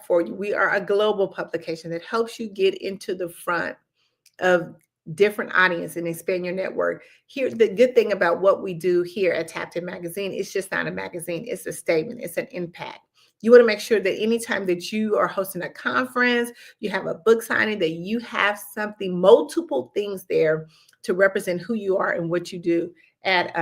for you. We are a global publication that helps you get into the front of different audience and expand your network. Here, the good thing about what we do here at Tapped In Magazine, it's just not a magazine, it's a statement, it's an impact. You want to make sure that anytime that you are hosting a conference, you have a book signing, that you have something, multiple things there to represent who you are and what you do at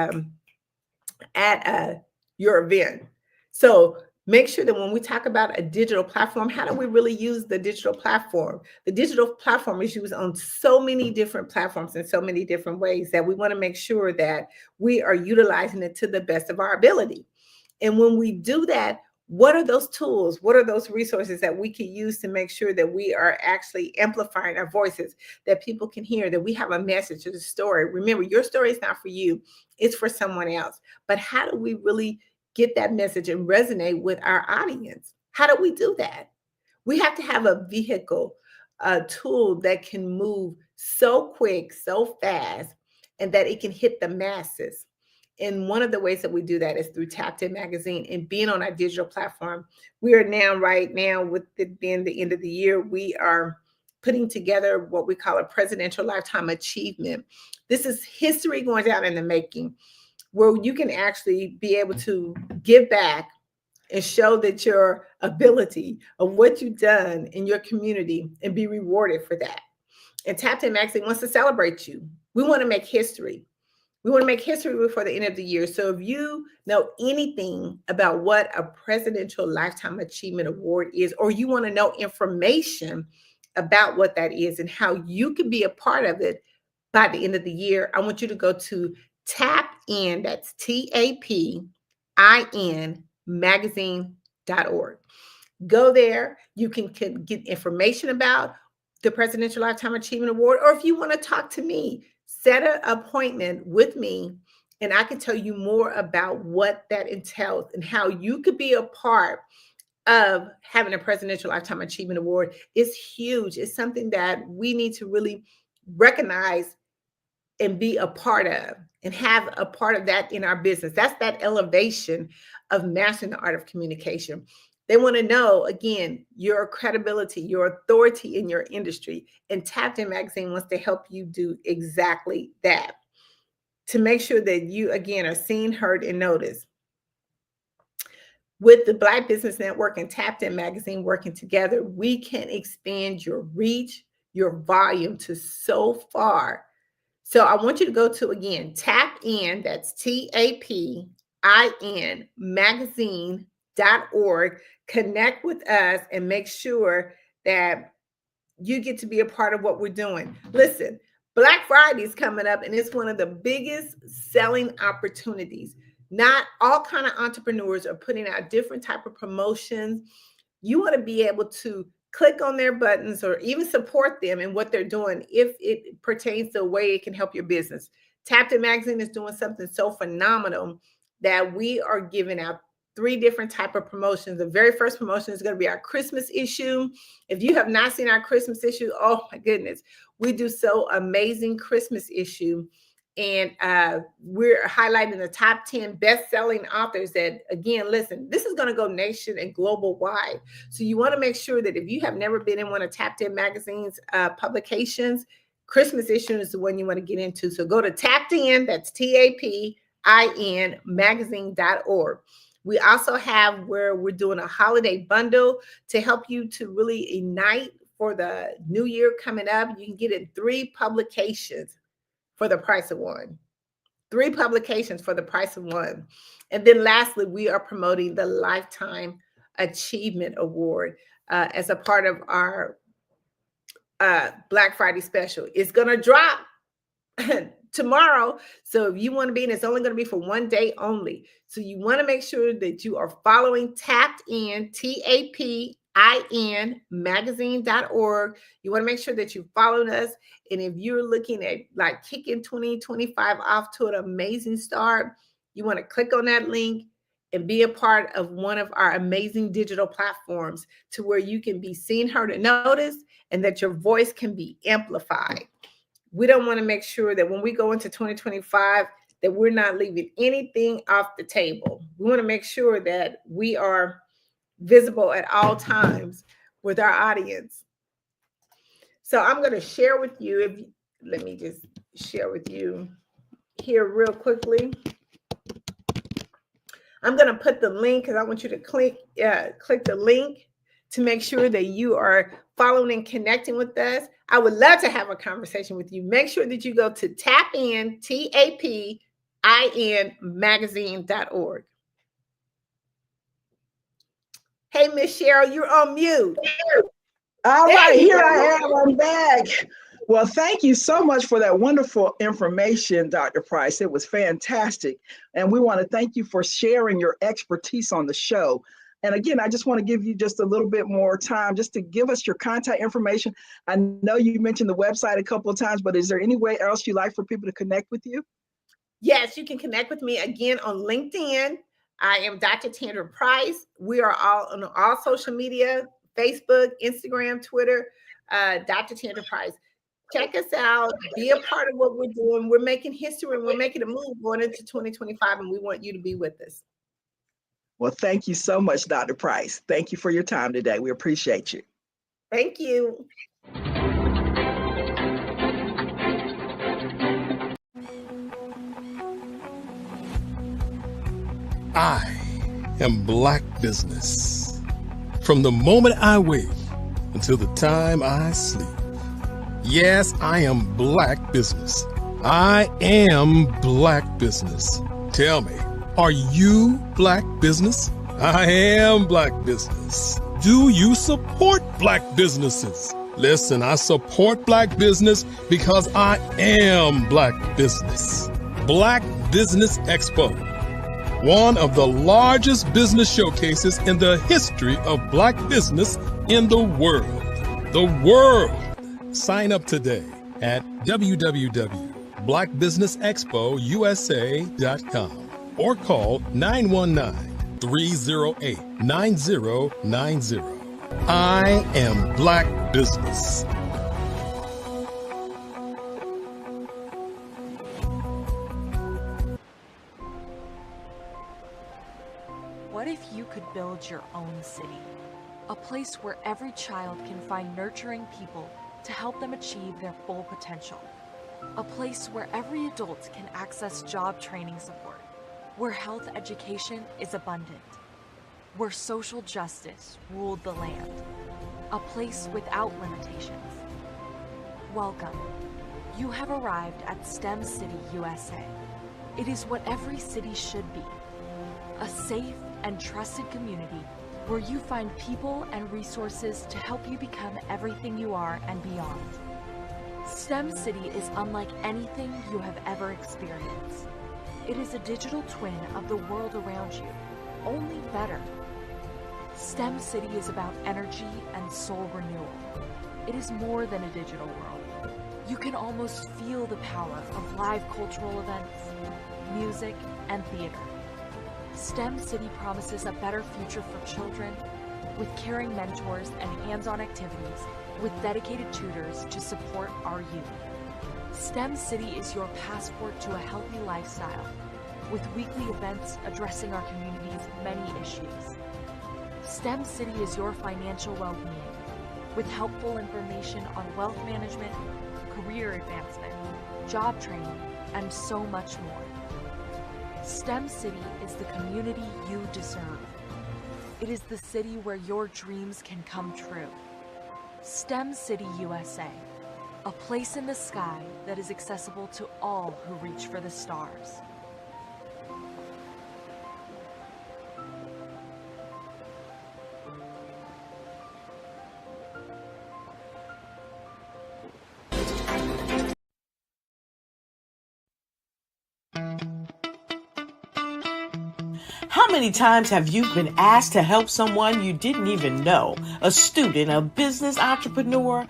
your event. So make sure that when we talk about a digital platform, how do we really use the digital platform? The digital platform is used on so many different platforms in so many different ways that we want to make sure that we are utilizing it to the best of our ability. And when we do that, what are those tools? What are those resources that we can use to make sure that we are actually amplifying our voices, that people can hear, that we have a message to the story? Remember, your story is not for you, it's for someone else. But how do we really get that message and resonate with our audience? How do we do that? We have to have a vehicle, a tool that can move so quick, so fast, and that it can hit the masses. And one of the ways that we do that is through Tapped In Magazine and being on our digital platform. We are now, right now, with it being the end of the year, we are putting together what we call a Presidential Lifetime Achievement. This is history going down in the making, where you can actually be able to give back and show that your ability of what you've done in your community and be rewarded for that. And Tapped In Magazine wants to celebrate you. We want to make history. We want to make history before the end of the year. So if you know anything about what a Presidential Lifetime Achievement Award is, or you want to know information about what that is and how you can be a part of it by the end of the year, I want you to go to TAPIN, that's TAPIN, magazine.org. Go there. You can get information about the Presidential Lifetime Achievement Award, or if you want to talk to me, set an appointment with me and I can tell you more about what that entails and how you could be a part of having a Presidential Lifetime Achievement Award. Is huge. It's something that we need to really recognize and be a part of and have a part of that in our business. That's that elevation of mastering the art of communication. They want to know, again, your credibility, your authority in your industry. And Tapped In Magazine wants to help you do exactly that, to make sure that you, again, are seen, heard, and noticed. With the Black Business Network and Tapped In Magazine working together, we can expand your reach, your volume to so far. So I want you to go to, again, TAPIN, that's TAPIN, magazine.org. Connect with us and make sure that you get to be a part of what we're doing. Listen, Black Friday is coming up and it's one of the biggest selling opportunities. Not all kind of entrepreneurs are putting out different type of promotions. You want to be able to click on their buttons or even support them in what they're doing if it pertains to a way it can help your business. Tapped In Magazine is doing something so phenomenal that we are giving out 3 different type of promotions. The very first promotion is going to be our Christmas issue. If you have not seen our Christmas issue, oh my goodness, we do so amazing Christmas issue. And we're highlighting the top 10 best-selling authors that, again, listen, this is going to go nation and global wide. So you want to make sure that if you have never been in one of Tapped In Magazine's publications, Christmas issue is the one you want to get into. So go to Tapped In, that's TAPIN, magazine.org. We also have where we're doing a holiday bundle to help you to really ignite for the new year coming up. You can get it 3 publications for the price of 1. 3 publications for the price of 1. And then lastly, we are promoting the Lifetime Achievement Award as a part of our Black Friday special. It's going to drop tomorrow. So if you want to be in, it's only going to be for 1 day only. So you want to make sure that you are following Tapped In, TAPIN, magazine.org. You want to make sure that you're following us. And if you're looking at like kicking 2025 off to an amazing start, you want to click on that link and be a part of one of our amazing digital platforms to where you can be seen, heard, and noticed, and that your voice can be amplified. We don't want to make sure that when we go into 2025 that we're not leaving anything off the table. We want to make sure that we are visible at all times with our audience. So I'm going to share with you, let me just share with you here real quickly. I'm going to put the link because I want you to click the link to make sure that you are following and connecting with us. I would love to have a conversation with you. Make sure that you go to tapin, TAPIN magazine.org. Hey, Miss Cheryl, you're on mute. All right, here I am. I'm back. Well, thank you so much for that wonderful information, Dr. Price. It was fantastic. And we want to thank you for sharing your expertise on the show. And again, I just want to give you just a little bit more time just to give us your contact information. I know you mentioned the website a couple of times, but is there any way else you'd like for people to connect with you? Yes, you can connect with me again on LinkedIn. I am Dr. Tandra Price. We are all on all social media, Facebook, Instagram, Twitter, Dr. Tandra Price. Check us out. Be a part of what we're doing. We're making history and we're making a move going into 2025, and we want you to be with us. Well, thank you so much, Dr. Price. Thank you for your time today. We appreciate you. Thank you. I am Black Business. From the moment I wake until the time I sleep. Yes, I am Black Business. I am Black Business. Tell me, are you Black Business? I am Black Business. Do you support Black businesses? Listen, I support Black business because I am Black Business. Black Business Expo, one of the largest business showcases in the history of Black business in the world. The world. Sign up today at www.blackbusinessexpousa.com or call 919-308-9090. I am Black Business. What if you could build your own city? A place where every child can find nurturing people to help them achieve their full potential. A place where every adult can access job training support, where health education is abundant, where social justice ruled the land. A place without limitations. Welcome. You have arrived at STEM City USA. It is what every city should be. A safe and trusted community where you find people and resources to help you become everything you are and beyond. STEM City is unlike anything you have ever experienced. It is a digital twin of the world around you, only better. STEM City is about energy and soul renewal. It is more than a digital world. You can almost feel the power of live cultural events, music, and theater. STEM City promises a better future for children with caring mentors and hands-on activities with dedicated tutors to support our youth. STEM City is your passport to a healthy lifestyle with weekly events addressing our community's many issues. STEM City is your financial well-being with helpful information on wealth management, career advancement, job training, and so much more. STEM City is the community you deserve. It is the city where your dreams can come true. STEM City USA, a place in the sky that is accessible to all who reach for the stars. How many times have you been asked to help someone you didn't even know, a student, a business entrepreneur?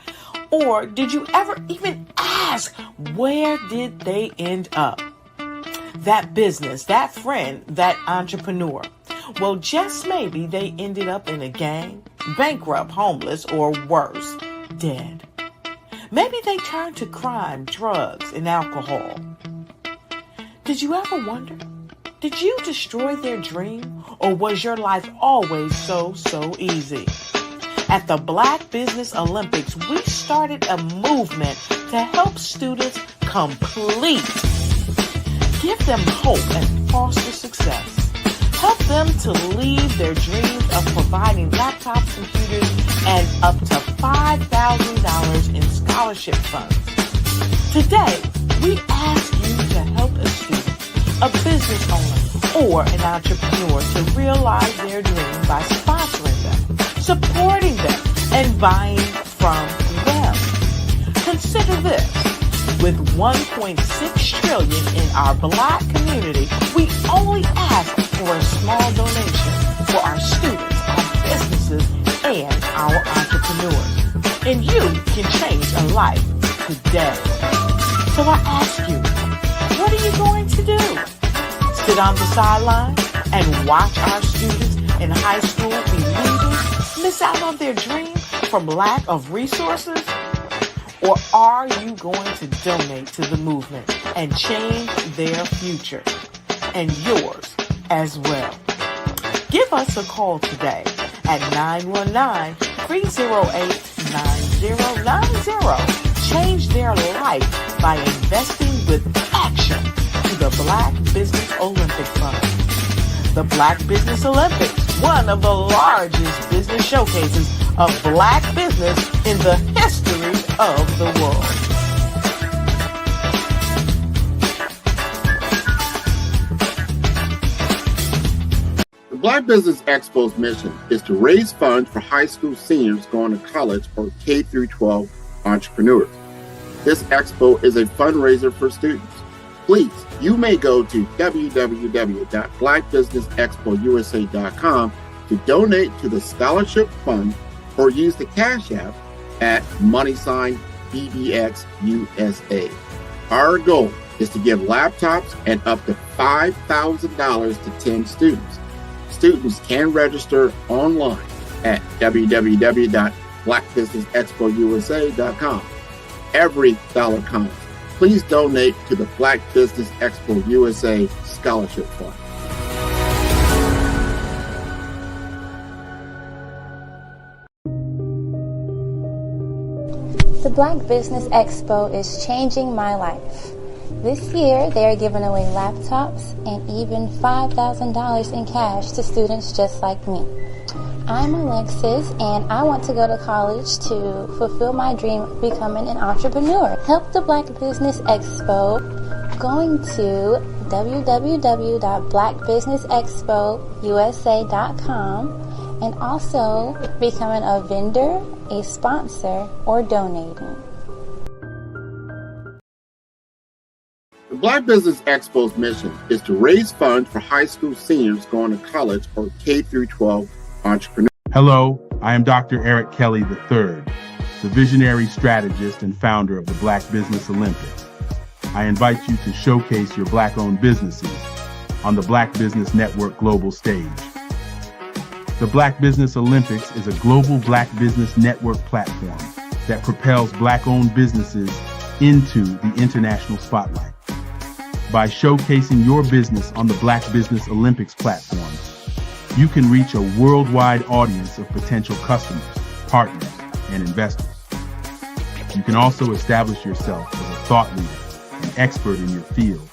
Or did you ever even ask, where did they end up? That business, that friend, that entrepreneur. Well, just maybe they ended up in a gang, bankrupt, homeless, or worse, dead. Maybe they turned to crime, drugs, and alcohol. Did you ever wonder, Did you destroy their dream, or was your life always so easy? At the Black Business Olympics, we started a movement to help students complete. Give them hope and foster success. Help them to leave their dreams of providing laptops, computers, and up to $5,000 in scholarship funds. Today, we ask you to help a student, a business owner, or an entrepreneur to realize their dream by sponsoring them, supporting them, and buying from them. Consider this. With $1.6 trillion in our Black community, we only ask for a small donation for our students, our businesses, and our entrepreneurs. And you can change a life today. So I ask you, what are you going to do? Sit on the sideline and watch our students in high school be leaders, miss out on their dream from lack of resources? Or are you going to donate to the movement and change their future and yours as well? Give us a call today at 919-308-9090. Change their life by investing with action to the Black Business Olympic Fund. The Black Business Olympics, one of the largest business showcases of Black business in the history of the world. The Black Business Expo's mission is to raise funds for high school seniors going to college or K-12 entrepreneurs. This expo is a fundraiser for students. Please, you may go to www.blackbusinessexpousa.com to donate to the scholarship fund or use the Cash App at $BBXUSA. Our goal is to give laptops and up to $5,000 to 10 students. Students can register online at www.blackbusinessexpousa.com. Every dollar counts. Please donate to the Black Business Expo USA Scholarship Fund. The Black Business Expo is changing my life. This year, they are giving away laptops and even $5,000 in cash to students just like me. I'm Alexis, and I want to go to college to fulfill my dream of becoming an entrepreneur. Help the Black Business Expo going to www.blackbusinessexpousa.com and also becoming a vendor, a sponsor, or donating. The Black Business Expo's mission is to raise funds for high school seniors going to college or K-12 entrepreneurs. Hello, I am Dr. Eric Kelly III, the visionary strategist and founder of the Black Business Olympics. I invite you to showcase your Black-owned businesses on the Black Business Network global stage. The Black Business Olympics is a global Black Business Network platform that propels Black-owned businesses into the international spotlight. By showcasing your business on the Black Business Olympics platform, you can reach a worldwide audience of potential customers, partners, and investors. You can also establish yourself as a thought leader and expert in your field,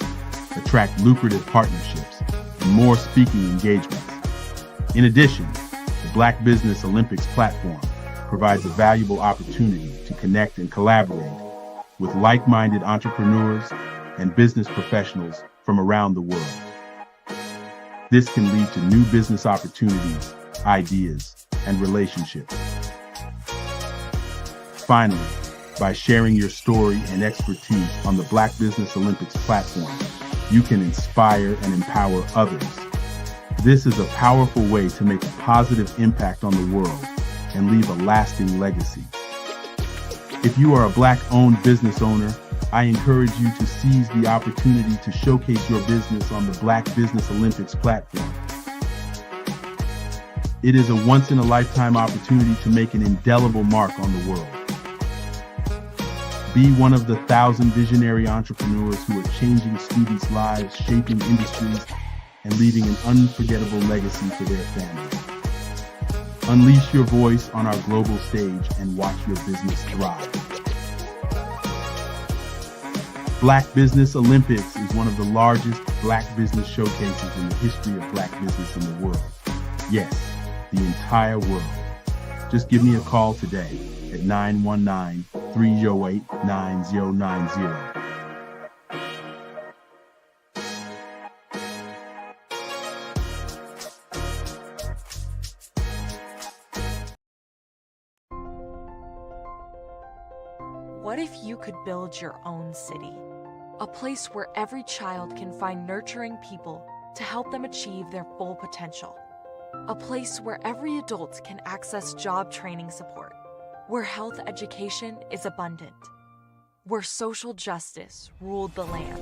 attract lucrative partnerships, and more speaking engagements. In addition, the Black Business Olympics platform provides a valuable opportunity to connect and collaborate with like-minded entrepreneurs and business professionals from around the world. This can lead to new business opportunities, ideas, and relationships. Finally, by sharing your story and expertise on the Black Business Olympics platform, you can inspire and empower others. This is a powerful way to make a positive impact on the world and leave a lasting legacy. If you are a Black-owned business owner, I encourage you to seize the opportunity to showcase your business on the Black Business Olympics platform. It is a once-in-a-lifetime opportunity to make an indelible mark on the world. Be one of the 1,000 visionary entrepreneurs who are changing students' lives, shaping industries, and leaving an unforgettable legacy for their family. Unleash your voice on our global stage and watch your business thrive. Black Business Olympics is one of the largest Black business showcases in the history of Black business in the world. Yes, the entire world. Just give me a call today at 919-308-9090. What if you could build your own city? A place where every child can find nurturing people to help them achieve their full potential. A place where every adult can access job training support. Where health education is abundant. Where social justice ruled the land.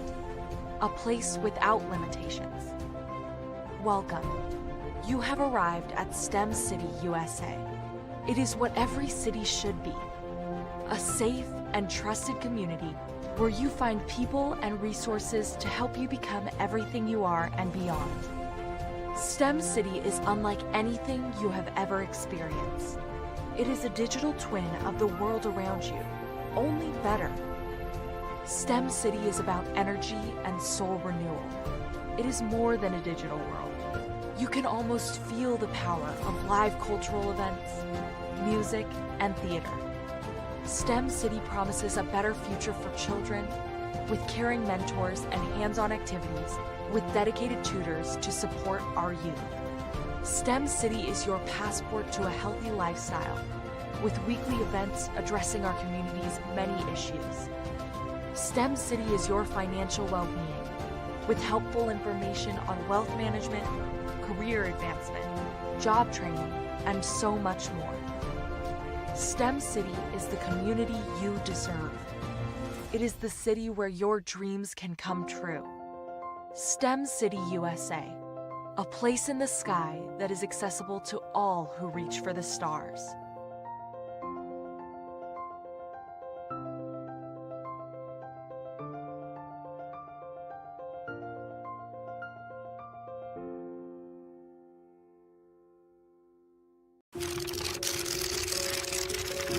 A place without limitations. Welcome. You have arrived at STEM City USA. It is what every city should be. A safe and trusted community where you find people and resources to help you become everything you are and beyond. STEM City is unlike anything you have ever experienced. It is a digital twin of the world around you, only better. STEM City is about energy and soul renewal. It is more than a digital world. You can almost feel the power of live cultural events, music, and theater. STEM City promises a better future for children with caring mentors and hands-on activities with dedicated tutors to support our youth. STEM City is your passport to a healthy lifestyle with weekly events addressing our community's many issues. STEM City is your financial well-being with helpful information on wealth management, career advancement, job training, and so much more. STEM City is the community you deserve. It is the city where your dreams can come true. STEM City USA, a place in the sky that is accessible to all who reach for the stars.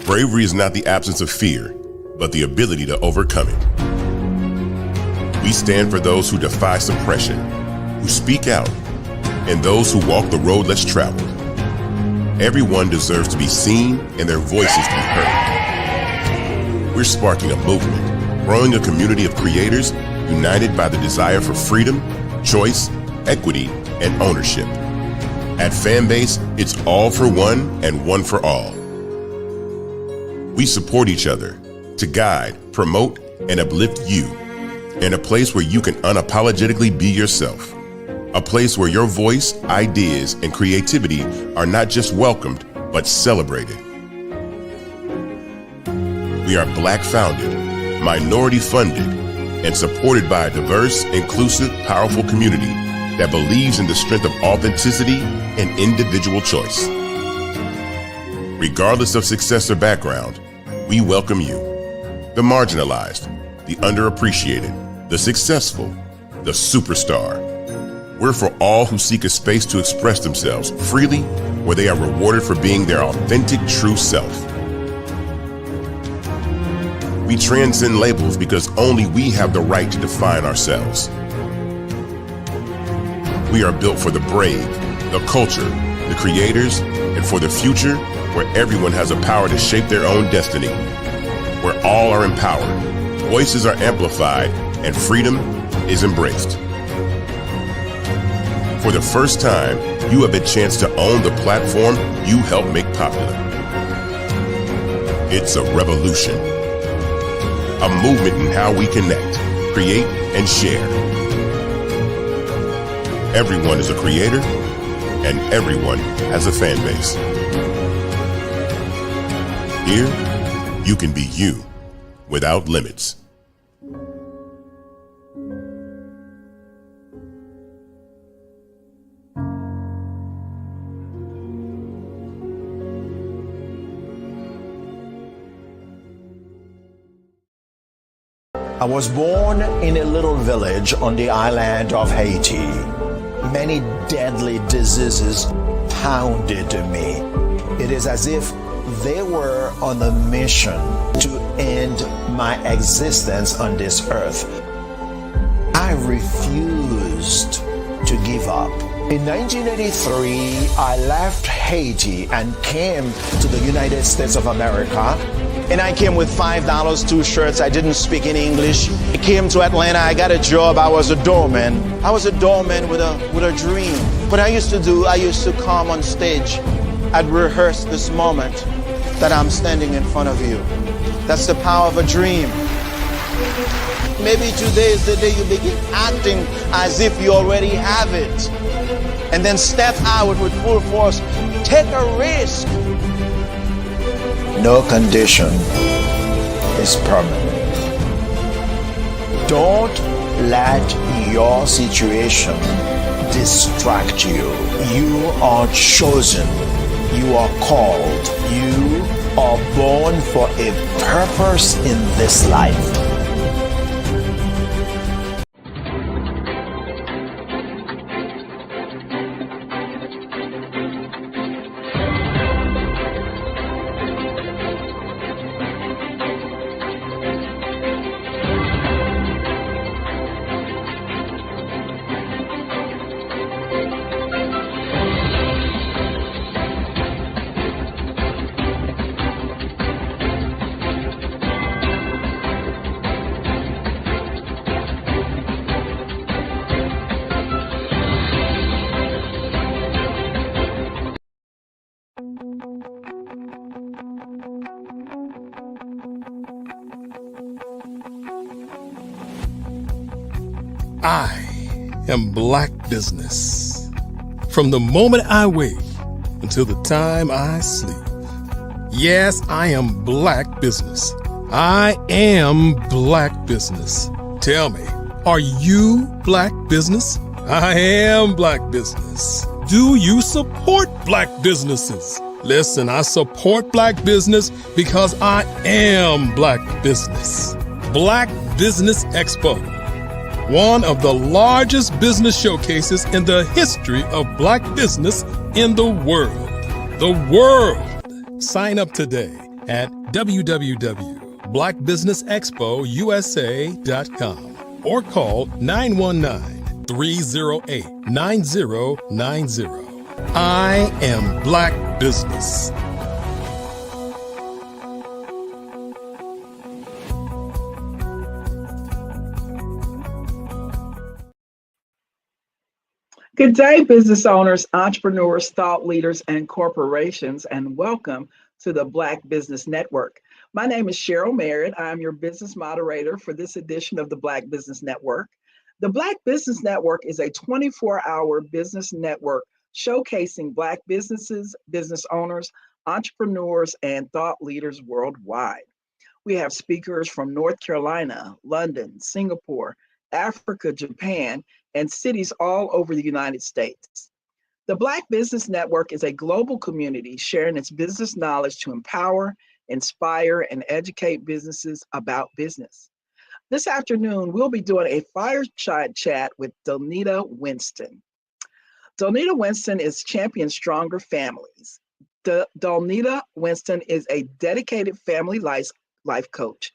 Bravery is not the absence of fear, but the ability to overcome it. We stand for those who defy suppression, who speak out, and those who walk the road less traveled. Everyone deserves to be seen and their voices to be heard. We're sparking a movement, growing a community of creators united by the desire for freedom, choice, equity, and ownership. At Fanbase, it's all for one and one for all. We support each other to guide, promote, and uplift you in a place where you can unapologetically be yourself. A place where your voice, ideas, and creativity are not just welcomed, but celebrated. We are Black founded, minority funded, and supported by a diverse, inclusive, powerful community that believes in the strength of authenticity and individual choice. Regardless of success or background, we welcome you, the marginalized, the underappreciated, the successful, the superstar. We're for all who seek a space to express themselves freely, where they are rewarded for being their authentic, true self. We transcend labels because only we have the right to define ourselves. We are built for the brave, the culture, the creators, and for the future where everyone has a power to shape their own destiny, where all are empowered, voices are amplified, and freedom is embraced. For the first time, you have a chance to own the platform you helped make popular. It's a revolution, a movement in how we connect, create, and share. Everyone is a creator, and everyone has a fan base. Here, you can be you without limits. I was born in a little village on the island of Haiti. many deadly diseases pounded me. It is as if they were on a mission to end my existence on this earth. I refused to give up. In 1983, I left Haiti and came to the United States of America. And I came with $5, 2 shirts. I didn't speak in English. I came to Atlanta. I got a job. I was a doorman. I was a doorman with a dream. What I used to come on stage. I'd rehearse this moment that I'm standing in front of you. That's the power of a dream. Maybe today is the day you begin acting as if you already have it. And then step out with full force. Take a risk. No condition is permanent. Don't let your situation distract you. You are chosen. You are called. You are born for a purpose in this life. I am Black Business. From the moment I wake until the time I sleep. Yes, I am Black Business. I am Black Business. Tell me, are you Black Business? I am Black Business. Do you support Black businesses? Listen, I support Black business because I am Black Business. Black Business Expo, one of the largest business showcases in the history of Black business in the world. The world! Sign up today at www.blackbusinessexpousa.com or call 919-308-9090. I am Black Business. Good day, business owners, entrepreneurs, thought leaders, and corporations, and welcome to the Black Business Network. My name is Cheryl Merritt. I'm your business moderator for this edition of the Black Business Network. The Black Business Network is a 24-hour business network showcasing Black businesses, business owners, entrepreneurs, and thought leaders worldwide. We have speakers from North Carolina, London, Singapore, Africa, Japan, and cities all over the United States. The Black Business Network is a global community sharing its business knowledge to empower, inspire, and educate businesses about business. This afternoon, we'll be doing a fireside chat with Donita Winston. Donita Winston is Champion Stronger Families. Donita Winston is a dedicated family life coach,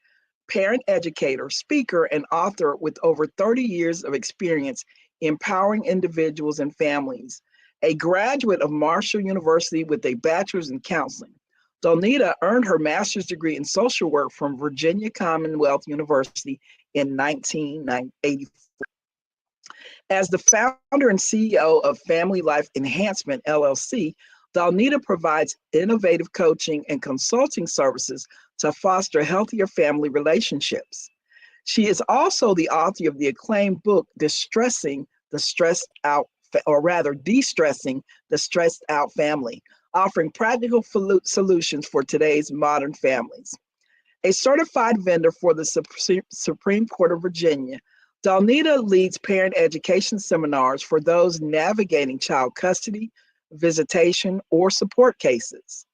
parent educator, speaker, and author with over 30 years of experience empowering individuals and families. A graduate of Marshall University with a bachelor's in counseling, Donita earned her master's degree in social work from Virginia Commonwealth University in 1984. As the founder and CEO of Family Life Enhancement, LLC, Donita provides innovative coaching and consulting services to foster healthier family relationships. She is also the author of the acclaimed book, De-stressing the Stressed Out Family, offering practical solutions for today's modern families. A certified vendor for the Supreme Court of Virginia, Donita leads parent education seminars for those navigating child custody, visitation, or support cases.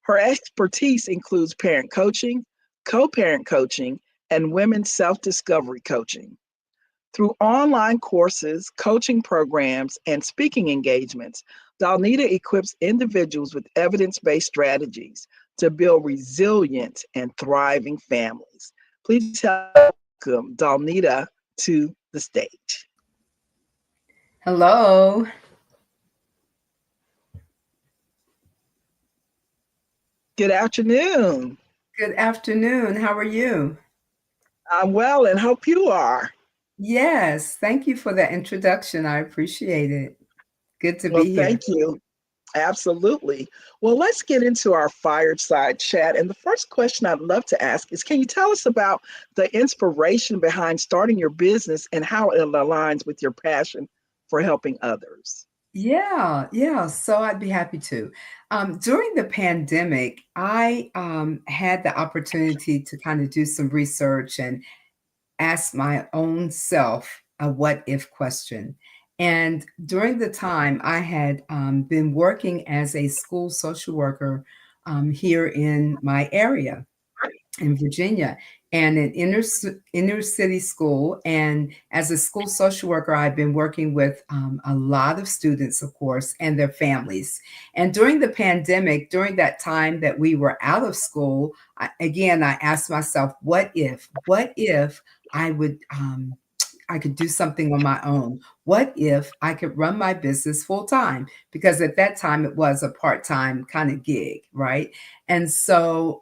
Her expertise includes parent coaching, co-parent coaching, and women's self-discovery coaching. Through online courses, coaching programs, and speaking engagements, Dalnita equips individuals with evidence-based strategies to build resilient and thriving families. Please welcome Dalnita to the stage. Hello. Good afternoon. Good afternoon. How are you? I'm well and hope you are. Yes, thank you for that introduction. I appreciate it. Good to Well, be here. thank you. Absolutely. Well, let's get into our fireside chat. And the first question I'd love to ask is, can you tell us about the inspiration behind starting your business and how it aligns with your passion for helping others? Yeah. So I'd be happy to. During the pandemic, I had the opportunity to kind of do some research and ask my own self a what if question. And during the time, I had been working as a school social worker here in my area in Virginia, and an inner city school. And as a school social worker, I've been working with a lot of students, of course, and their families. And during the pandemic, during that time that we were out of school, I asked myself, what if? What if I would I could do something on my own? What if I could run my business full time? Because at that time it was a part time kind of gig, right? And so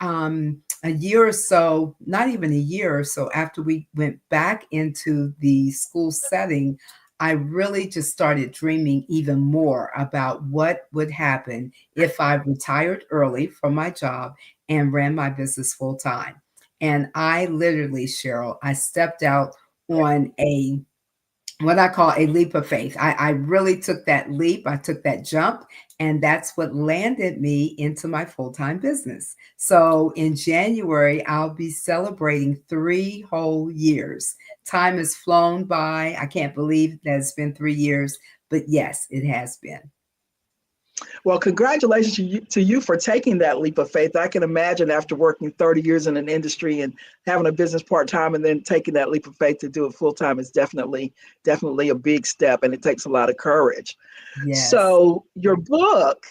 a year or so, not even a year or so after we went back into the school setting, I really just started dreaming even more about what would happen if I retired early from my job and ran my business full time. And I literally, Cheryl, I stepped out on a what I call a leap of faith. I really took that leap, I took that jump, and that's what landed me into my full-time business. So in January, I'll be celebrating 3 whole years. Time has flown by. I can't believe that it's been 3 years, but yes, it has been. Well, congratulations to you for taking that leap of faith. I can imagine after working 30 years in an industry and having a business part-time and then taking that leap of faith to do it full-time is definitely a big step, and it takes a lot of courage. Yes. So your book,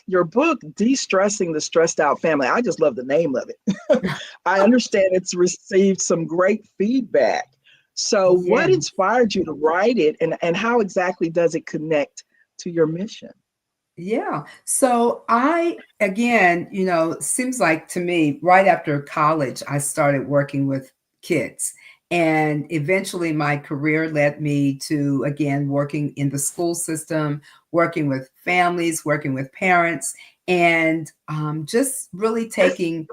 De-Stressing the Stressed Out Family, I just love the name of it. I understand it's received some great feedback. So what Yeah. inspired you to write it, and how exactly does it connect to your mission? Yeah. So again, seems like to me, right after college, I started working with kids. And eventually my career led me to, again, working in the school system, working with families, working with parents, and just really taking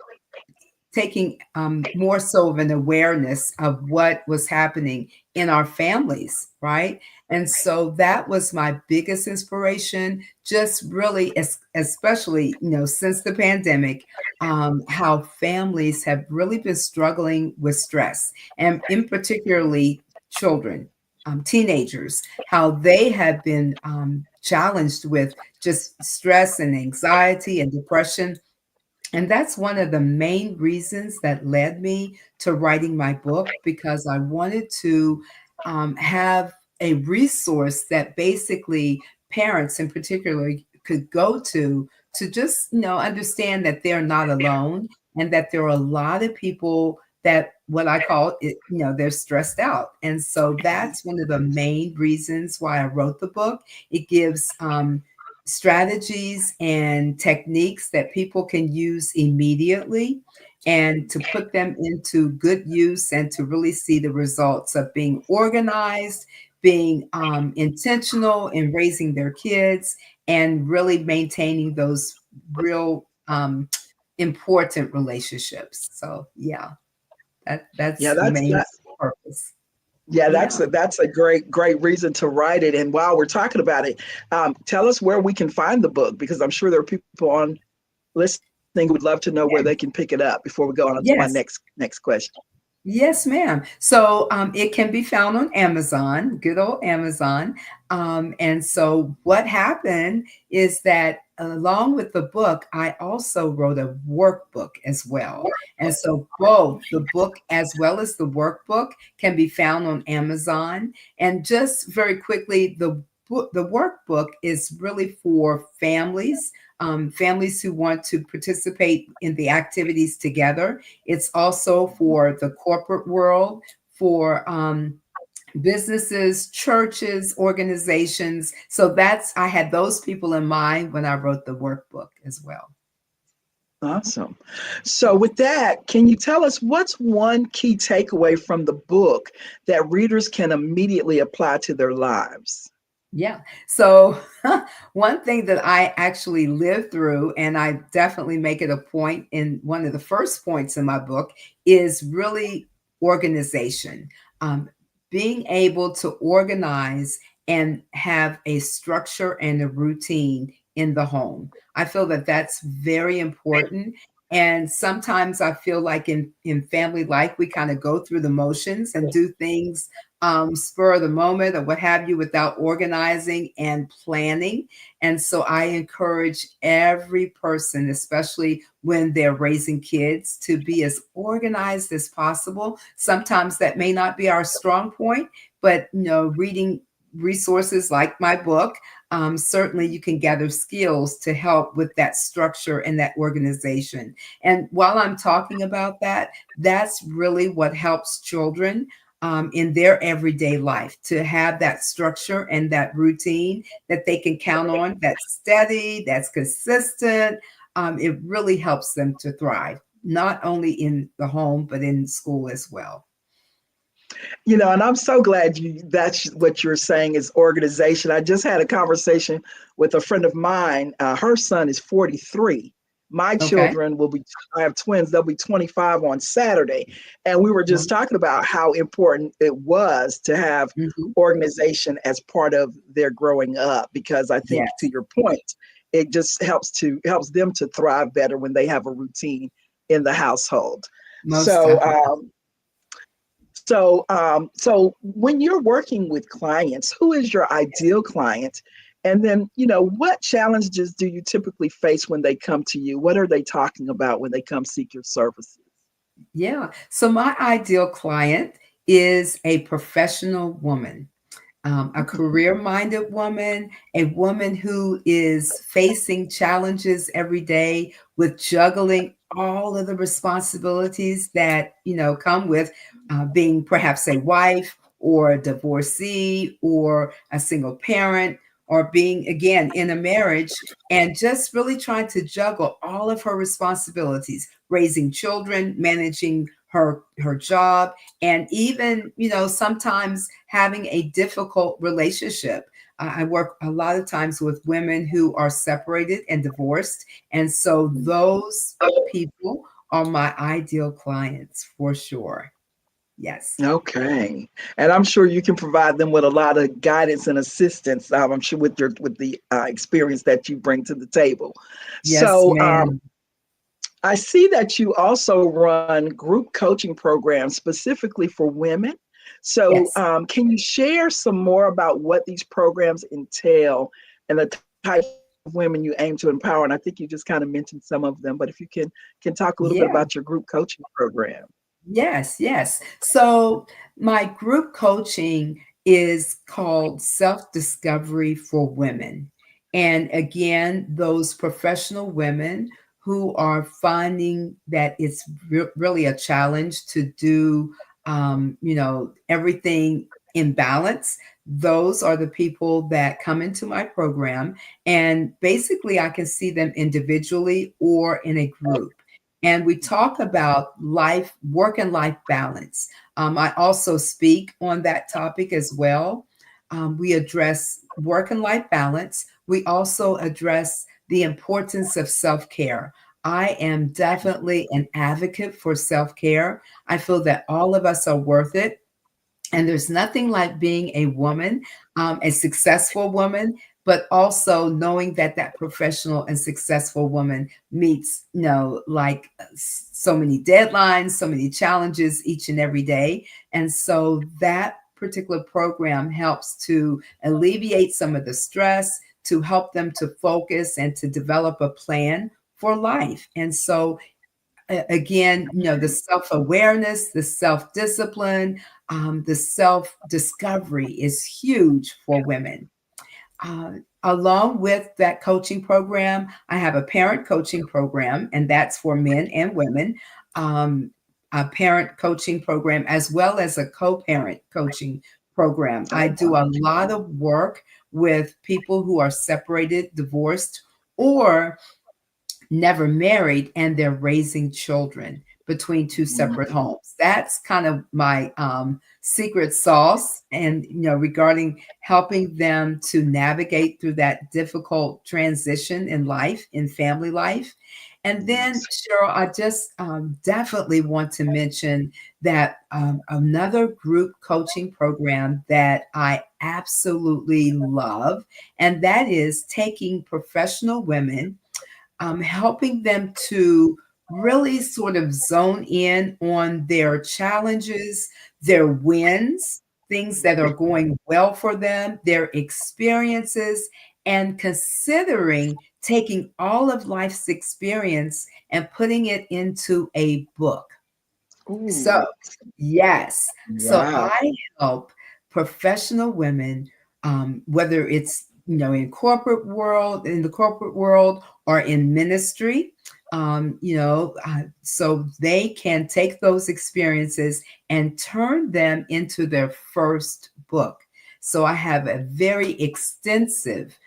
more so of an awareness of what was happening in our families, right? And so that was my biggest inspiration, just really, especially, since the pandemic, how families have really been struggling with stress, and in particularly children, teenagers, how they have been challenged with just stress and anxiety and depression. And that's one of the main reasons that led me to writing my book, because I wanted to have a resource that basically parents in particular could go to just, understand that they're not alone, and that there are a lot of people that what I call it, they're stressed out. And so that's one of the main reasons why I wrote the book. It gives strategies and techniques that people can use immediately, and to put them into good use, and to really see the results of being organized, being intentional in raising their kids, and really maintaining those real important relationships. So yeah, Yeah, that's the that's main that. purpose. Yeah, Yeah. that's a great reason to write it. And while we're talking about it, tell us where we can find the book, because I'm sure there are people on listening who would love to know where they can pick it up before we go on to my Yes. next question. Yes, ma'am. So it can be found on Amazon, good old Amazon. And so what happened is that along with the book, I also wrote a workbook as well. And so both the book as well as the workbook can be found on Amazon. And just very quickly, the workbook is really for families, families who want to participate in the activities together. It's also for the corporate world, for businesses, churches, organizations. So I had those people in mind when I wrote the workbook as well. Awesome. So with that, can you tell us what's one key takeaway from the book that readers can immediately apply to their lives? Yeah. So one thing that I actually lived through, and I definitely make it a point in one of the first points in my book, is really organization. Um, Being able to organize and have a structure and a routine in the home. I feel that that's very important. And sometimes I feel like in family life, we kind of go through the motions and do things spur of the moment or what have you without organizing and planning. And so I encourage every person, especially when they're raising kids, to be as organized as possible. Sometimes that may not be our strong point, but reading resources like my book, certainly you can gather skills to help with that structure and that organization. And while I'm talking about that, that's really what helps children in their everyday life, to have that structure and that routine that they can count on, that's steady, that's consistent. It really helps them to thrive, not only in the home, but in school as well. And I'm so glad that's what you're saying is organization. I just had a conversation with a friend of mine. Her son is 43. My Okay. children I have twins, they'll be 25 on Saturday. And we were just talking about how important it was to have organization as part of their growing up, because I think to Yes, your point, it just helps them to thrive better when they have a routine in the household. most So, definitely. so when you're working with clients, who is your ideal client? And then, what challenges do you typically face when they come to you? What are they talking about when they come seek your services? Yeah. So my ideal client is a professional woman, a career minded woman, a woman who is facing challenges every day with juggling all of the responsibilities that, come with being perhaps a wife or a divorcee or a single parent or being again in a marriage and just really trying to juggle all of her responsibilities, raising children, managing her job, and even sometimes having a difficult relationship. I work a lot of times with women who are separated and divorced, and so those people are my ideal clients for sure. Yes. Okay, and I'm sure you can provide them with a lot of guidance and assistance. I'm sure with the experience that you bring to the table. Yes, So, ma'am. I see that you also run group coaching programs specifically for women. So, Yes. can you share some more about what these programs entail and the type of women you aim to empower? And I think you just kind of mentioned some of them, but if you can talk a little bit Yeah. about your group coaching program. Yes, yes. So my group coaching is called Self Discovery for Women. And again, those professional women who are finding that it's really a challenge to do, everything in balance. Those are the people that come into my program. And basically, I can see them individually or in a group. And we talk about life, work and life balance. I also speak on that topic as well. We address work and life balance. We also address the importance of self care. I am definitely an advocate for self care. I feel that all of us are worth it. And there's nothing like being a woman, a successful woman, but also knowing that that professional and successful woman meets, like so many deadlines, so many challenges each and every day. And so that particular program helps to alleviate some of the stress, to help them to focus and to develop a plan for life. And so again, the self-awareness, the self-discipline, the self-discovery is huge for women. Along with that coaching program, I have a parent coaching program, and that's for men and women. A parent coaching program, as well as a co-parent coaching program. I do a lot of work with people who are separated, divorced, or never married, and they're raising children between two separate homes. That's kind of my secret sauce, and regarding helping them to navigate through that difficult transition in life, in family life. And then, Cheryl, I just definitely want to mention that another group coaching program that I absolutely love, and that is taking professional women, helping them to really sort of zone in on their challenges, their wins, things that are going well for them, their experiences, and considering taking all of life's experience and putting it into a book. So, yes. So Wow. I help professional women, whether it's in the corporate world, or in ministry, so they can take those experiences and turn them into their first book. So I have a very extensive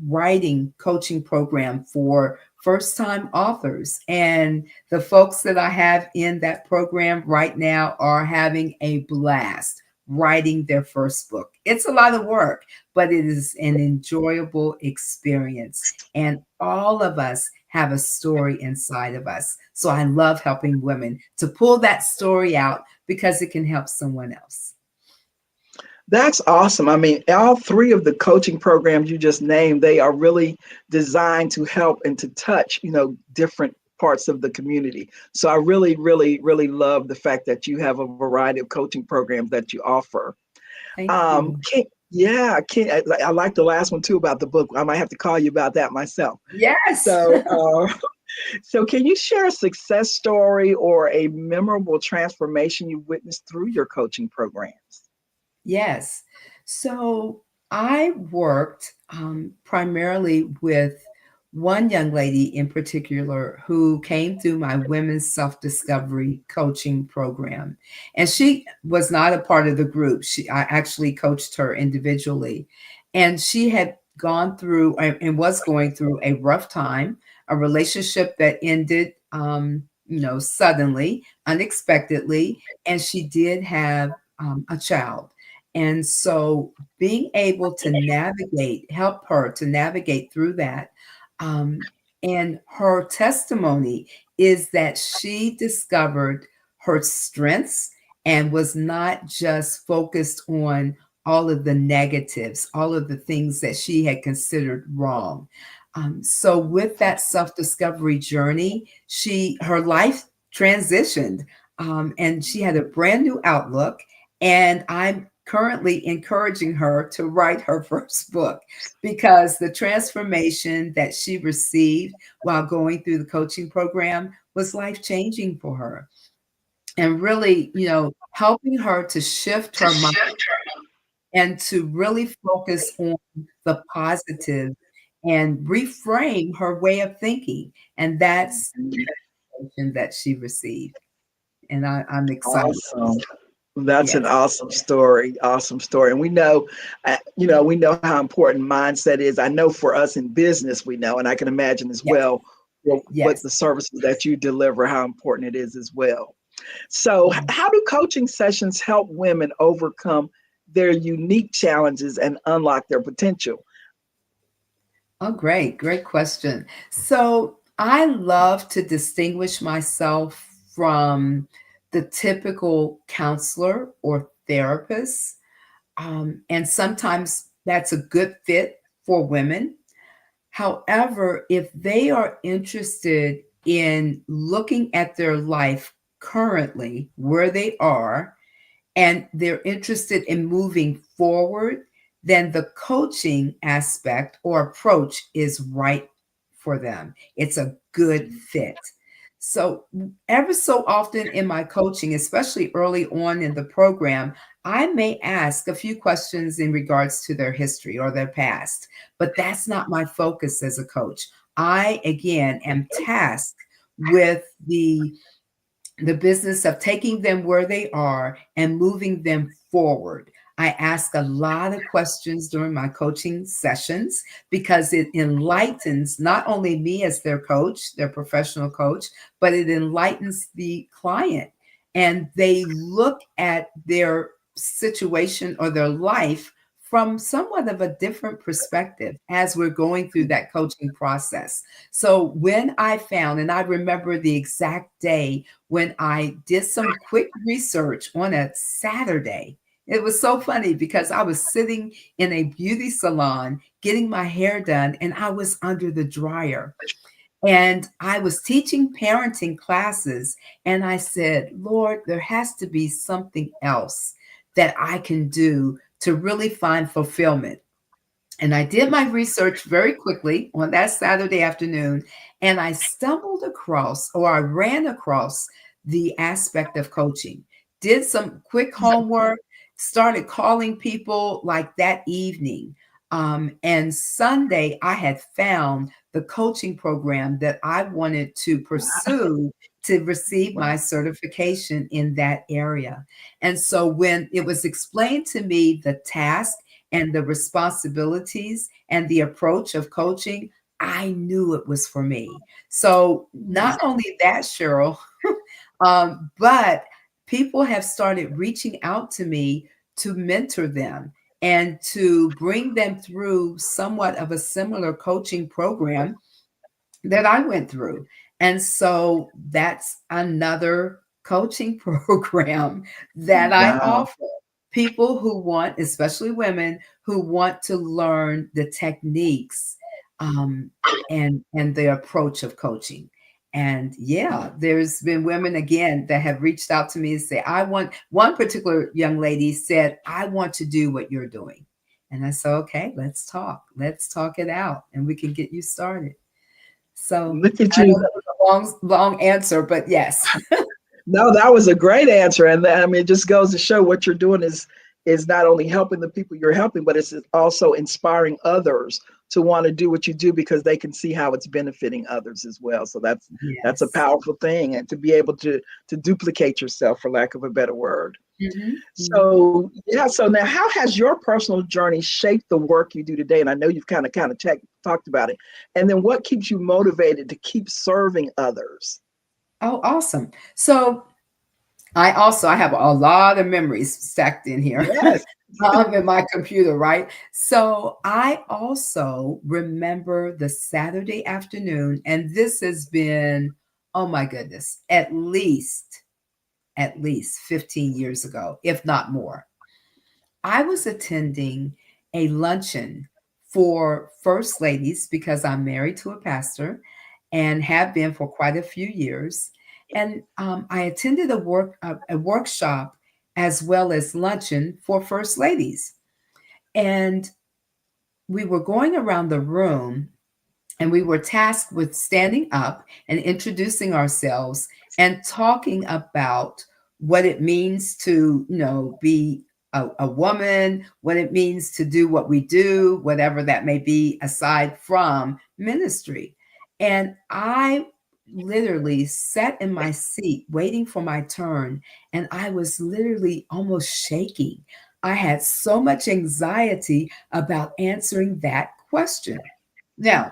writing coaching program for first-time authors, and the folks that I have in that program right now are having a blast writing their first book. It's a lot of work, but it is an enjoyable experience. And all of us have a story inside of us. So I love helping women to pull that story out because it can help someone else. That's awesome. I mean, all three of the coaching programs you just named, they are really designed to help and to touch, different parts of the community. So I really, really, really love the fact that you have a variety of coaching programs that you offer. Thank you. I like the last one too about the book. I might have to call you about that myself. Yes. So can you share a success story or a memorable transformation you witnessed through your coaching programs? Yes. So I worked primarily with one young lady in particular who came through my women's self-discovery coaching program. And she was not a part of the group. I actually coached her individually. And she had gone through and was going through a rough time, a relationship that ended suddenly, unexpectedly, and she did have a child. And so being able to help her to navigate through that. And her testimony is that she discovered her strengths and was not just focused on all of the negatives, all of the things that she had considered wrong. So with that self-discovery journey, her life transitioned, and she had a brand new outlook. And I'm currently encouraging her to write her first book because the transformation that she received while going through the coaching program was life-changing for her. And really, helping her to shift her mind and to really focus on the positive and reframe her way of thinking. And that's the information that she received. And I'm excited. Awesome. That's an Yes. awesome story. Awesome story. And we know, we know how important mindset is. I know for us in business, we know, and I can imagine as Yes. well what Yes. the services that you deliver, how important it is as well. So how do coaching sessions help women overcome their unique challenges and unlock their potential? Oh, great. Great question. So I love to distinguish myself from the typical counselor or therapist. And sometimes that's a good fit for women. However, if they are interested in looking at their life currently, where they are, and they're interested in moving forward, then the coaching aspect or approach is right for them. It's a good fit. So ever so often in my coaching, especially early on in the program, I may ask a few questions in regards to their history or their past, but that's not my focus as a coach. I, again, am tasked with the business of taking them where they are and moving them forward. I ask a lot of questions during my coaching sessions because it enlightens not only me as their coach, their professional coach, but it enlightens the client. And they look at their situation or their life from somewhat of a different perspective as we're going through that coaching process. So when I found, and I remember the exact day when I did some quick research on a Saturday. It was so funny because I was sitting in a beauty salon getting my hair done and I was under the dryer. And I was teaching parenting classes. And I said, Lord, there has to be something else that I can do to really find fulfillment. And I did my research very quickly on that Saturday afternoon, and I stumbled across, or I ran across the aspect of coaching, did some quick homework, started calling people like that evening. And Sunday, I had found the coaching program that I wanted to pursue to receive my certification in that area. And so when it was explained to me, the task and the responsibilities and the approach of coaching, I knew it was for me. So not only that, Cheryl, but people have started reaching out to me to mentor them and to bring them through somewhat of a similar coaching program that I went through. And so that's another coaching program that I Wow. offer. People who want, especially women, who want to learn the techniques and the approach of coaching. And yeah, there's been women again that have reached out to me and say, I want, one particular young lady said, I want to do what you're doing. And I said, okay, let's talk. Let's talk it out and we can get you started. So Look at I know you. that was a long answer, but yes. No, that was a great answer. And I mean, it just goes to show what you're doing is not only helping the people you're helping, but it's also inspiring others to want to do what you do because they can see how it's benefiting others as well. So that's a Yes. powerful thing, and to be able to duplicate yourself, for lack of a better word. Mhm, mhm. So yeah, so now how has your personal journey shaped the work you do today? And I know you've kind of talked about it. And then what keeps you motivated to keep serving others? Oh, awesome. So I have a lot of memories stacked in here Yes. in my computer, right? So I also remember the Saturday afternoon, and this has been, oh my goodness, at least 15 years ago, if not more. I was attending a luncheon for first ladies because I'm married to a pastor and have been for quite a few years. And I attended a workshop as well as luncheon for first ladies. And we were going around the room and we were tasked with standing up and introducing ourselves and talking about what it means to, be a woman, what it means to do what we do, whatever that may be, aside from ministry. And I literally sat in my seat waiting for my turn, and I was literally almost shaking. I had so much anxiety about answering that question. Now,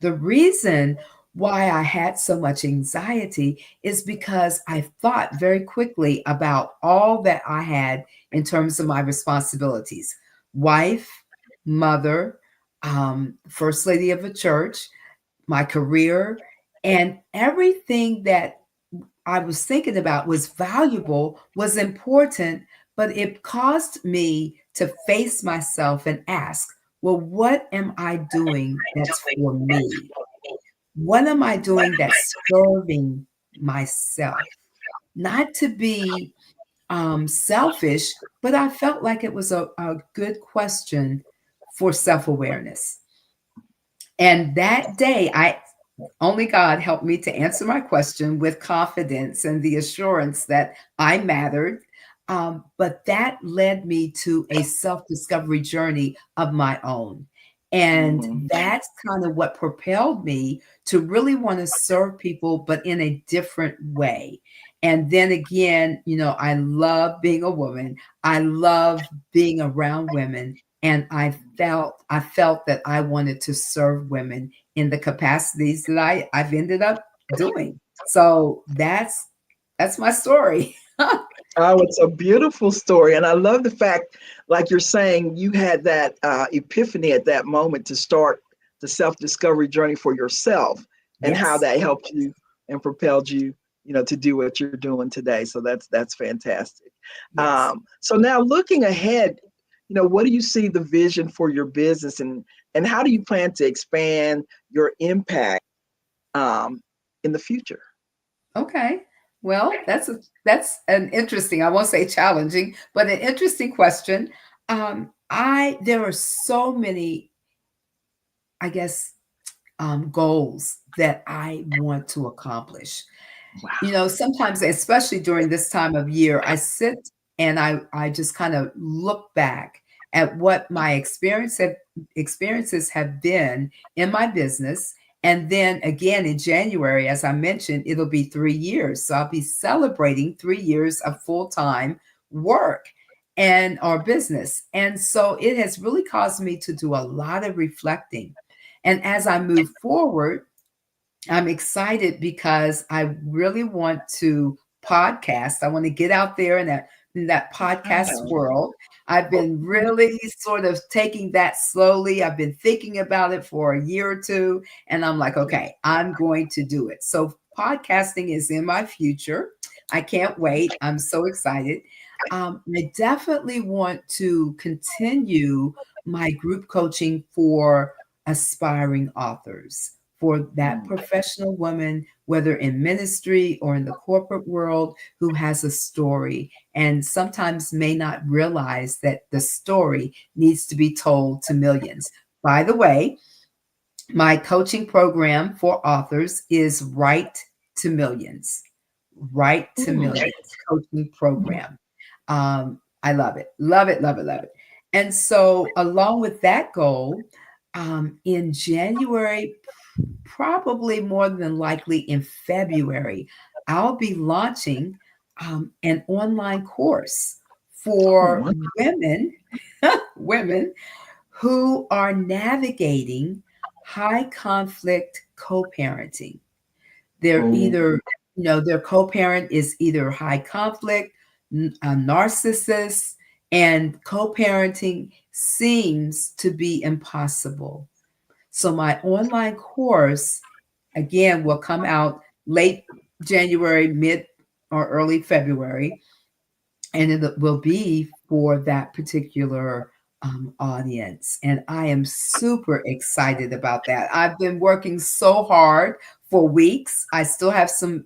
the reason why I had so much anxiety is because I thought very quickly about all that I had in terms of my responsibilities: wife, mother, first lady of a church, my career, and everything that I was thinking about was valuable, was important, but it caused me to face myself and ask, well, what am I doing that's for me? What am I doing that's serving myself? Not to be selfish, but I felt like it was a good question for self awareness. And that day, only God helped me to answer my question with confidence and the assurance that I mattered. But that led me to a self-discovery journey of my own. And Mhm. that's kind of what propelled me to really want to serve people, but in a different way. And then again, I love being a woman. I love being around women. And I felt that I wanted to serve women in the capacities that I've ended up doing. So that's my story. Oh, it's a beautiful story. And I love the fact, like you're saying, you had that epiphany at that moment to start the self-discovery journey for yourself and how Yes. that helped you and propelled you, to do what you're doing today. So that's fantastic. Yes. So now looking ahead, what do you see the vision for your business and how do you plan to expand your impact in the future? Okay. Well, that's an interesting, I won't say challenging, but an interesting question. I There are so many, I guess, goals that I want to accomplish. Wow. Sometimes, especially during this time of year, I sit and I just kind of look back at what my experiences have been in my business. And then again in January, as I mentioned, it'll be 3 years. So I'll be celebrating 3 years of full-time work and our business. And so it has really caused me to do a lot of reflecting. And as I move forward, I'm excited because I really want to podcast. I want to get out there in that podcast Wow. world. I've been really sort of taking that slowly. I've been thinking about it for a year or two, and I'm like, okay, I'm going to do it. So podcasting is in my future. I can't wait. I'm so excited. I definitely want to continue my group coaching for aspiring authors, for that Mm. professional woman, whether in ministry or in the corporate world, who has a story and sometimes may not realize that the story needs to be told to millions. By the way, my coaching program for authors is Write to Millions. Write to Mm. Millions coaching program. I love it, love it, love it, love it. And so, along with that goal, in January, probably more than likely in February, I'll be launching an online course Oh, for wonderful. women, women who are navigating high conflict co-parenting. They're Oh, either, their co-parent is either high conflict, a narcissist, and co-parenting seems to be impossible. So my online course, again, will come out late January, mid or early February, and it will be for that particular audience. And I am super excited about that. I've been working so hard for weeks. I still have some,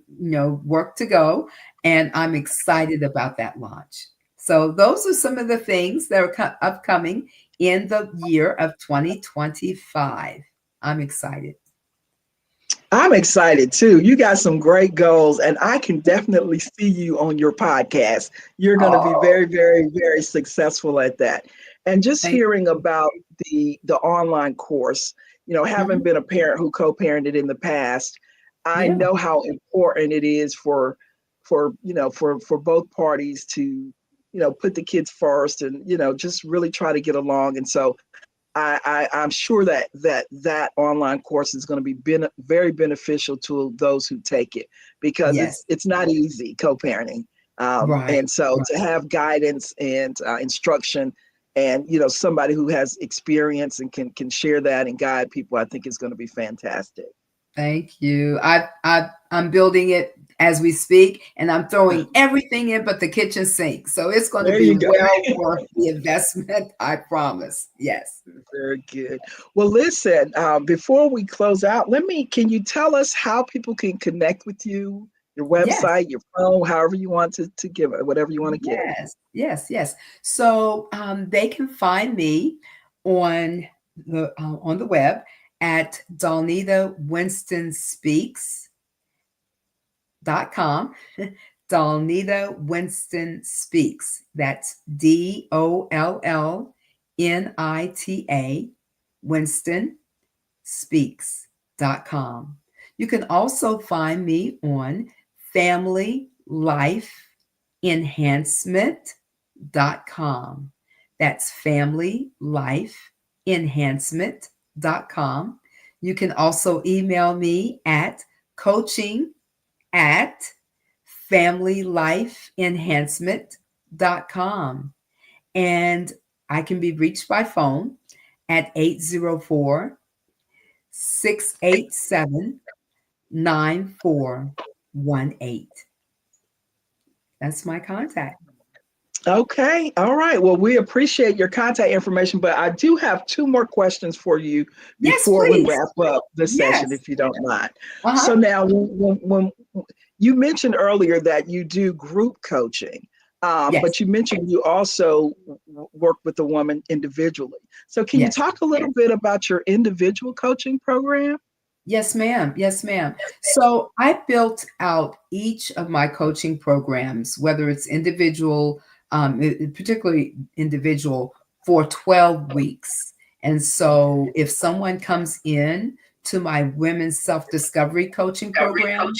work to go, and I'm excited about that launch. So those are some of the things that are upcoming in the year of 2025. I'm excited. I'm excited too. You got some great goals, and I can definitely see you on your podcast. You're going to be Oh, very, very, very successful at that. And just thank hearing you. about the online course, having Mhm. been a parent who co-parented in the past, I Yeah. know how important it is for both parties to put the kids first and just really try to get along. And so I'm sure that online course is going to be very beneficial to those who take it because Yes. it's not easy co-parenting, Right. and so Right. to have guidance and instruction, and somebody who has experience and can share that and guide people, I think is going to be fantastic. Thank you. I'm building it as we speak, and I'm throwing everything in but the kitchen sink. So it's going to There be you go. well worth the investment. I promise. Yes. Very good. Well, listen, before we close out, can you tell us how people can connect with you, your Yes. website, your phone, however you want to give it, whatever you want to give. Yes. Yes. Yes. So they can find me on the web at DalnitaWinstonSpeaks.com. Dalnita Winston Speaks. That's DOLLNITA Winston Speaks.com. You can also find me on FamilyLifeEnhancement.com. That's FamilyLifeEnhancement.com. You can also email me at coaching@FamilyLifeEnhancement.com. And I can be reached by phone at 804-687-9418. That's my contact. Okay. All right. Well, we appreciate your contact information, but I do have two more questions for you before we wrap up the session, if you don't mind. So now, when you mentioned earlier that you do group coaching, but you mentioned you also work with the woman individually. So can you talk a little bit about your individual coaching program? Yes, ma'am. Yes, ma'am. So I built out each of my coaching programs, whether it's individual, particularly individual, for 12 weeks. And so if someone comes in to my women's self-discovery coaching program,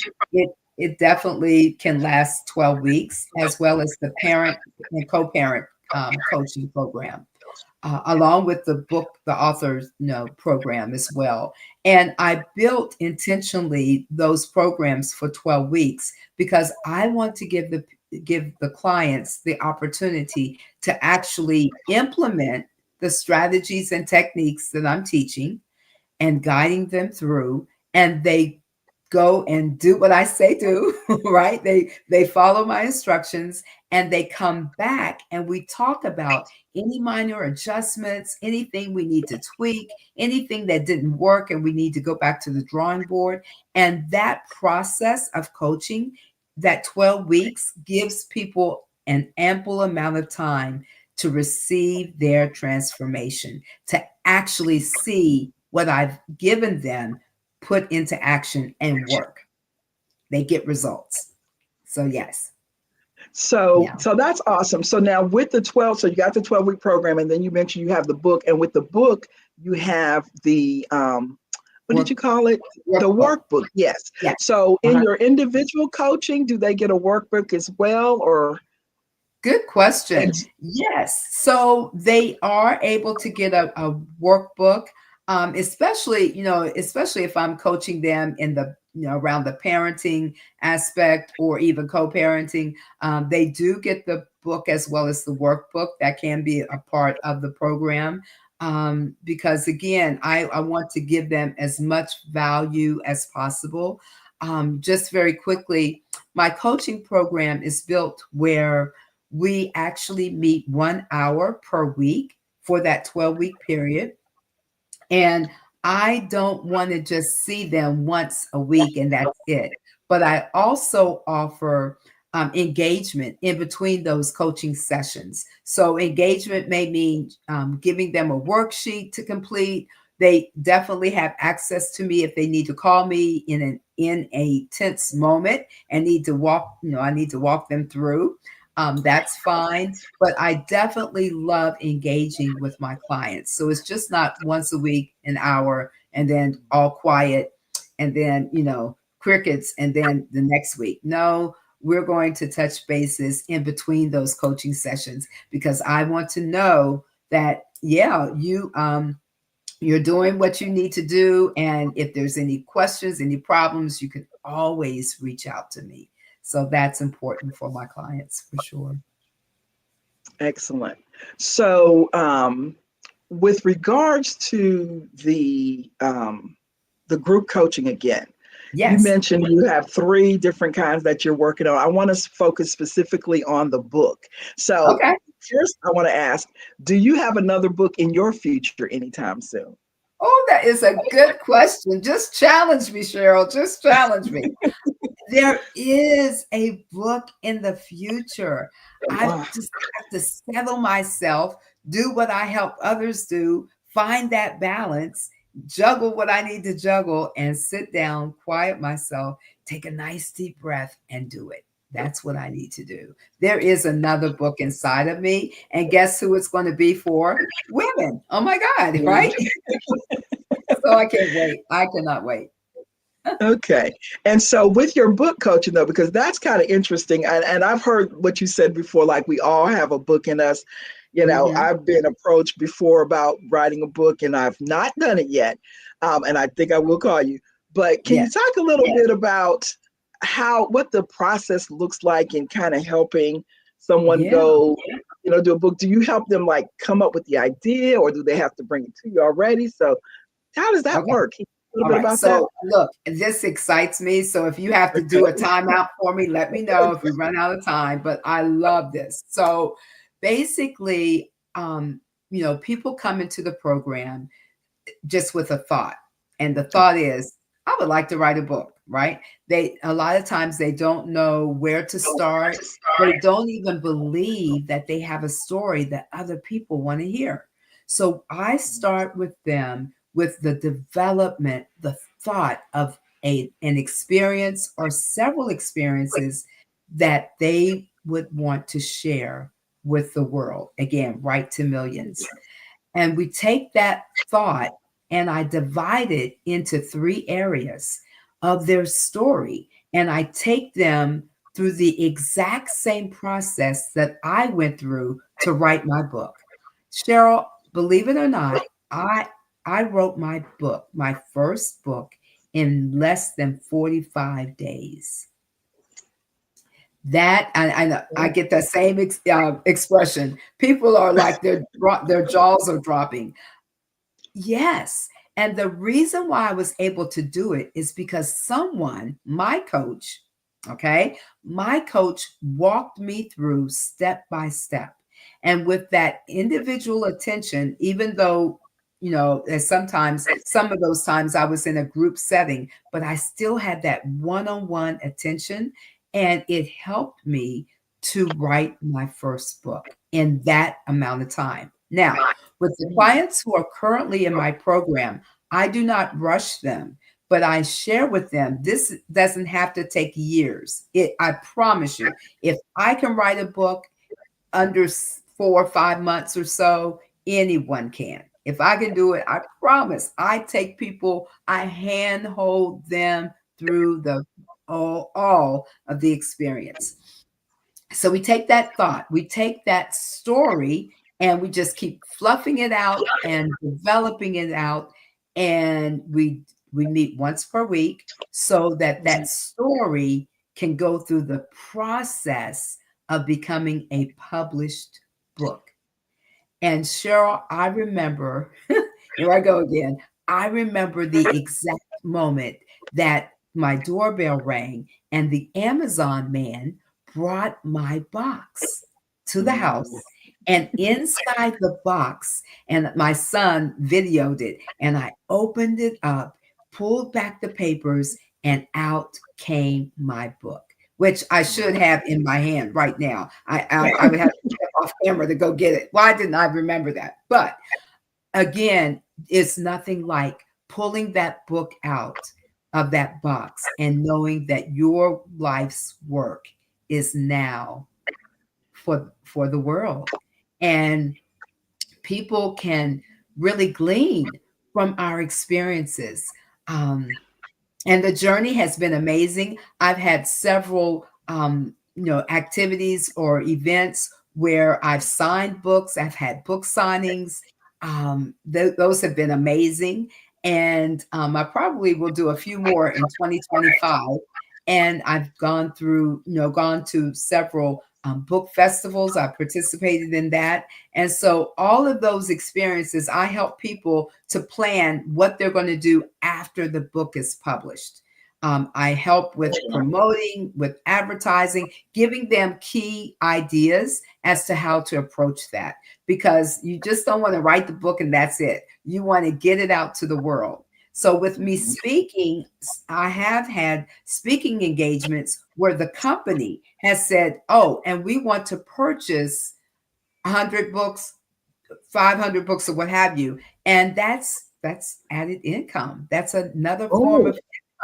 it definitely can last 12 weeks, as well as the parent and co-parent coaching program. Along with the book, the author's program as well. And I built intentionally those programs for 12 weeks because I want to give the clients the opportunity to actually implement the strategies and techniques that I'm teaching and guiding them through, and they go and do what I say do, right? They follow my instructions and they come back and we talk about any minor adjustments, anything we need to tweak, anything that didn't work and we need to go back to the drawing board. And that process of coaching, that 12 weeks, gives people an ample amount of time to receive their transformation, to actually see what I've given them put into action and work. They get results. So yes. So that's awesome. So now with the 12, so you got the 12-week program, and then you mentioned you have the book, and with the book you have the what did you call it? The workbook. Yes. So in your individual coaching, do they get a workbook as well, or? Good question. Yes. So they are able to get a workbook, especially if I'm coaching them in the, around the parenting aspect or even co-parenting. They do get the book as well as the workbook. That can be a part of the program. Because again, I want to give them as much value as possible. Just very quickly, my coaching program is built where we actually meet 1 hour per week for that 12-week period. And I don't want to just see them once a week and that's it. But I also offer engagement in between those coaching sessions. So engagement may mean giving them a worksheet to complete. They definitely have access to me if they need to call me in a tense moment and need to walk, I need to walk them through. That's fine. But I definitely love engaging with my clients. So it's just not once a week, an hour, and then all quiet, and then, crickets, and then the next week. No, we're going to touch bases in between those coaching sessions because I want to know that, you're doing what you need to do. And if there's any questions, any problems, you can always reach out to me. So that's important for my clients for sure. Excellent. So with regards to the group coaching again, you mentioned you have 3 different kinds that you're working on. I want to focus specifically on the book. So first I want to ask, do you have another book in your future anytime soon? Oh, that is a good question. Just challenge me, Cheryl. Just challenge me. There is a book in the future. I just have to settle myself, do what I help others do, find that balance, juggle what I need to juggle, and sit down, quiet myself, take a nice deep breath, and do it. That's what I need to do. There is another book inside of me, and guess who it's going to be for? Women. Oh my God, right? So I can't wait. I cannot wait. Okay. And so with your book coaching though, because that's kind of interesting. And I've heard what you said before, like we all have a book in us. You know, Mhm. I've been approached before about writing a book and I've not done it yet. And I think I will call you. But can Yeah. you talk a little bit about what the process looks like in kind of helping someone Yeah. go, do a book? Do you help them like come up with the idea or do they have to bring it to you already? So how does that Okay. work? Can you talk a All little bit right. about that? So look, this excites me. So if you have to do a timeout for me, let me know if we run out of time. But I love this. So basically, people come into the program just with a thought. And the thought is, I would like to write a book, right? A lot of times they don't know where to start. They don't even believe that they have a story that other people want to hear. So I start with them with the development, the thought of an experience or several experiences that they would want to share with the world. Again, write to millions. And we take that thought and I divide it into 3 areas of their story. And I take them through the exact same process that I went through to write my book. Cheryl, believe it or not, I wrote my book, my first book, in less than 45 days. That I get that same expression. People are like their jaws are dropping. Yes. And the reason why I was able to do it is because someone, my coach, okay, my coach walked me through step by step. And with that individual attention, even though, as sometimes, some of those times I was in a group setting, but I still had that one on one attention. And it helped me to write my first book in that amount of time. Now, with the clients who are currently in my program, I do not rush them, but I share with them this doesn't have to take years. I promise you, if I can write a book under 4 or 5 months or so, anyone can. If I can do it, I promise. I take people, I handhold them through the all of the experience. So we take that thought, we take that story, and we just keep fluffing it out and developing it out. And we meet once per week so that that story can go through the process of becoming a published book. And Cheryl, I remember, here I go again. I remember the exact moment that my doorbell rang and the Amazon man brought my box to the house. And inside the box, and my son videoed it, and I opened it up, pulled back the papers, and out came my book, which I should have in my hand right now. I would have to step off camera to go get it. Why didn't I remember that? But again, it's nothing like pulling that book out of that box and knowing that your life's work is now for the world. And people can really glean from our experiences. And the journey has been amazing. I've had several, activities or events where I've signed books. I've had book signings. Those have been amazing. And I probably will do a few more in 2025. And I've gone to several book festivals. I participated in that. And so all of those experiences, I help people to plan what they're going to do after the book is published. I help with promoting, with advertising, giving them key ideas as to how to approach that, because you just don't want to write the book and that's it. You want to get it out to the world. So with me speaking, I have had speaking engagements where the company has said, oh, and we want to purchase 100 books, 500 books, or what have you. And that's that's added income. That's another form Oh, of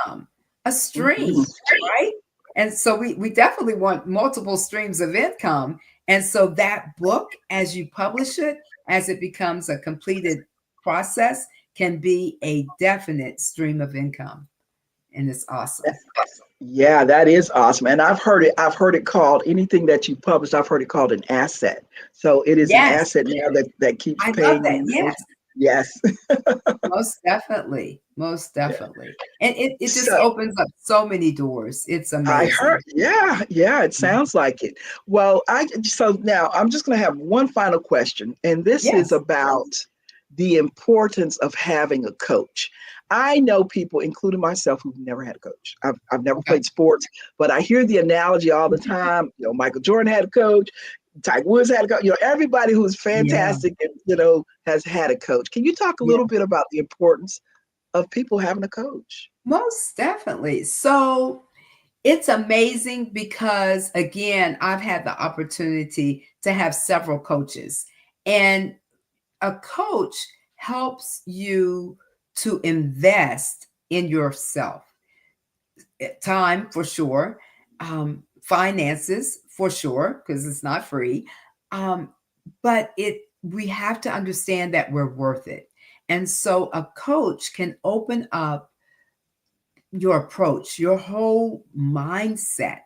income, a stream, right? And so we definitely want multiple streams of income. And so that book, as you publish it, as it becomes a completed process, can be a definite stream of income. And it's awesome. yeah, that is awesome. And I've heard it called anything that you publish, I've heard it called an asset. So it is an Yes, asset now that keeps I love paying that. you. Yes, Yes. most definitely. Most Yeah. definitely. And it just So opens up so many doors. It's I heard, amazing. yeah, it sounds like it. Well, so now I'm just going to have one final question, and this is Yes. about the importance of having a coach. I know people, including myself, who've never had a coach. I've never Okay. played sports, but I hear the analogy all the time. You know, Michael Jordan had a coach, Tiger Woods had a coach. You know, everybody who's Yeah. fantastic, and, you know, has had a coach. Can you talk a Yeah. little bit about the importance of people having a coach? Most definitely. So it's amazing because, again, I've had the opportunity to have several coaches, and a coach helps you to invest in yourself. Time for sure, finances for sure, because it's not free. Um, but we have to understand that we're worth it. And so a coach can open up your approach, your whole mindset,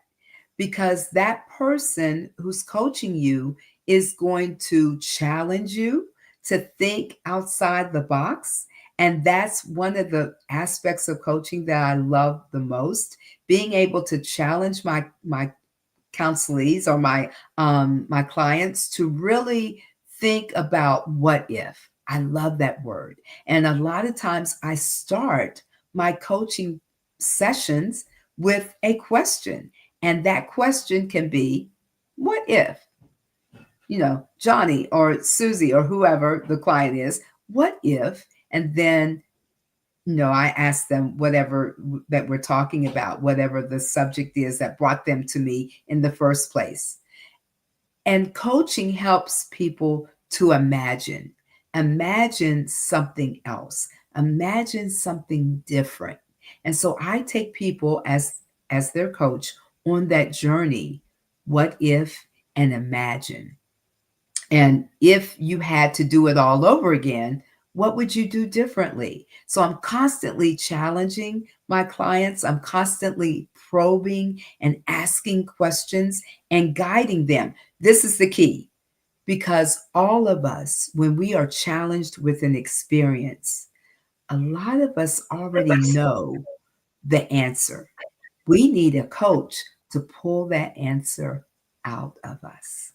because that person who's coaching you is going to challenge you to think outside the box. And that's one of the aspects of coaching that I love the most, being able to challenge my counselees or my clients to really think about what if. I love that word. And a lot of times I start my coaching sessions with a question. And that question can be, what if, Johnny or Susie or whoever the client is, what if? And then, I ask them whatever that we're talking about, whatever the subject is that brought them to me in the first place. And coaching helps people to imagine something else, imagine something different. And so I take people as their coach on that journey. What if and imagine. And if you had to do it all over again, what would you do differently? So I'm constantly challenging my clients. I'm constantly probing and asking questions and guiding them. This is the key, because all of us, when we are challenged with an experience, a lot of us already know the answer. We need a coach to pull that answer out of us.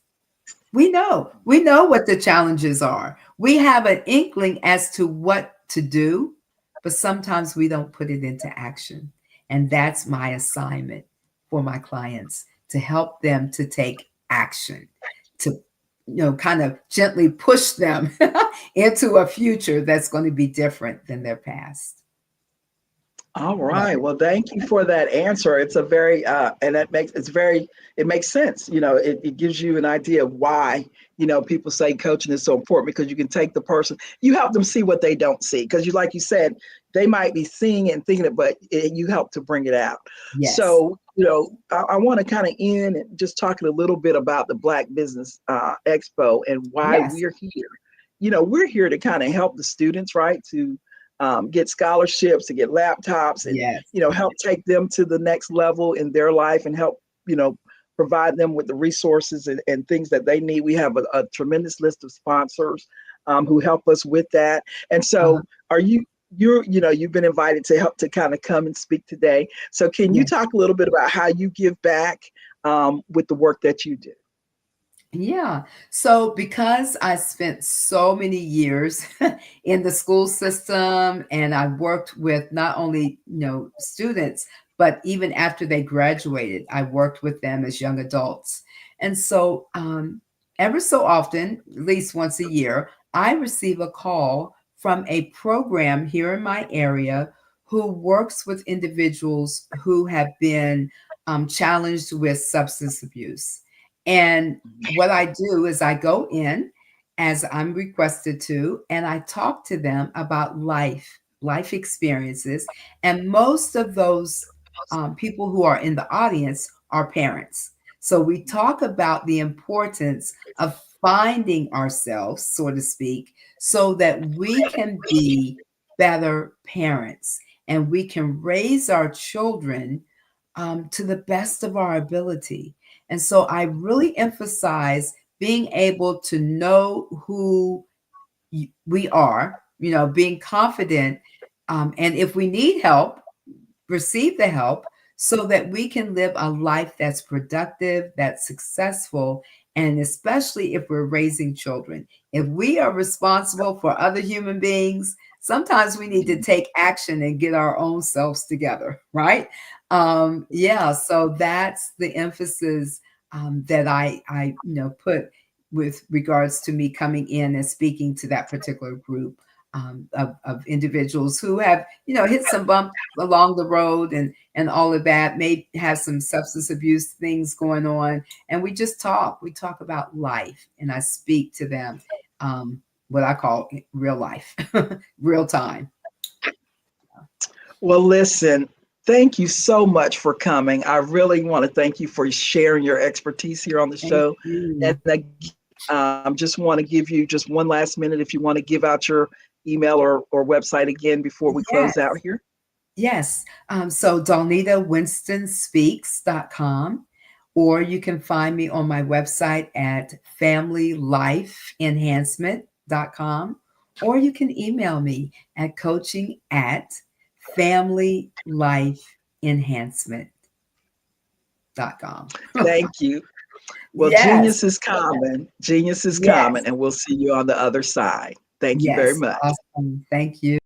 We know what the challenges are. We have an inkling as to what to do, but sometimes we don't put it into action. And that's my assignment for my clients, to help them to take action, to kind of gently push them into a future that's going to be different than their past. All Love right. it. Well, thank you for that answer. It's a very, and it makes sense. You know, it gives you an idea of why, people say coaching is so important, because you can take the person, you help them see what they don't see. Because like you said, they might be seeing it and thinking it, but you help to bring it out. Yes. So, I want to kind of end and just talking a little bit about the Black Business Expo and why Yes. we're here. We're here to kind of help the students, right? To get scholarships, to get laptops, and Yes. help take them to the next level in their life, and help provide them with the resources and things that they need. We have a tremendous list of sponsors who help us with that. And so, are you've been invited to help to kind of come and speak today. So can you Yes. talk a little bit about how you give back with the work that you do? Yeah. So because I spent so many years in the school system, and I worked with not only, students, but even after they graduated, I worked with them as young adults. And so ever so often, at least once a year, I receive a call from a program here in my area who works with individuals who have been challenged with substance abuse. And what I do is I go in as I'm requested to, and I talk to them about life experiences. And most of those people who are in the audience are parents. So we talk about the importance of finding ourselves, so to speak, so that we can be better parents and we can raise our children to the best of our ability. And so I really emphasize being able to know who we are, being confident. And if we need help, receive the help so that we can live a life that's productive, that's successful, and especially if we're raising children. If we are responsible for other human beings, sometimes we need to take action and get our own selves together, right? Yeah, so that's the emphasis that I put with regards to me coming in and speaking to that particular group of individuals who have, hit some bumps along the road and all of that, may have some substance abuse things going on. And we talk about life, and I speak to them, what I call real life, real time. Well, listen, thank you so much for coming. I really want to thank you for sharing your expertise here on the show. And I just want to give you just one last minute if you want to give out your email or website again before we close out here. Yes. So DawnitaWinstonSpeaks.com, or you can find me on my website at FamilyLifeEnhancement.com, or you can email me at coaching@FamilyLifeEnhancement.com. Thank you. Well, yes. Genius is common. Genius is common, and we'll see you on the other side. Thank you very much. Awesome. Thank you.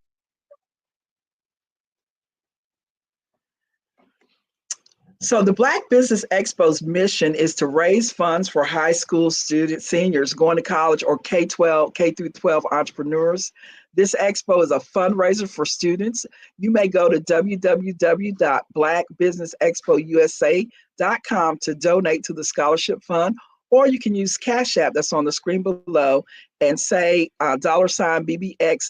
So the Black Business Expo's mission is to raise funds for high school seniors going to college, or K through 12 entrepreneurs. This expo is a fundraiser for students. You may go to www.blackbusinessexpousa.com to donate to the scholarship fund, or you can use Cash App that's on the screen below and say $BBXUSA.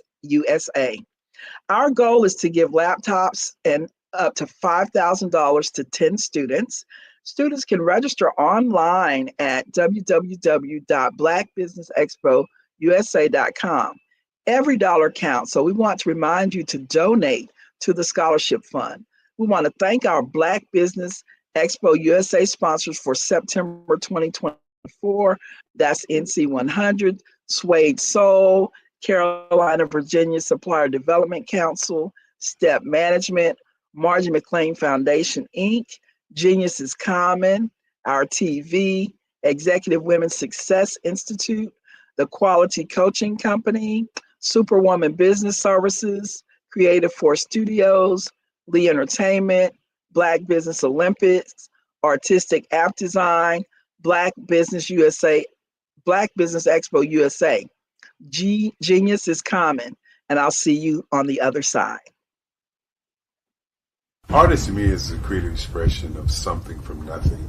Our goal is to give laptops and up to $5,000 to 10 students. Students can register online at www.blackbusinessexpousa.com. Every dollar counts, so we want to remind you to donate to the scholarship fund. We want to thank our Black Business Expo USA sponsors for September 2024. That's NC100, Suede Soul, Carolina, Virginia Supplier Development Council, Step Management, Margie McLean Foundation, Inc., Genius is Common, our TV, Executive Women's Success Institute, the Quality Coaching Company, Superwoman Business Services, Creative Force Studios, Lee Entertainment, Black Business Olympics, Artistic App Design, Black Business USA, Black Business Expo USA. Genius is Common, and I'll see you on the other side. Artist to me is a creative expression of something from nothing.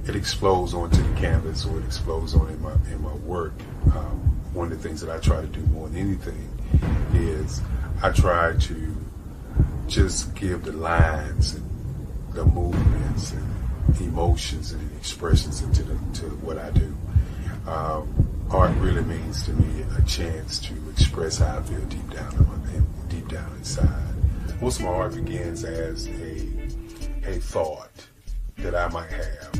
It explodes onto the canvas, or it explodes on in my work. One of the things that I try to do more than anything is I try to just give the lines and the movements and emotions and expressions into to what I do. Art really means to me a chance to express how I feel deep down inside. Most of my art begins as a thought that I might have,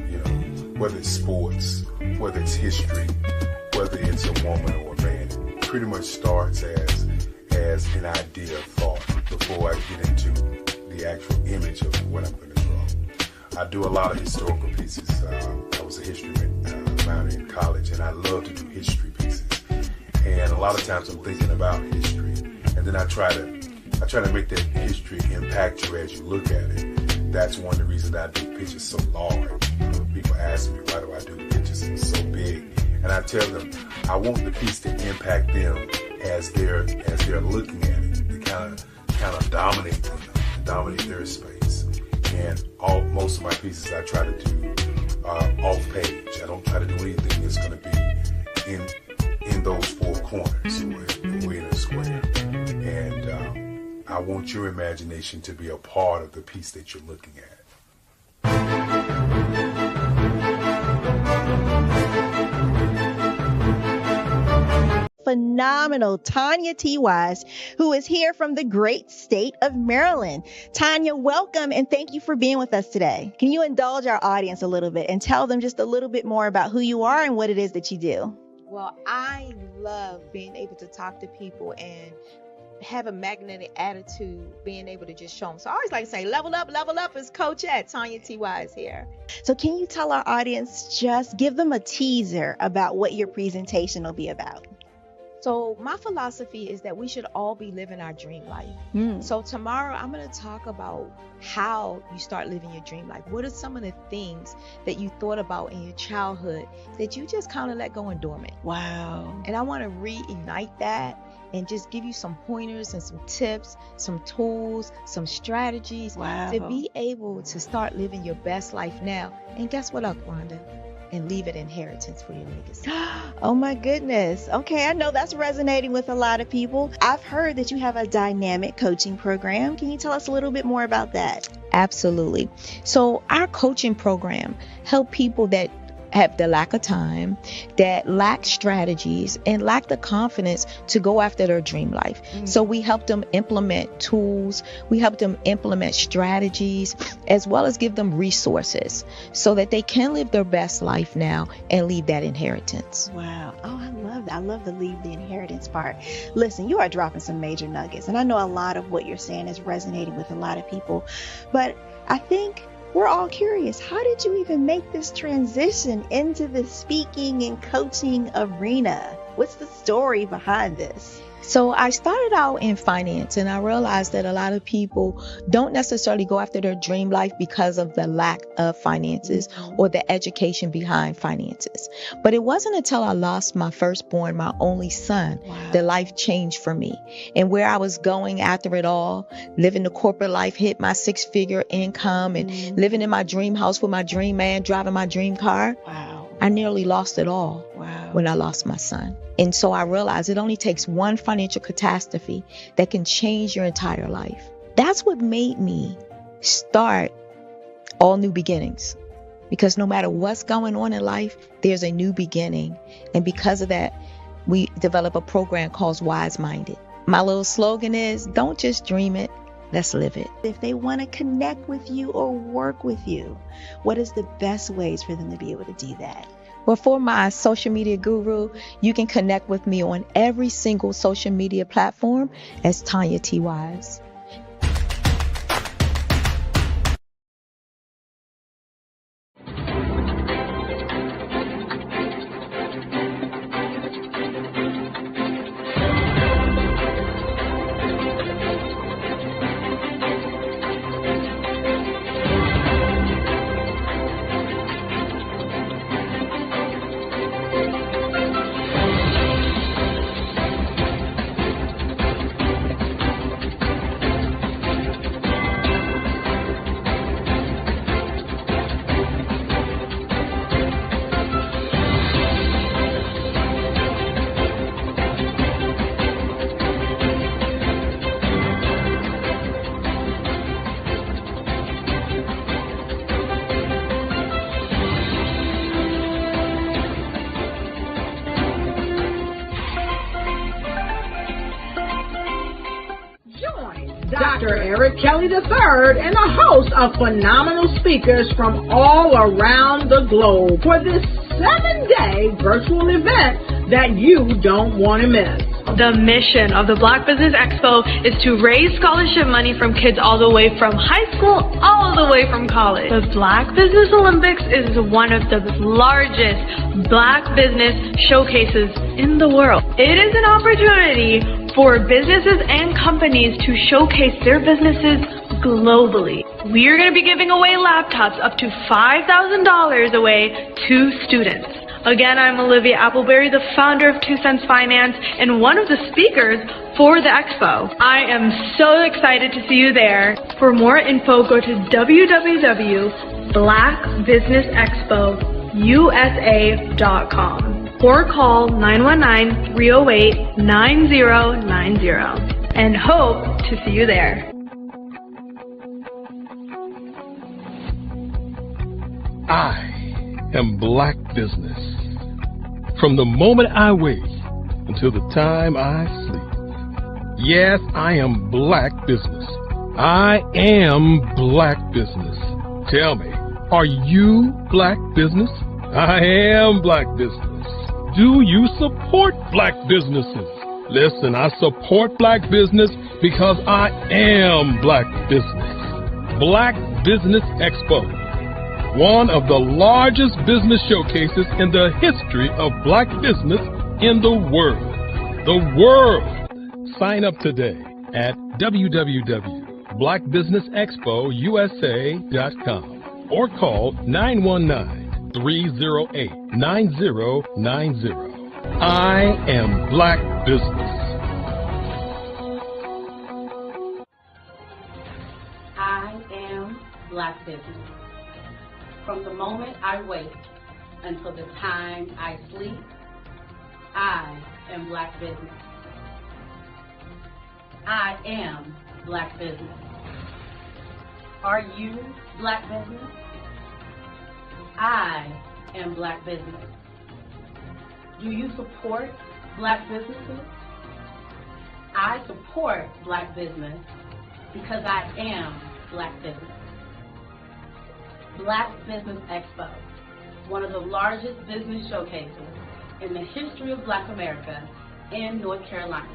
whether it's sports, whether it's history, whether it's a woman or a man. It pretty much starts as an idea of thought before I get into the actual image of what I'm going to draw. I do a lot of historical pieces. I was a history minor in college, and I love to do history pieces. And a lot of times I'm thinking about history, and then I try to make that history impact you as you look at it. That's one of the reasons that I do pictures so large. People ask me, why do I do the pictures so big? And I tell them, I want the piece to impact them as they're looking at it, to kind of dominate them, dominate their space. And most of my pieces I try to do off page. I don't try to do anything that's going to be in those four corners. We're in a square. And I want your imagination to be a part of the piece that you're looking at. Phenomenal Tanya T. Wise, who is here from the great state of Maryland. Tanya, welcome and thank you for being with us today. Can you indulge our audience a little bit and tell them just a little bit more about who you are and what it is that you do? Well, I love being able to talk to people and have a magnetic attitude, being able to just show them. So I always like to say, level up is Coach at Tanya T. Wise here. So can you tell our audience, just give them a teaser about what your presentation will be about? So my philosophy is that we should all be living our dream life. So tomorrow I'm going to talk about how you start living your dream life. What are some of the things that you thought about in your childhood that you just kind of let go and dormant? Wow. And I want to reignite that and just give you some pointers and some tips, some tools, some strategies to be able to start living your best life now. And guess what, Wanda? And leave an inheritance for your legacy. Oh my goodness. Okay, I know that's resonating with a lot of people. I've heard that you have a dynamic coaching program. Can you tell us a little bit more about that? Absolutely. So our coaching program help people that have the lack of time, that lack strategies, and lack the confidence to go after their dream life. So we help them implement tools, we help them implement strategies, as well as give them resources so that they can live their best life now and leave that inheritance. Wow. Oh, I love that. I love the leave the inheritance part. Listen, you are dropping some major nuggets, and I know a lot of what you're saying is resonating with a lot of people, but I think we're all curious. How did you even make this transition into the speaking and coaching arena? What's the story behind this? So I started out in finance, and I realized that a lot of people don't necessarily go after their dream life because of the lack of finances or the education behind finances. But it wasn't until I lost my firstborn, my only son, that life changed for me. And where I was going after it all, living the corporate life, hit my 6-figure income and living in my dream house with my dream man, driving my dream car. I nearly lost it all when I lost my son. And so I realized it only takes one financial catastrophe that can change your entire life. That's what made me start All New Beginnings. Because no matter what's going on in life, there's a new beginning. And because of that, we develop a program called Wise Minded. My little slogan is, don't just dream it, let's live it. If they want to connect with you or work with you, what is the best ways for them to be able to do that? Well, for my social media guru, you can connect with me on every single social media platform as Tanya T. Wise. Dr. Eric Kelly III and a host of phenomenal speakers from all around the globe for this 7-day virtual event that you don't want to miss. The mission of the Black Business Expo is to raise scholarship money from kids all the way from high school all the way from college. The Black Business Olympics is one of the largest Black business showcases in the world. It is an opportunity for businesses and companies to showcase their businesses globally. We are going to be giving away laptops up to $5,000 away to students. Again, I'm Olivia Appleberry, the founder of 2 Cents Finance and one of the speakers for the expo. I am so excited to see you there. For more info, go to www.blackbusinessexpousa.com. or call 919-308-9090 and hope to see you there. I am Black Business. From the moment I wake until the time I sleep. Yes, I am Black Business. I am Black Business. Tell me, are you Black Business? I am Black Business. Do you support Black businesses? Listen, I support Black business because I am Black Business. Black Business Expo, one of the largest business showcases in the history of Black business in the world. The world! Sign up today at www.blackbusinessexpousa.com or call 919-308-9090. I am Black Business. I am Black Business. From the moment I wake until the time I sleep, I am Black Business. I am Black Business. Are you Black Business? I am Black Business. Do you support Black businesses? I support Black business because I am Black Business. Black Business Expo, one of the largest business showcases in the history of Black America in North Carolina.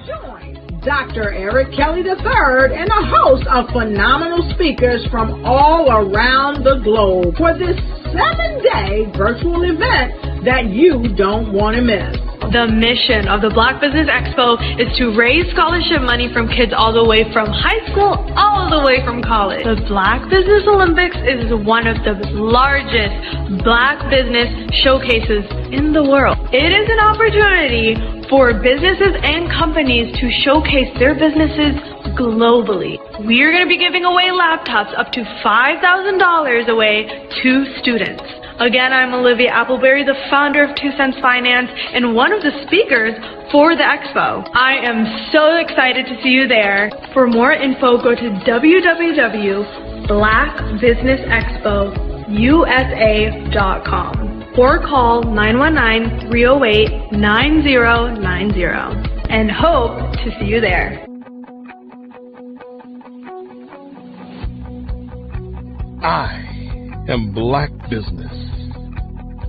Join Dr. Eric Kelly III and a host of phenomenal speakers from all around the globe for this 7-day virtual event that you don't want to miss. The mission of the Black Business Expo is to raise scholarship money from kids all the way from high school all the way from college. The Black Business Olympics is one of the largest Black business showcases in the world. It is an opportunity for businesses and companies to showcase their businesses globally. We are going to be giving away laptops up to $5,000 away to students. Again, I'm Olivia Appleberry, the founder of 2 Cents Finance and one of the speakers for the expo. I am so excited to see you there. For more info, go to www.blackbusinessexpousa.com or call 919-308-9090 and hope to see you there. I am Black Business.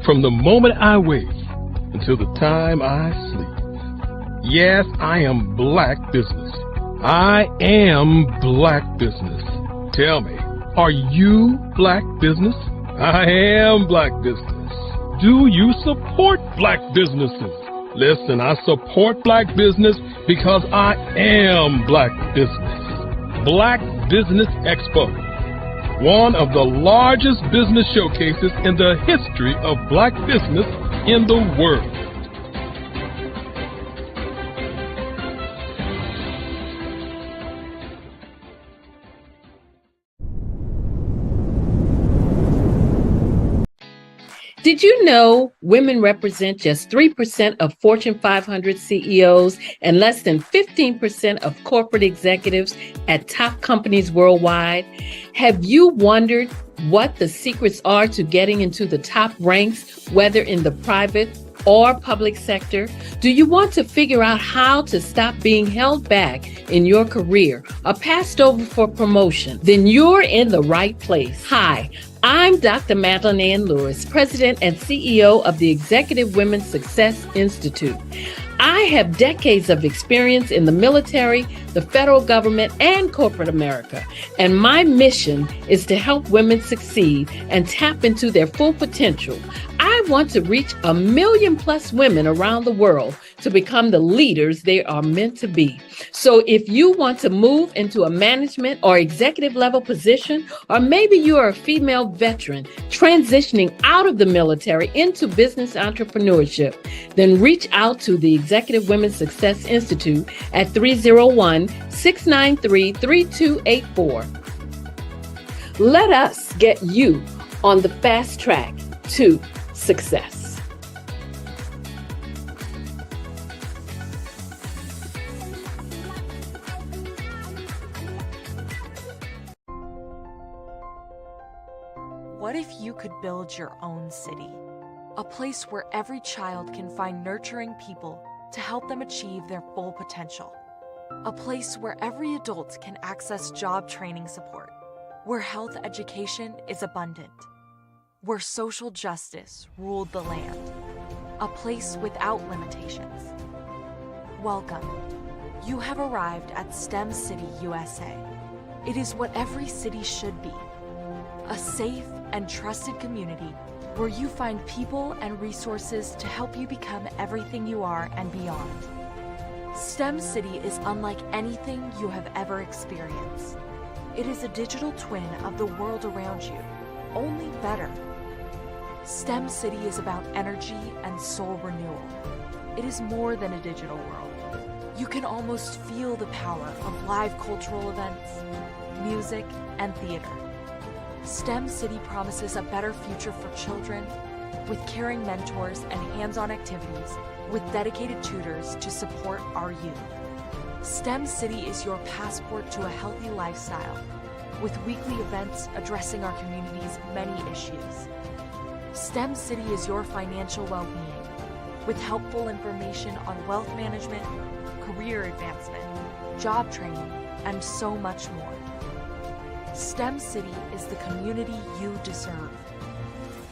From the moment I wake until the time I sleep. Yes, I am Black Business. I am Black Business. Tell me, are you Black Business? I am Black Business. Do you support Black businesses? Listen, I support Black business because I am Black Business. Black Business Expo, one of the largest business showcases in the history of Black business in the world. Did you know women represent just 3% of Fortune 500 CEOs and less than 15% of corporate executives at top companies worldwide? Have you wondered what the secrets are to getting into the top ranks, whether in the private or public sector? Do you want to figure out how to stop being held back in your career or passed over for promotion? Then you're in the right place. Hi, I'm Dr. Madeline Ann Lewis, President and CEO of the Executive Women's Success Institute. I have decades of experience in the military, the federal government, and corporate America, and my mission is to help women succeed and tap into their full potential. I want to reach 1 million plus women around the world to become the leaders they are meant to be. So if you want to move into a management or executive level position, or maybe you are a female veteran transitioning out of the military into business entrepreneurship, then reach out to the Executive Women's Success Institute at 301-693-3284. Let us get you on the fast track to success. could build your own city. A place where every child can find nurturing people to help them achieve their full potential. A place where every adult can access job training support. Where health education is abundant. Where social justice ruled the land. A place without limitations. Welcome. You have arrived at STEM City USA. It is what every city should be. A safe and trusted community where you find people and resources to help you become everything you are and beyond. STEM City is unlike anything you have ever experienced. It is a digital twin of the world around you, only better. STEM City is about energy and soul renewal. It is more than a digital world. You can almost feel the power of live cultural events, music, and theater. STEM City promises a better future for children with caring mentors and hands-on activities with dedicated tutors to support our youth. STEM City is your passport to a healthy lifestyle with weekly events addressing our community's many issues. STEM City is your financial well-being with helpful information on wealth management, career advancement, job training, and so much more. STEM City is the community you deserve.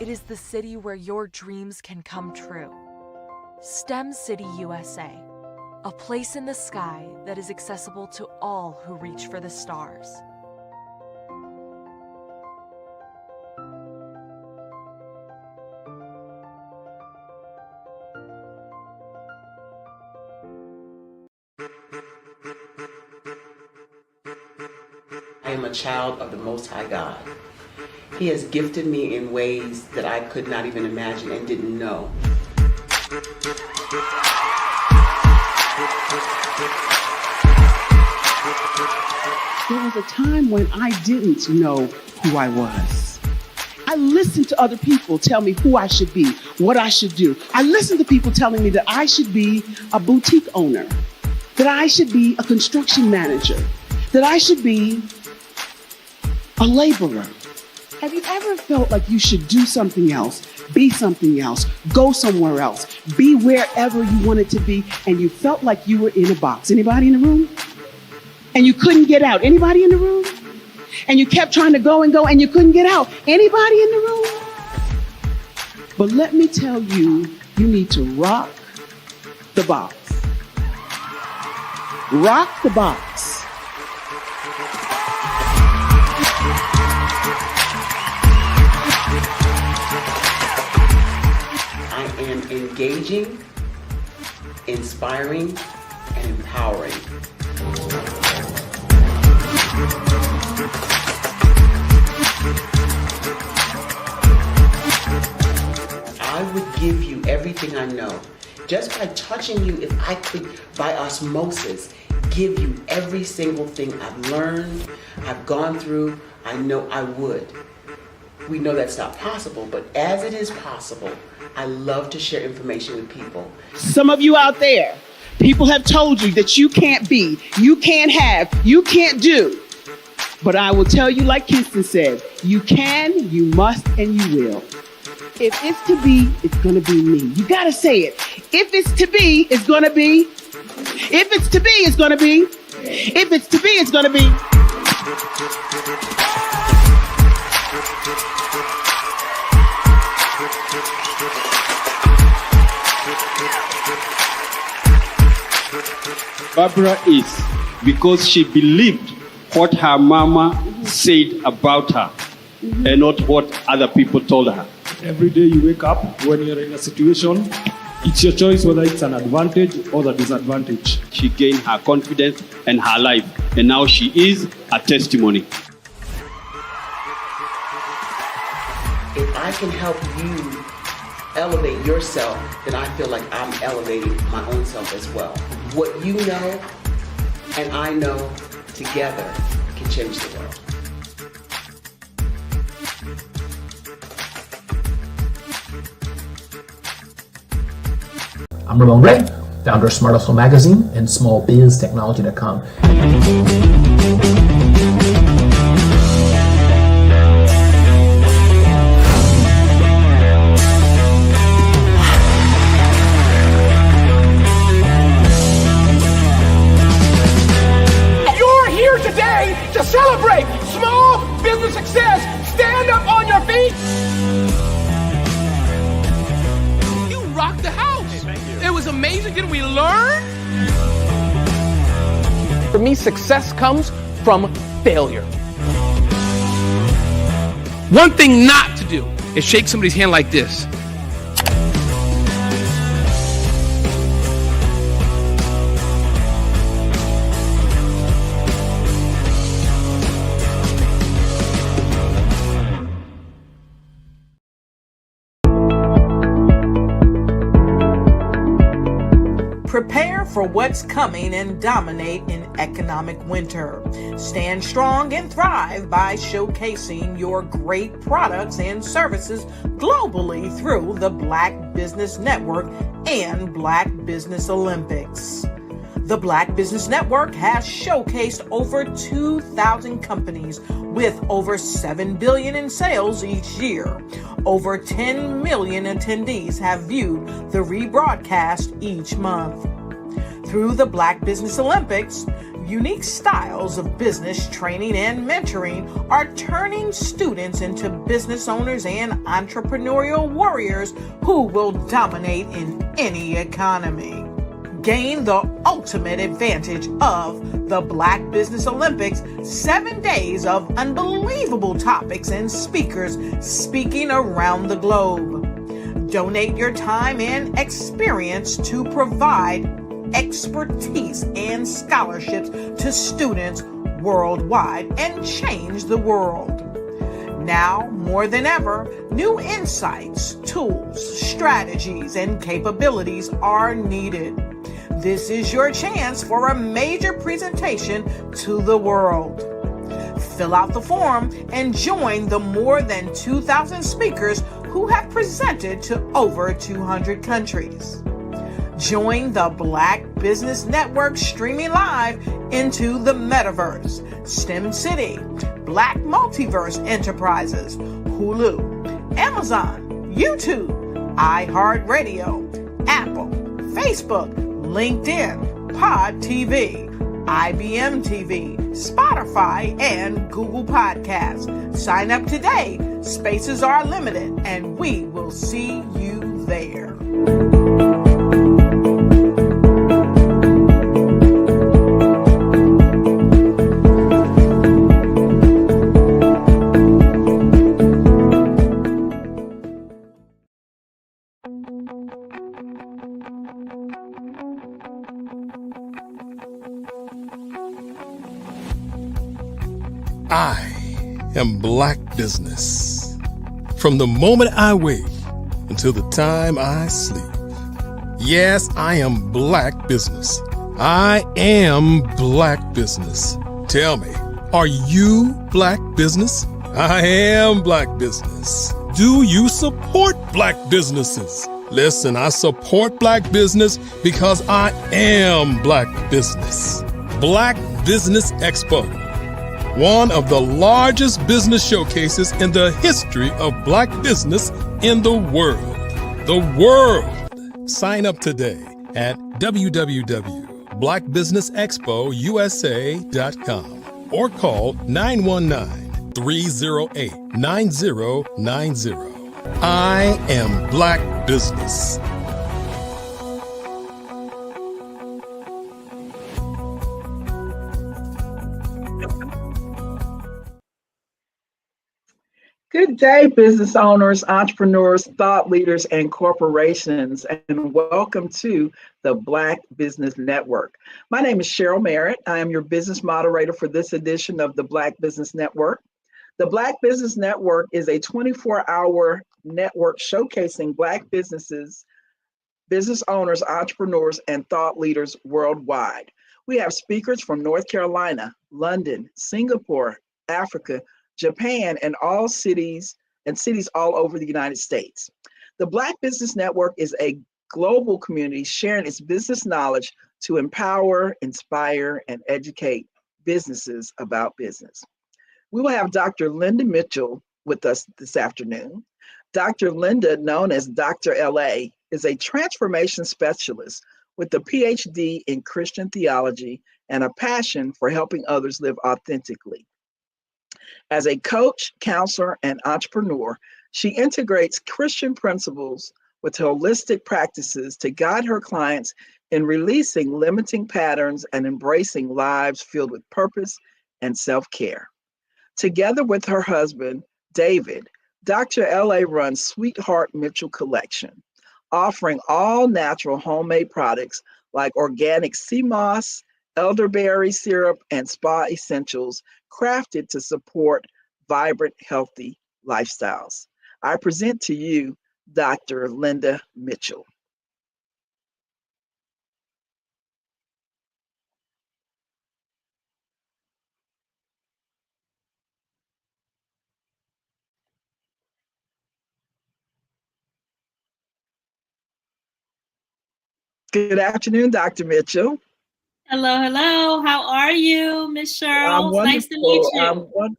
It is the city where your dreams can come true. STEM City USA, a place in the sky that is accessible to all who reach for the stars. I am a child of the Most High God. He has gifted me in ways that I could not even imagine and didn't know. There was a time when I didn't know who I was. I listened to other people tell me who I should be, what I should do. I listened to people telling me that I should be a boutique owner, that I should be a construction manager, that I should be a laborer. Have you ever felt like you should do something else, be something else, go somewhere else, be wherever you wanted to be, and you felt like you were in a box? Anybody in the room? And you couldn't get out. Anybody in the room? And you kept trying to go and you couldn't get out. Anybody in the room? But let me tell you, you need to rock the box. Rock the box. I am engaging, inspiring, and empowering. I would give you everything I know. Just by touching you, if I could, by osmosis, give you every single thing I've learned, I've gone through, I know I would. We know that's not possible, but as it is possible, I love to share information with people. Some of you out there, people have told you that you can't be, you can't have, you can't do. But I will tell you, like Kingston said, you can, you must, and you will. If it's to be, it's going to be me. You got to say it. If it's to be, it's going to be. If it's to be, it's going to be. If it's to be, it's going to be. Barbara is because she believed what her mama said about her and not what other people told her. Every day you wake up, when you're in a situation, it's your choice whether it's an advantage or the disadvantage. She gained her confidence and her life, and now she is a testimony. If I can help you elevate yourself, then I feel like I'm elevating my own self as well. What you know and I know together can change the world. I'm Ramon Gray, founder of Smart Hustle Magazine and smallbiztechnology.com. amazing? Didn't we learn? For me, success comes from failure. One thing not to do is shake somebody's hand like this. Prepare for what's coming and dominate in economic winter. Stand strong and thrive by showcasing your great products and services globally through the Black Business Network and Black Business Olympics. The Black Business Network has showcased over 2,000 companies with over $7 billion in sales each year. Over 10 million attendees have viewed the rebroadcast each month. Through the Black Business Olympics, unique styles of business training and mentoring are turning students into business owners and entrepreneurial warriors who will dominate in any economy. Gain the ultimate advantage of the Black Business Olympics, 7 days of unbelievable topics and speakers speaking around the globe. Donate your time and experience to provide expertise and scholarships to students worldwide and change the world. Now, more than ever, new insights, tools, strategies, and capabilities are needed. This is your chance for a major presentation to the world. Fill out the form and join the more than 2,000 speakers who have presented to over 200 countries. Join the Black Business Network streaming live into the Metaverse, STEM City, Black Multiverse Enterprises, Hulu, Amazon, YouTube, iHeartRadio, Apple, Facebook, LinkedIn, Pod TV, IBM TV, Spotify, and Google Podcasts. Sign up today. Spaces are limited, and we will see you there. I am Black Business. From the moment I wake until the time I sleep. Yes, I am Black Business. I am Black Business. Tell me, are you Black Business? I am Black Business. Do you support Black businesses? Listen, I support Black business because I am Black Business. Black Business Expo, one of the largest business showcases in the history of Black business in the world. The world! Sign up today at www.blackbusinessexpousa.com or call 919-308-9090. I am Black Business. Good day, business owners, entrepreneurs, thought leaders, and corporations, and welcome to the Black Business Network. My name is Cheryl Merritt. I am your business moderator for this edition of the Black Business Network. The Black Business Network is a 24-hour network showcasing Black businesses, business owners, entrepreneurs, and thought leaders worldwide. We have speakers from North Carolina, London, Singapore, Africa, Japan, and cities all over the United States. The Black Business Network is a global community sharing its business knowledge to empower, inspire, and educate businesses about business. We will have Dr. Linda Mitchell with us this afternoon. Dr. Linda, known as Dr. LA, is a transformation specialist with a PhD in Christian theology and a passion for helping others live authentically. As a coach, counselor, and entrepreneur, she integrates Christian principles with holistic practices to guide her clients in releasing limiting patterns and embracing lives filled with purpose and self-care. Together with her husband, David, Dr. LA runs Sweetheart Mitchell Collection, offering all natural homemade products like organic sea moss, elderberry syrup, and spa essentials crafted to support vibrant, healthy lifestyles. I present to you Dr. Linda Mitchell. Good afternoon, Dr. Mitchell. Hello, hello. How are you, Miss Cheryl? I'm It's nice to meet wonderful. you.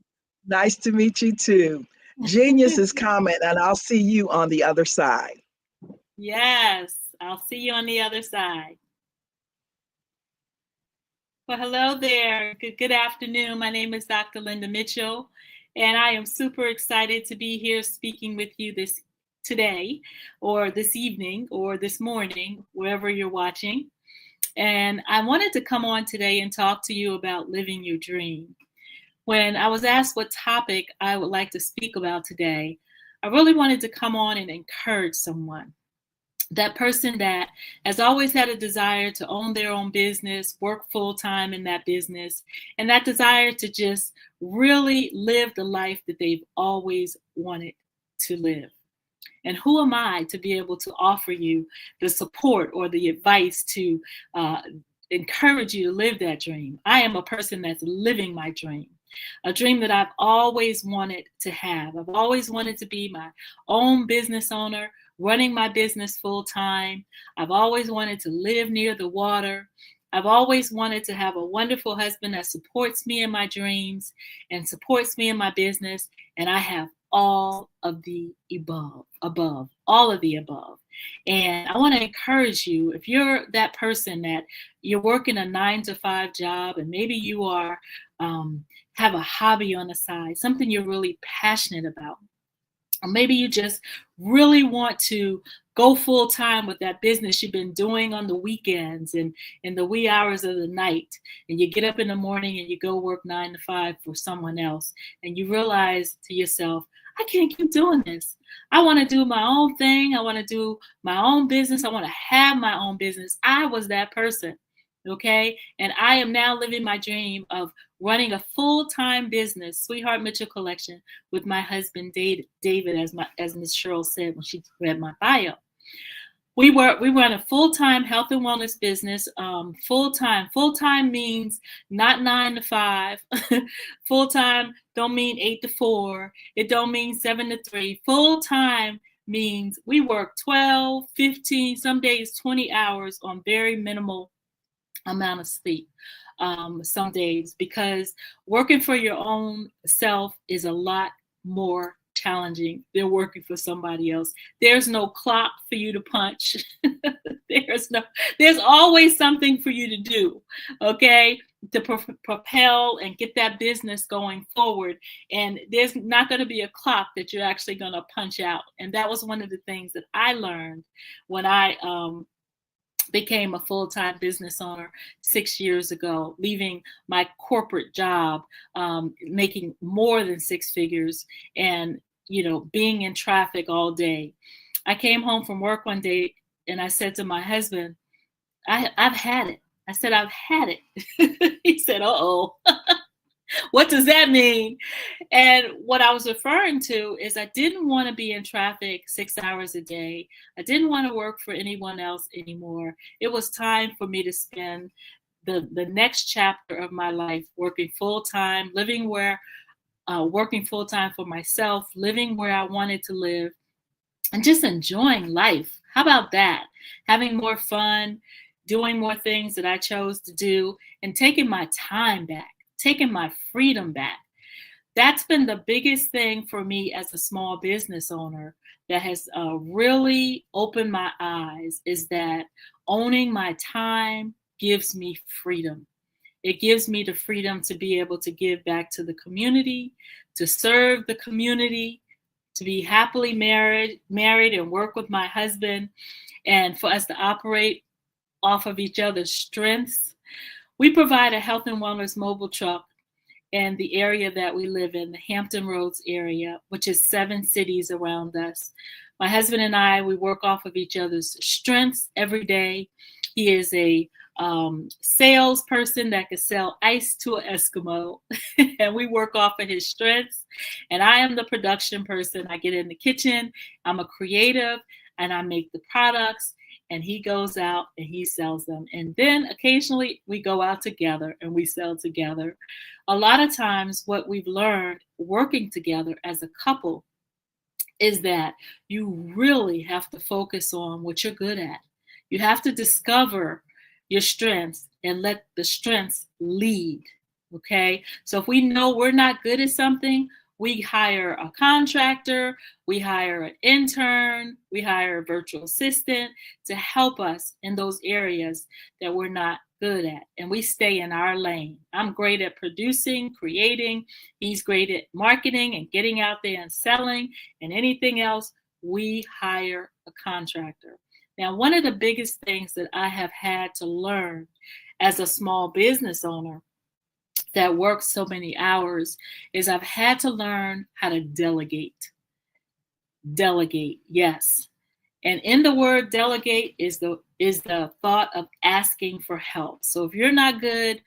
Nice to meet you too. Genius is comment, and I'll see you on the other side. Yes, I'll see you on the other side. Well, hello there. Good afternoon. My name is Dr. Linda Mitchell, and I am super excited to be here speaking with you today, or this evening, or this morning, wherever you're watching. And I wanted to come on today and talk to you about living your dream. When I was asked what topic I would like to speak about today, I really wanted to come on and encourage someone. That person that has always had a desire to own their own business, work full-time in that business, and that desire to just really live the life that they've always wanted to live. And who am I to be able to offer you the support or the advice to encourage you to live that dream? I am a person that's living my dream, a dream that I've always wanted to have. I've always wanted to be my own business owner, running my business full time. I've always wanted to live near the water. I've always wanted to have a wonderful husband that supports me in my dreams and supports me in my business. And I have all of the above, all of the above. And I want to encourage you, if you're that person that you're working a 9-to-5 job, and maybe you are have a hobby on the side, something you're really passionate about, or maybe you just really want to go full time with that business you've been doing on the weekends and in the wee hours of the night, and you get up in the morning and you go work 9 to 5 for someone else, and you realize to yourself, I can't keep doing this. I want to do my own thing. I want to do my own business. I want to have my own business. I was that person. Okay. And I am now living my dream of running a full-time business, Sweetheart Mitchell Collection, with my husband, David, as Ms. Cheryl said when she read my bio. We run a full-time health and wellness business. Full-time means not 9 to 5. Full-time don't mean 8 to 4. It don't mean 7 to 3. Full-time means we work 12, 15, some days 20 hours on very minimal amount of sleep some days, because working for your own self is a lot more challenging than working for somebody else. There's no clock for you to punch. There's always something for you to do, okay, to propel and get that business going forward. And there's not going to be a clock that you're actually going to punch out. And that was one of the things that I learned when I became a full-time business owner 6 years ago, leaving my corporate job, making more than 6 figures, and being in traffic all day. I came home from work one day and I said to my husband, I've had it. I said, I've had it. He said, uh-oh. What does that mean? And what I was referring to is I didn't want to be in traffic 6 hours a day. I didn't want to work for anyone else anymore. It was time for me to spend the next chapter of my life working full-time, working full-time for myself, living where I wanted to live, and just enjoying life. How about that? Having more fun, doing more things that I chose to do, and taking my time back, taking my freedom back. That's been the biggest thing for me as a small business owner that has really opened my eyes, is that owning my time gives me freedom. It gives me the freedom to be able to give back to the community, to serve the community, to be happily married and work with my husband, and for us to operate off of each other's strengths. We provide a health and wellness mobile truck in the area that we live in, the Hampton Roads area, which is 7 cities around us. My husband and I, we work off of each other's strengths every day. He is a salesperson that can sell ice to an Eskimo, and we work off of his strengths. And I am the production person. I get in the kitchen, I'm a creative, and I make the products, and he goes out and he sells them. And then occasionally we go out together and we sell together. A lot of times what we've learned working together as a couple is that you really have to focus on what you're good at. You have to discover your strengths and let the strengths lead, okay? So if we know we're not good at something, we hire a contractor, we hire an intern, we hire a virtual assistant to help us in those areas that we're not good at, and we stay in our lane. I'm great at producing, creating. He's great at marketing and getting out there and selling, and anything else, we hire a contractor. Now, one of the biggest things that I have had to learn as a small business owner that works so many hours is I've had to learn how to delegate. Delegate, yes. And in the word delegate is the thought of asking for help. So if you're not good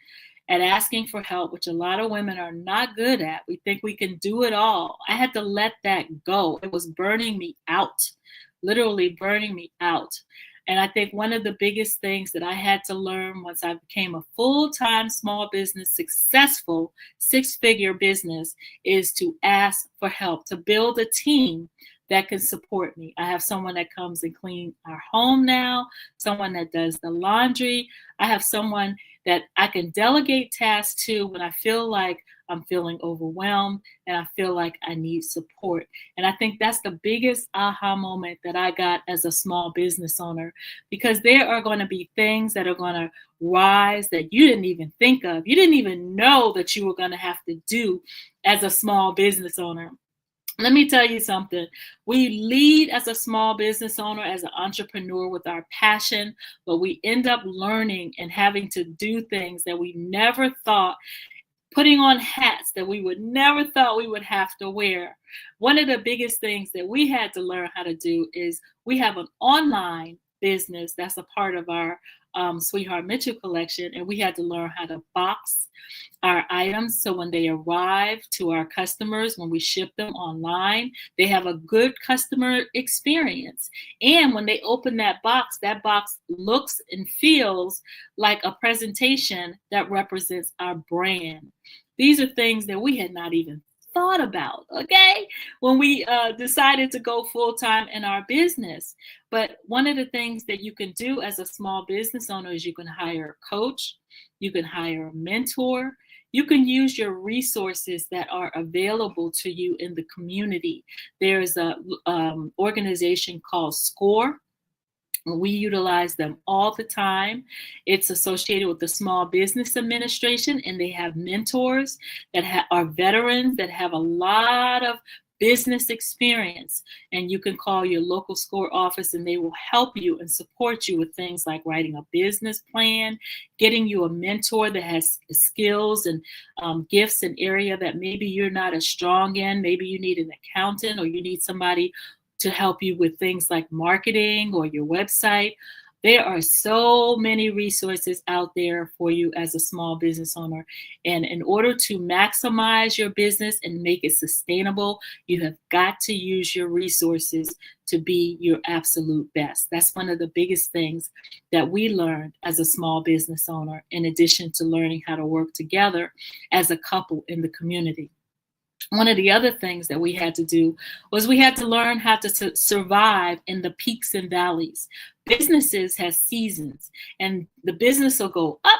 at asking for help, which a lot of women are not good at, we think we can do it all. I had to let that go. It was burning me out, literally burning me out. And I think one of the biggest things that I had to learn once I became a full-time small business, successful 6-figure business, is to ask for help, to build a team that can support me. I have someone that comes and clean our home now, someone that does the laundry. I have someone that I can delegate tasks to when I feel like I'm feeling overwhelmed and I feel like I need support. And I think that's the biggest aha moment that I got as a small business owner, because there are going to be things that are going to rise that you didn't even think of. You didn't even know that you were going to have to do as a small business owner. Let me tell you something. We lead as a small business owner, as an entrepreneur with our passion, but we end up learning and having to do things that we never thought, putting on hats that we would never thought we would have to wear. One of the biggest things that we had to learn how to do is we have an online business that's a part of our Sweetheart Mitchell collection, and we had to learn how to box our items so when they arrive to our customers, when we ship them online, they have a good customer experience. And when they open that box looks and feels like a presentation that represents our brand. These are things that we had not even thought about, okay, when we decided to go full-time in our business. But one of the things that you can do as a small business owner is you can hire a coach, you can hire a mentor, you can use your resources that are available to you in the community. There's a organization called SCORE. We utilize them all the time. It's associated with the Small Business Administration, and they have mentors that are veterans that have a lot of business experience. And you can call your local SCORE office and they will help you and support you with things like writing a business plan, getting you a mentor that has skills and gifts in area that maybe you're not as strong in. Maybe you need an accountant, or you need somebody to help you with things like marketing or your website. There are so many resources out there for you as a small business owner. And in order to maximize your business and make it sustainable, you have got to use your resources to be your absolute best. That's one of the biggest things that we learned as a small business owner, in addition to learning how to work together as a couple in the community. One of the other things that we had to do was we had to learn how to survive in the peaks and valleys. Businesses have seasons, and the business will go up,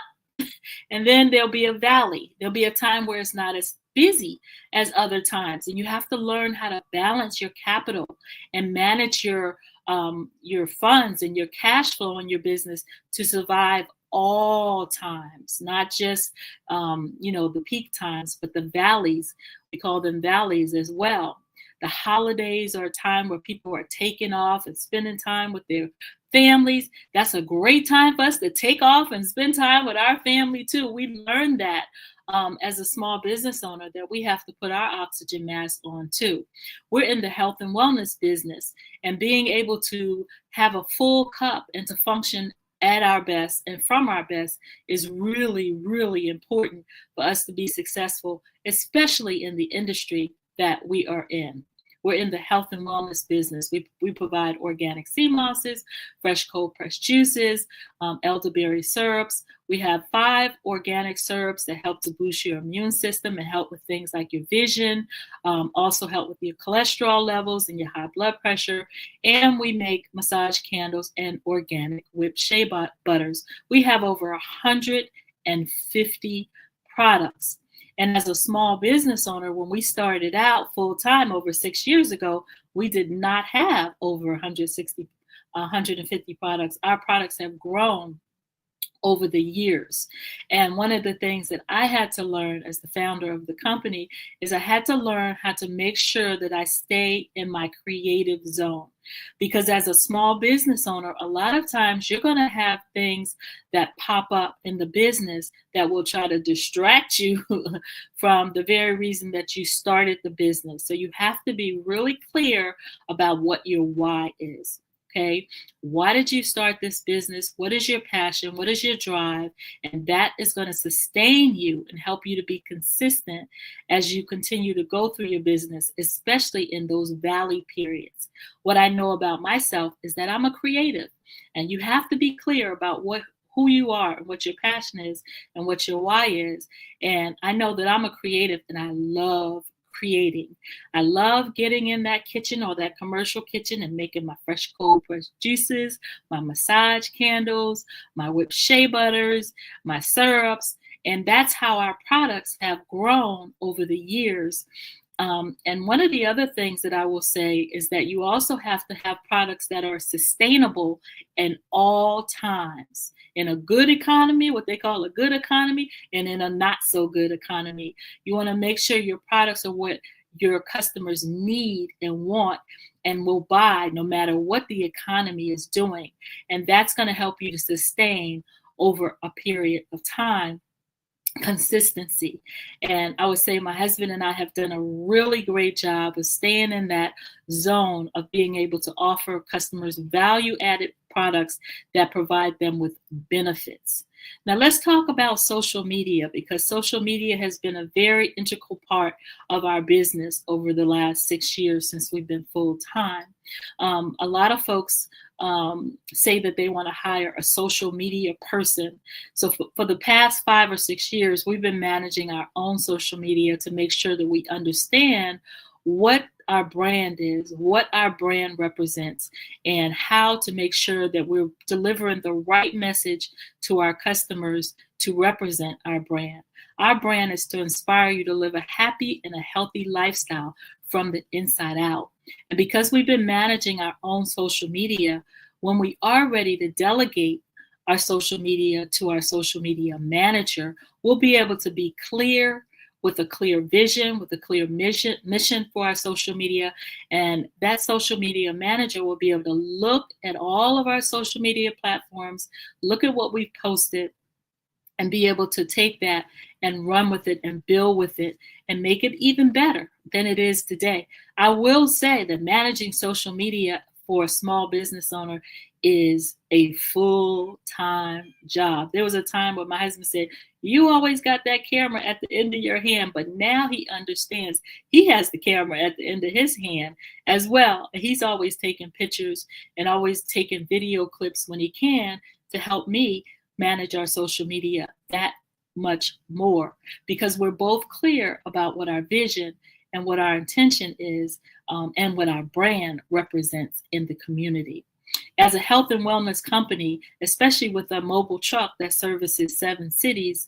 and then there'll be a valley. There'll be a time where it's not as busy as other times, and you have to learn how to balance your capital and manage your funds and your cash flow in your business to survive all times, not just the peak times, but the valleys. We call them valleys as well. The holidays are a time where people are taking off and spending time with their families. That's a great time for us to take off and spend time with our family too. We learned that as a small business owner, that we have to put our oxygen mask on too. We're in the health and wellness business, and being able to have a full cup and to function at our best and from our best is really, really important for us to be successful, especially in the industry that we are in. We're in the health and wellness business. We provide organic sea mosses, fresh cold pressed juices, elderberry syrups. We have 5 organic syrups that help to boost your immune system and help with things like your vision, also help with your cholesterol levels and your high blood pressure. And we make massage candles and organic whipped shea butters. We have over 150 products. And as a small business owner, when we started out full time over 6 years ago, we did not have over 150 products. Our products have grown over the years. And one of the things that I had to learn as the founder of the company is I had to learn how to make sure that I stay in my creative zone. Because as a small business owner, a lot of times you're going to have things that pop up in the business that will try to distract you from the very reason that you started the business. So you have to be really clear about what your why is. Okay, why did you start this business? What is your passion? What is your drive? And that is going to sustain you and help you to be consistent as you continue to go through your business, especially in those valley periods. What I know about myself is that I'm a creative, and you have to be clear about who you are, and what your passion is, and what your why is. And I know that I'm a creative, and I love creating. I love getting in that kitchen or that commercial kitchen and making my fresh cold pressed juices, my massage candles, my whipped shea butters, my syrups. And that's how our products have grown over the years. And one of the other things that I will say is that you also have to have products that are sustainable in all times. In a good economy, what they call a good economy, and in a not so good economy. You want to make sure your products are what your customers need and want and will buy no matter what the economy is doing. And that's going to help you to sustain over a period of time. Consistency. And I would say my husband and I have done a really great job of staying in that zone of being able to offer customers value-added products that provide them with benefits. Now let's talk about social media, because social media has been a very integral part of our business over the last 6 years since we've been full-time. A lot of folks say that they want to hire a social media person. So for the past 5 or 6 years, we've been managing our own social media to make sure that we understand what our brand is, what our brand represents, and how to make sure that we're delivering the right message to our customers to represent our brand. Our brand is to inspire you to live a happy and a healthy lifestyle from the inside out. And because we've been managing our own social media, when we are ready to delegate our social media to our social media manager, we'll be able to be clear with a clear vision, with a clear mission for our social media. And that social media manager will be able to look at all of our social media platforms, look at what we've posted, and be able to take that and run with it and build with it and make it even better than it is today. I will say that managing social media for a small business owner is a full-time job. There was a time where my husband said, "You always got that camera at the end of your hand," but now he understands he has the camera at the end of his hand as well. And he's always taking pictures and always taking video clips when he can to help me manage our social media that much more, because we're both clear about what our vision and what our intention is, and what our brand represents in the community. As a health and wellness company, especially with a mobile truck that services 7 cities,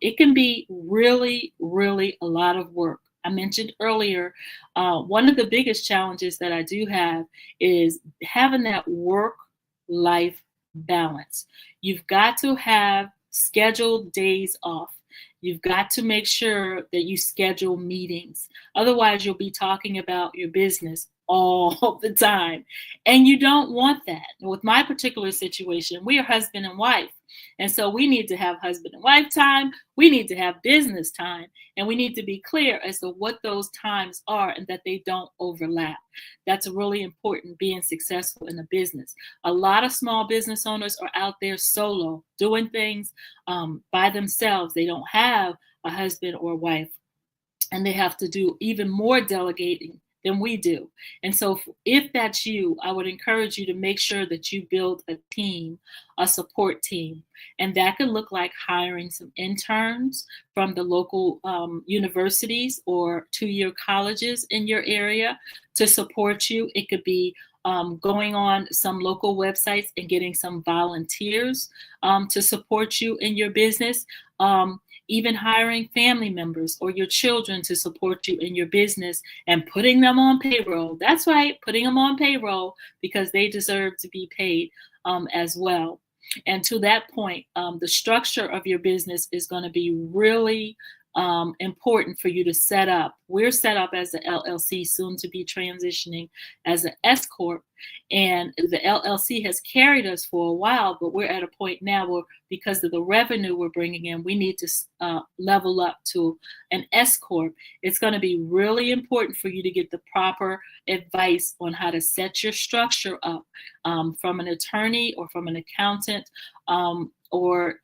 it can be really, really a lot of work. I mentioned earlier, one of the biggest challenges that I do have is having that work-life balance. You've got to have scheduled days off. You've got to make sure that you schedule meetings. Otherwise, you'll be talking about your business all the time. And you don't want that. With my particular situation, we are husband and wife. And so we need to have husband and wife time. We need to have business time. And we need to be clear as to what those times are and that they don't overlap. That's really important being successful in a business. A lot of small business owners are out there solo, doing things by themselves. They don't have a husband or wife, and they have to do even more delegating than we do. And so if that's you, I would encourage you to make sure that you build a team, a support team. And that could look like hiring some interns from the local universities or two-year colleges in your area to support you. It could be going on some local websites and getting some volunteers to support you in your business. Even hiring family members or your children to support you in your business and putting them on payroll. That's right, putting them on payroll because they deserve to be paid as well. And to that point, the structure of your business is going to be really important for you to set up. We're set up as an LLC, soon to be transitioning as an S Corp. And the LLC has carried us for a while, but we're at a point now where because of the revenue we're bringing in, we need to level up to an S Corp. It's going to be really important for you to get the proper advice on how to set your structure up from an attorney or from an accountant or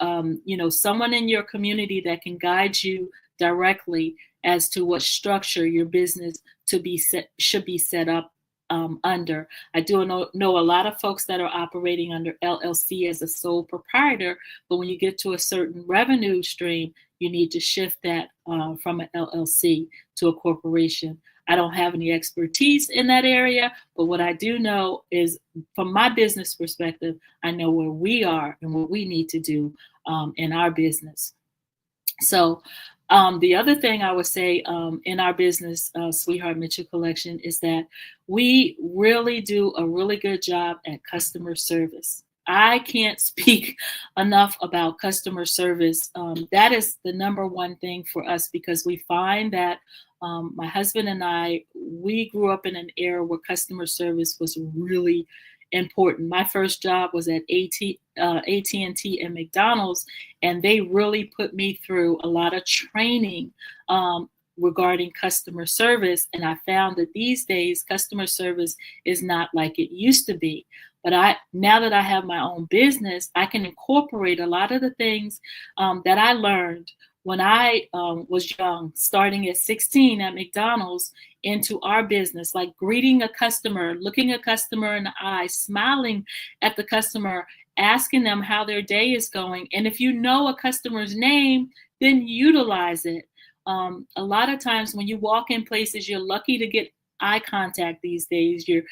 someone in your community that can guide you directly as to what structure your business should be set up under. I do know a lot of folks that are operating under LLC as a sole proprietor, but when you get to a certain revenue stream, you need to shift that from an LLC to a corporation. I don't have any expertise in that area, but what I do know is from my business perspective, I know where we are and what we need to do in our business. So the other thing I would say in our business, Sweetheart Mitchell Collection, is that we really do a really good job at customer service. I can't speak enough about customer service. That is the number one thing for us because we find that my husband and I, we grew up in an era where customer service was really important. My first job was at AT&T and McDonald's, and they really put me through a lot of training regarding customer service. And I found that these days, customer service is not like it used to be. But now that I have my own business, I can incorporate a lot of the things that I learned when I was young, starting at 16 at McDonald's, into our business, like greeting a customer, looking a customer in the eye, smiling at the customer, asking them how their day is going. And if you know a customer's name, then utilize it. A lot of times when you walk in places, you're lucky to get eye contact these days. You're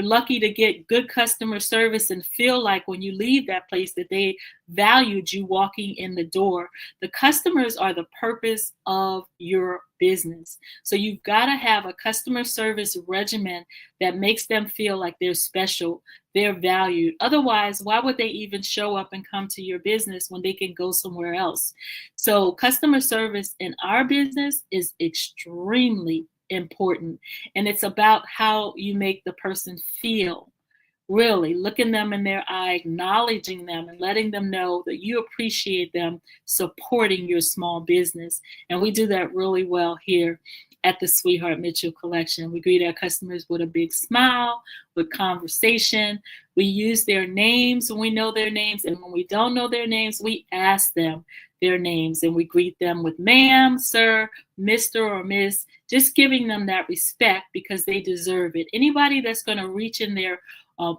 lucky to get good customer service and feel like when you leave that place that they valued you walking in the door. The customers are the purpose of your business. So you've got to have a customer service regimen that makes them feel like they're special, they're valued. Otherwise, why would they even show up and come to your business when they can go somewhere else? So customer service in our business is extremely important. And it's about how you make the person feel. Really looking them in their eye, acknowledging them and letting them know that you appreciate them supporting your small business. And we do that really well here at the Sweetheart Mitchell Collection. We greet our customers with a big smile, with conversation. We use their names when we know their names. And when we don't know their names, we ask them their names and we greet them with ma'am, sir, Mr. or Miss, just giving them that respect because they deserve it. Anybody that's going to reach in their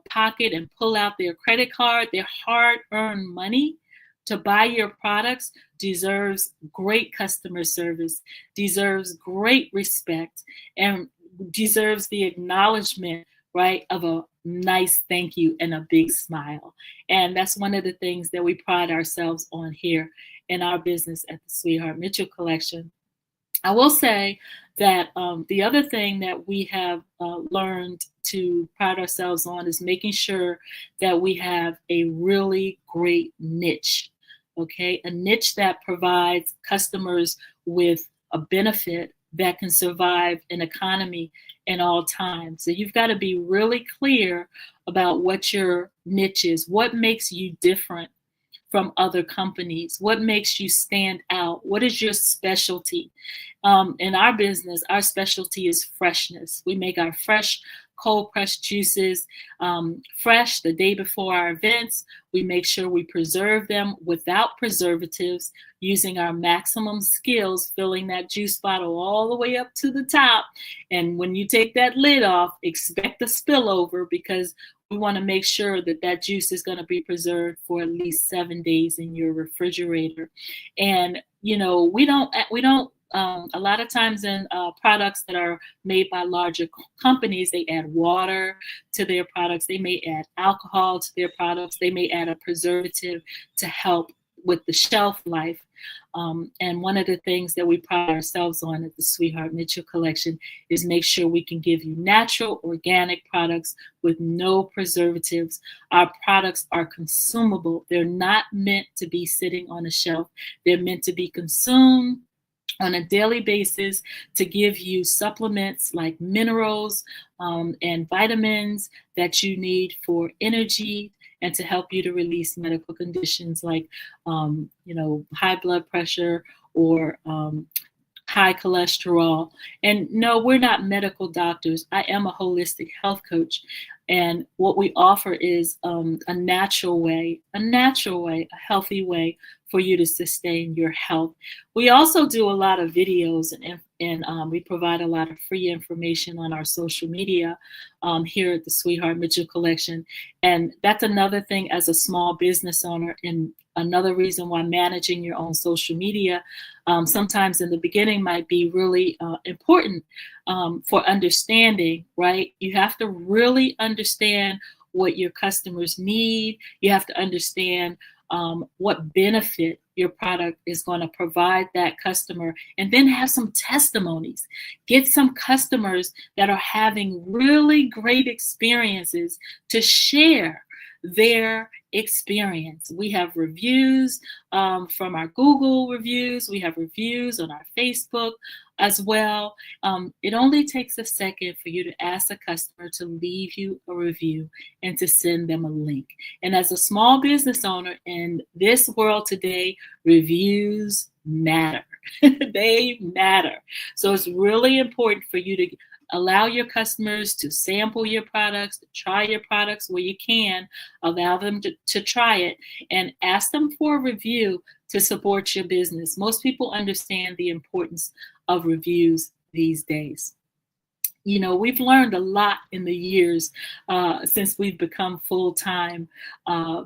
pocket and pull out their credit card, their hard-earned money to buy your products deserves great customer service, deserves great respect, and deserves the acknowledgement, right, of a nice thank you and a big smile. And that's one of the things that we pride ourselves on here in our business at the Sweetheart Mitchell Collection. I will say that the other thing that we have learned to pride ourselves on is making sure that we have a really great niche. okay? A niche that provides customers with a benefit that can survive an economy in all times. So you've got to be really clear about what your niche is, what makes you different from other companies, what makes you stand out, what is your specialty. In our business, our specialty is freshness. We make our fresh cold pressed juices fresh the day before our events. We make sure we preserve them without preservatives, using our maximum skills, filling that juice bottle all the way up to the top. And when you take that lid off, expect a spillover, because we want to make sure that that juice is going to be preserved for at least 7 days in your refrigerator. And, we don't a lot of times in products that are made by larger companies, they add water to their products. They may add alcohol to their products. They may add a preservative to help with the shelf life. And one of the things that we pride ourselves on at the Sweetheart Mitchell Collection is make sure we can give you natural, organic products with no preservatives. Our products are consumable. They're not meant to be sitting on a shelf. They're meant to be consumed on a daily basis to give you supplements like minerals and vitamins that you need for energy, and to help you to release medical conditions like, high blood pressure or high cholesterol. And no, we're not medical doctors. I am a holistic health coach. And what we offer is a natural way, a healthy way for you to sustain your health. We also do a lot of videos and we provide a lot of free information on our social media here at the Sweetheart Mitchell Collection. And that's another thing as a small business owner, and another reason why managing your own social media sometimes in the beginning might be really important for understanding, right? You have to really understand what your customers need. You have to understand what benefit your product is going to provide that customer, and then have some testimonies. Get some customers that are having really great experiences to share their experience. We have reviews from our Google reviews. We have reviews on our Facebook as well. It only takes a second for you to ask a customer to leave you a review and to send them a link. And as a small business owner in this world today, reviews matter. They matter. So it's really important for you to allow your customers to sample your products, to try your products where you can, allow them to try it, and ask them for a review to support your business. Most people understand the importance of reviews these days. We've learned a lot in the years since we've become full-time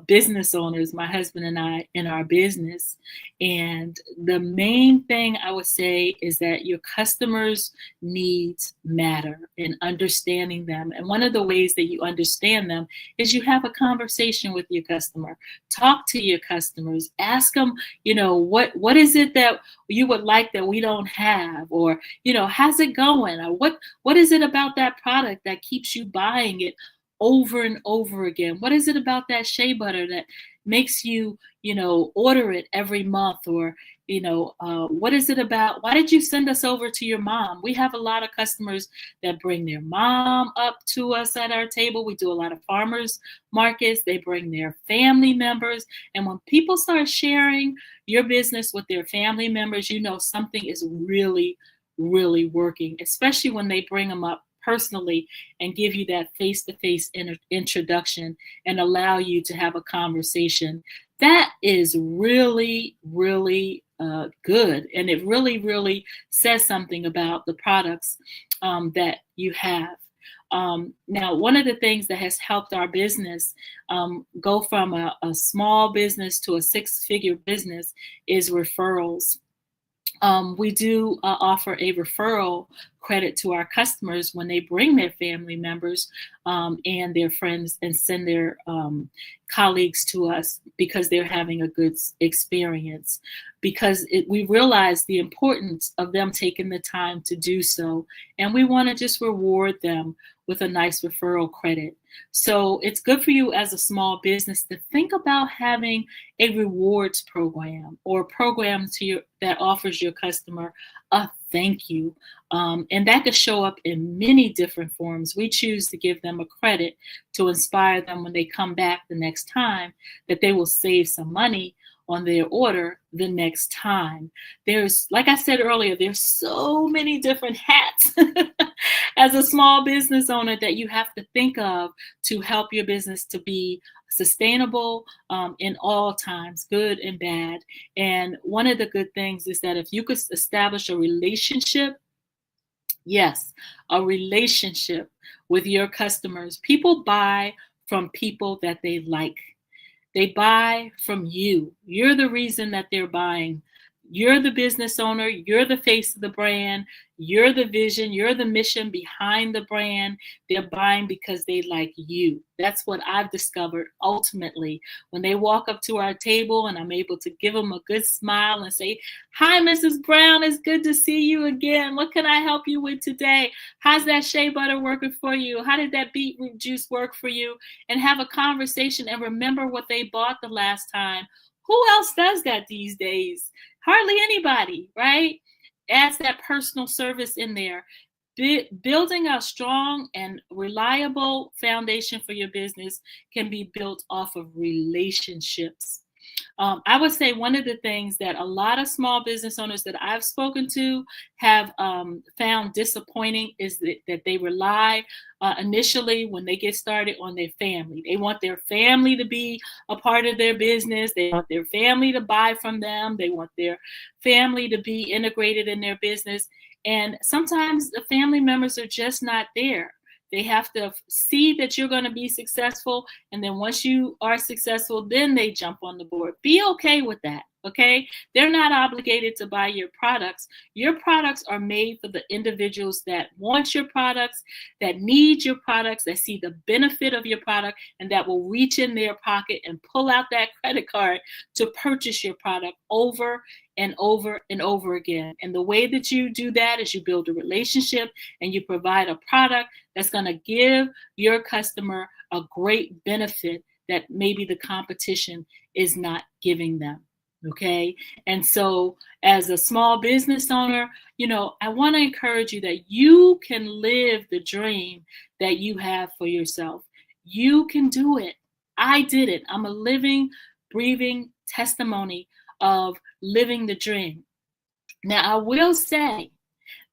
business owners, my husband and I, in our business. And the main thing I would say is that your customers' needs matter, and understanding them. And one of the ways that you understand them is you have a conversation with your customer. Talk to your customers. Ask them, what is it that you would like that we don't have? Or, how's it going? Or what is it about that product that keeps you buying it over and over again? What is it about that shea butter that makes you, order it every month? Or, what is it about? Why did you send us over to your mom? We have a lot of customers that bring their mom up to us at our table. We do a lot of farmers markets. They bring their family members. And when people start sharing your business with their family members, something is really, really working, especially when they bring them up personally and give you that face-to-face introduction and allow you to have a conversation. That is really, really good. And it really, really says something about the products that you have. Now, one of the things that has helped our business go from a small business to a six-figure business is referrals. We do offer a referral credit to our customers when they bring their family members and their friends and send their colleagues to us because they're having a good experience. Because we realize the importance of them taking the time to do so. And we want to just reward them with a nice referral credit. So it's good for you as a small business to think about having a rewards program or a program that offers your customer a thank you. And that could show up in many different forms. We choose to give them a credit to inspire them when they come back the next time that they will save some money on their order the next time. There's, like I said earlier, there's so many different hats as a small business owner that you have to think of to help your business to be sustainable in all times, good and bad. And one of the good things is that if you could establish a relationship, yes, a relationship with your customers. People buy from people that they like. They buy from you. You're the reason that they're buying. You're the business owner. You're the face of the brand. You're the vision. You're the mission behind the brand. They're buying because they like you. That's what I've discovered ultimately. When they walk up to our table and I'm able to give them a good smile and say, "Hi, Mrs. Brown. It's good to see you again. What can I help you with today? How's that shea butter working for you? How did that beetroot juice work for you?" And have a conversation and remember what they bought the last time. Who else does that these days? Hardly anybody, right? Adds that personal service in there. Building a strong and reliable foundation for your business can be built off of relationships. I would say one of the things that a lot of small business owners that I've spoken to have found disappointing is that they rely initially when they get started on their family. They want their family to be a part of their business. They want their family to buy from them. They want their family to be integrated in their business. And sometimes the family members are just not there. They have to see that you're going to be successful. And then once you are successful, then they jump on the board. Be okay with that. Okay. They're not obligated to buy your products. Your products are made for the individuals that want your products, that need your products, that see the benefit of your product, and that will reach in their pocket and pull out that credit card to purchase your product over and over and over again. And the way that you do that is you build a relationship and you provide a product that's going to give your customer a great benefit that maybe the competition is not giving them. Okay. And so as a small business owner, I want to encourage you that you can live the dream that you have for yourself. You can do it. I did it. I'm a living, breathing testimony of living the dream. Now, I will say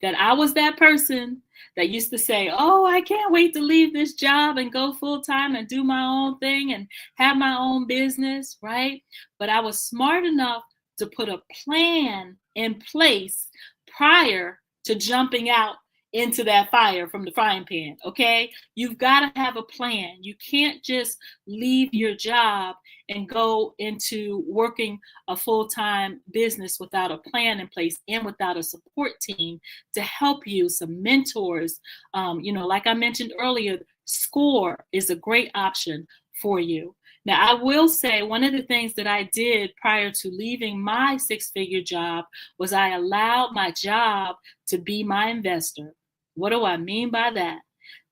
that I was that person that used to say, "Oh, I can't wait to leave this job and go full time and do my own thing and have my own business," right? But I was smart enough to put a plan in place prior to jumping out into that fire from the frying pan, okay? You've got to have a plan. You can't just leave your job and go into working a full-time business without a plan in place and without a support team to help you, some mentors. Like I mentioned earlier, SCORE is a great option for you. Now, I will say one of the things that I did prior to leaving my six-figure job was I allowed my job to be my investor. What do I mean by that?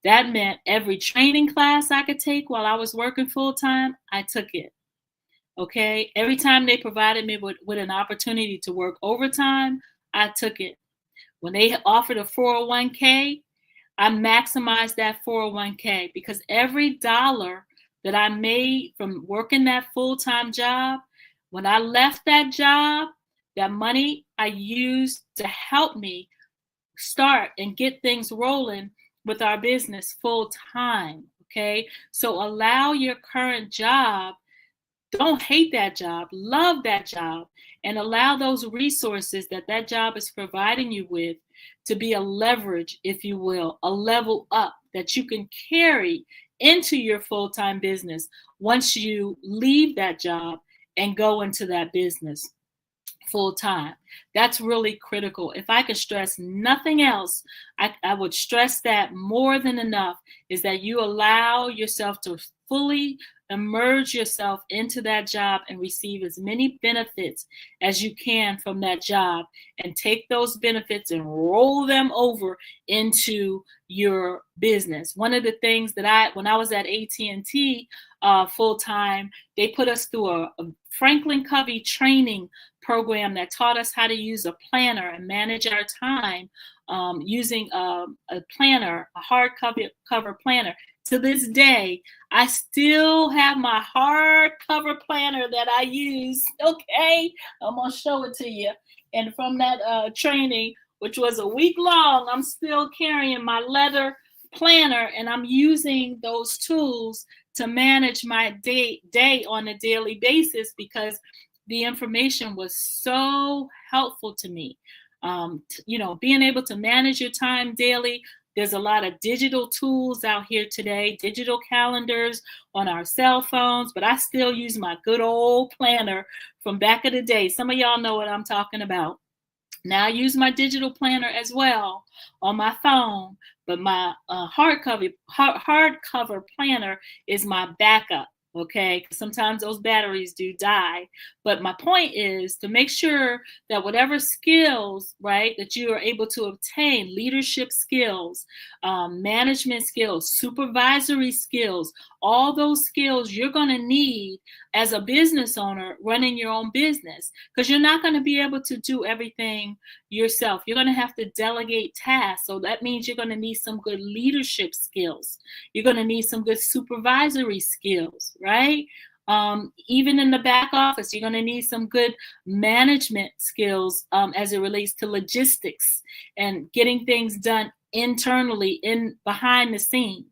That meant every training class I could take while I was working full-time, I took it. Okay? Every time they provided me with an opportunity to work overtime, I took it. When they offered a 401k, I maximized that 401k because every dollar that I made from working that full-time job, when I left that job, that money I used to help me start and get things rolling with our business full-time. Okay, so allow your current job, don't hate that job, love that job, and allow those resources that job is providing you with to be a leverage, if you will, a level up that you can carry into your full-time business once you leave that job and go into that business. full time. That's really critical. If I could stress nothing else, I would stress that more than enough, is that you allow yourself to fully immerse yourself into that job and receive as many benefits as you can from that job, and take those benefits and roll them over into your business. One of the things that when I was at AT&T full time, they put us through a Franklin Covey training program that taught us how to use a planner and manage our time using a planner, a hardcover planner. To this day, I still have my hardcover planner that I use. Okay, I'm gonna show it to you. And from that training, which was a week long, I'm still carrying my leather planner, and I'm using those tools to manage my day on a daily basis, because the information was so helpful to me. Being able to manage your time daily. There's a lot of digital tools out here today, digital calendars on our cell phones, but I still use my good old planner from back in the day. Some of y'all know what I'm talking about. Now I use my digital planner as well on my phone, but my hardcover planner is my backup. Okay, sometimes those batteries do die. But my point is to make sure that whatever skills, right, that you are able to obtain, leadership skills, management skills, supervisory skills, all those skills you're going to need as a business owner running your own business, because you're not going to be able to do everything yourself. You're going to have to delegate tasks. So that means you're going to need some good leadership skills. You're going to need some good supervisory skills, right? Even in the back office, you're going to need some good management skills as it relates to logistics and getting things done internally behind the scenes.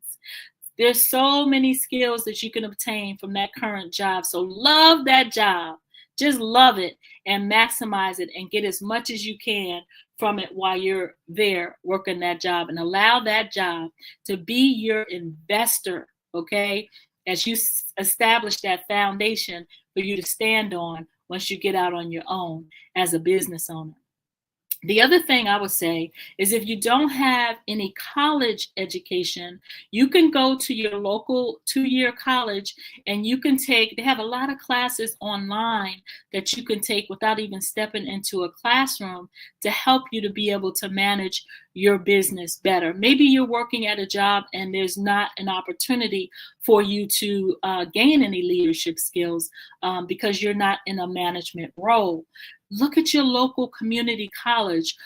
There's so many skills that you can obtain from that current job. So love that job. Just love it and maximize it and get as much as you can from it while you're there working that job, and allow that job to be your investor, okay? As you establish that foundation for you to stand on once you get out on your own as a business owner. The other thing I would say is, if you don't have any college education, you can go to your local 2-year college and you can they have a lot of classes online that you can take without even stepping into a classroom to help you to be able to manage your business better. Maybe you're working at a job and there's not an opportunity for you to gain any leadership skills because you're not in a management role. Look at your local community college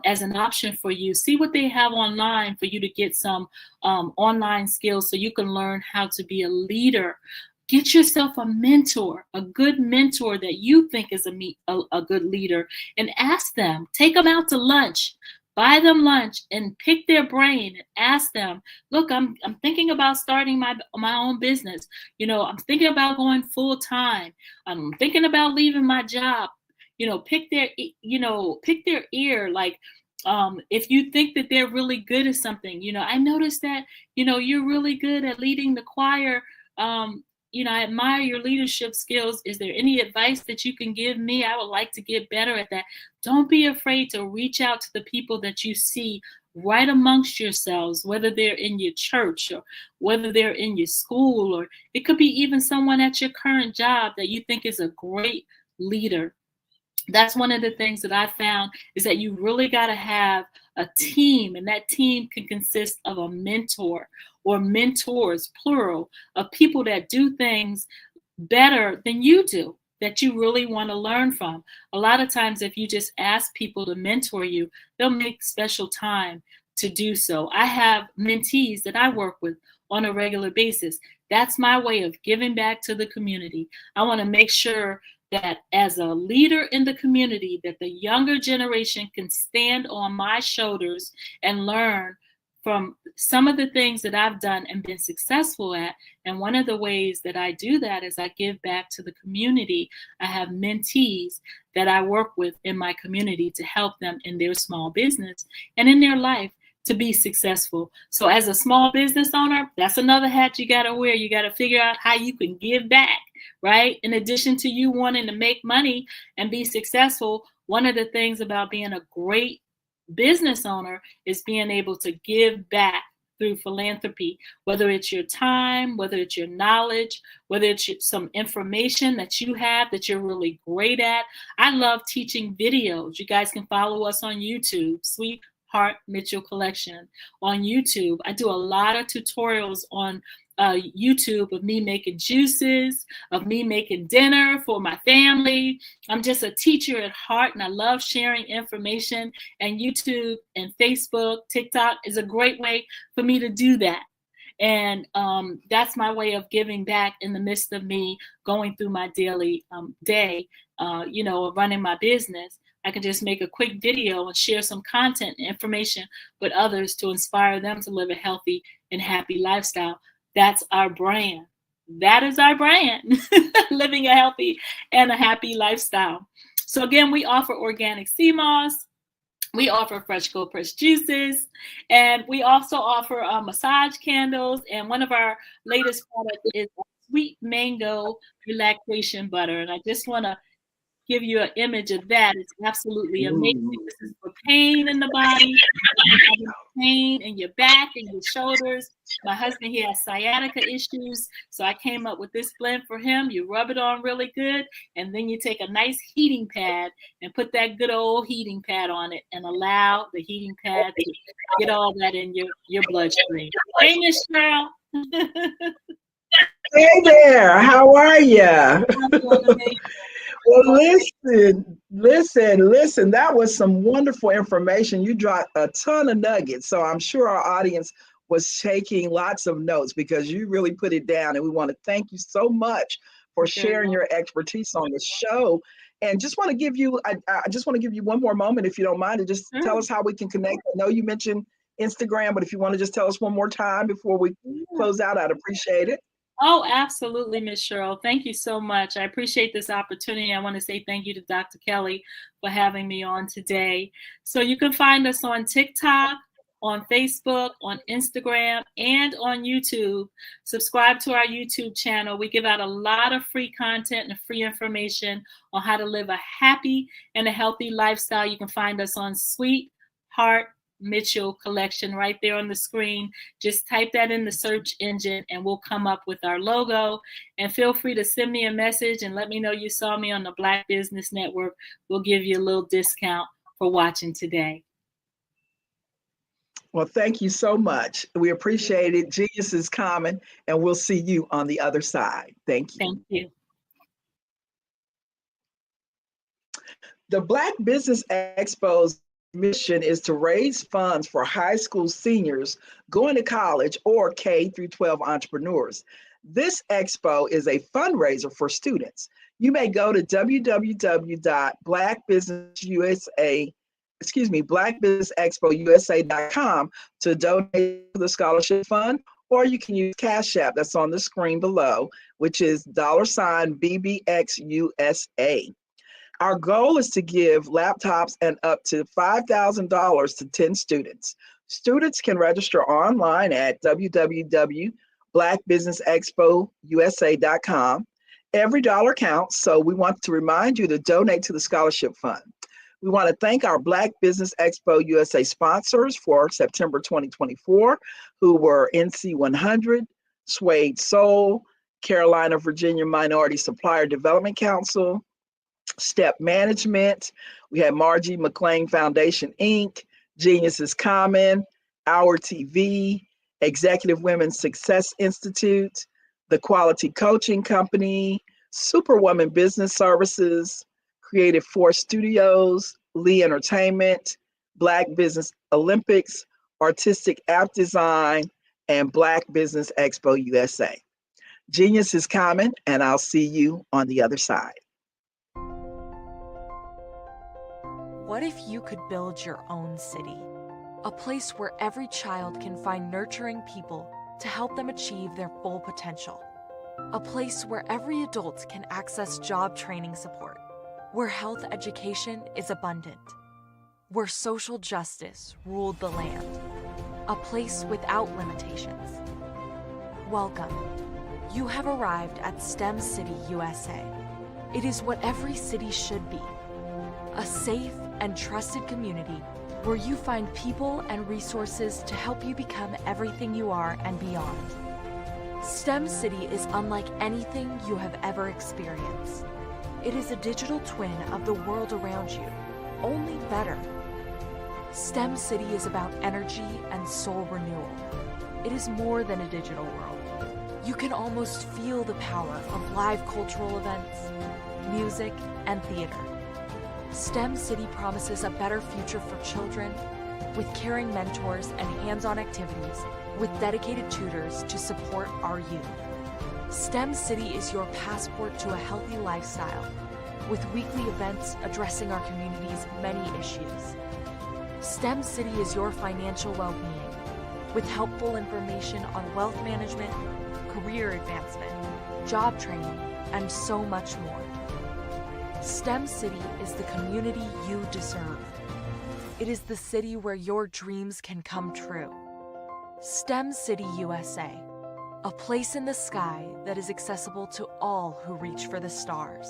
as an option for you. See what they have online for you to get some online skills so you can learn how to be a leader. Get yourself a mentor, a good mentor that you think is a good leader, and ask them. Take them out to lunch. Buy them lunch and pick their brain and ask them, look, I'm thinking about starting my own business. I'm thinking about going full time. I'm thinking about leaving my job. Pick their ear. Like, if you think that they're really good at something, I noticed that, you're really good at leading the choir. I admire your leadership skills. Is there any advice that you can give me? I would like to get better at that. Don't be afraid to reach out to the people that you see right amongst yourselves, whether they're in your church or whether they're in your school, or it could be even someone at your current job that you think is a great leader. That's one of the things that I found, is that you really got to have a team, and that team can consist of a mentor or mentors, plural, of people that do things better than you do, that you really want to learn from. A lot of times, if you just ask people to mentor you, they'll make special time to do so. I have mentees that I work with on a regular basis. That's my way of giving back to the community. I want to make sure that as a leader in the community, that the younger generation can stand on my shoulders and learn from some of the things that I've done and been successful at. And one of the ways that I do that is I give back to the community. I have mentees that I work with in my community to help them in their small business and in their life to be successful. So as a small business owner, that's another hat you got to wear. You got to figure out how you can give back, right? In addition to you wanting to make money and be successful, one of the things about being a great business owner is being able to give back through philanthropy, whether it's your time, whether it's your knowledge, whether it's some information that you have that you're really great at. I love teaching videos. You guys can follow us on YouTube, Sweetheart Mitchell Collection on YouTube. I do a lot of tutorials on YouTube of me making juices, of me making dinner for my family. I'm just a teacher at heart, and I love sharing information. And YouTube and Facebook, TikTok is a great way for me to do that. And that's my way of giving back in the midst of me going through my daily day, running my business. I can just make a quick video and share some content and information with others to inspire them to live a healthy and happy lifestyle. That's our brand. That is our brand, living a healthy and a happy lifestyle. So again, we offer organic sea moss. We offer fresh cold pressed juices, and we also offer massage candles. And one of our latest products is sweet mango relaxation butter. And I just want to give you an image of that. It's absolutely amazing. This is for pain in the body, pain in your back and your shoulders. My husband, he has sciatica issues, so I came up with this blend for him. You rub it on really good, and then you take a nice heating pad and put that good old heating pad on it and allow the heating pad to get all that in your bloodstream. Hey, Miss Cheryl. Hey there, how are you? Well, listen. That was some wonderful information. You dropped a ton of nuggets. So I'm sure our audience was taking lots of notes because you really put it down. And we want to thank you so much for sharing your expertise on the show. And just want to give you, I just want to give you one more moment, if you don't mind, to just tell us how we can connect. I know you mentioned Instagram, but if you want to just tell us one more time before we close out, I'd appreciate it. Oh, absolutely, Ms. Cheryl. Thank you so much. I appreciate this opportunity. I want to say thank you to Dr. Kelly for having me on today. So you can find us on TikTok, on Facebook, on Instagram, and on YouTube. Subscribe to our YouTube channel. We give out a lot of free content and free information on how to live a happy and a healthy lifestyle. You can find us on Sweetheart Mitchell Collection right there on the screen. Just type that in the search engine and we'll come up with our logo. And feel free to send me a message and let me know you saw me on the Black Business Network. We'll give you a little discount for watching today. Well, thank you so much. We appreciate it. Genius is common, and we'll see you on the other side. Thank you. Thank you. The Black Business Expo's mission is to raise funds for high school seniors going to college or K through 12 entrepreneurs. This expo is a fundraiser for students. You may go to blackbusinessexpousa.com to donate to the scholarship fund, or you can use Cash App that's on the screen below, which is $BBXUSA. Our goal is to give laptops and up to $5,000 to 10 students. Students can register online at www.blackbusinessexpousa.com. Every dollar counts, so we want to remind you to donate to the scholarship fund. We want to thank our Black Business Expo USA sponsors for September 2024, who were NC 100, Suede Soul, Carolina, Virginia Minority Supplier Development Council, Step Management. We had Margie McLean Foundation, Inc., Genius is Common, Our TV, Executive Women's Success Institute, The Quality Coaching Company, Superwoman Business Services, Creative Force Studios, Lee Entertainment, Black Business Olympics, Artistic App Design, and Black Business Expo USA. Genius is common, and I'll see you on the other side. What if you could build your own city? A place where every child can find nurturing people to help them achieve their full potential. A place where every adult can access job training support. Where health education is abundant. Where social justice ruled the land. A place without limitations. Welcome You have arrived at STEM City USA. It is what every city should be. A safe and trusted community where you find people and resources to help you become everything you are and beyond. STEM City is unlike anything you have ever experienced. It is a digital twin of the world around you, only better. STEM City is about energy and soul renewal. It is more than a digital world. You can almost feel the power of live cultural events, music, and theater. STEM City promises a better future for children with caring mentors and hands-on activities with dedicated tutors to support our youth. STEM City is your passport to a healthy lifestyle with weekly events addressing our community's many issues. STEM City is your financial well-being with helpful information on wealth management, career advancement, job training, and so much more. STEM City is the community you deserve. It is the city where your dreams can come true. STEM City USA, a place in the sky that is accessible to all who reach for the stars.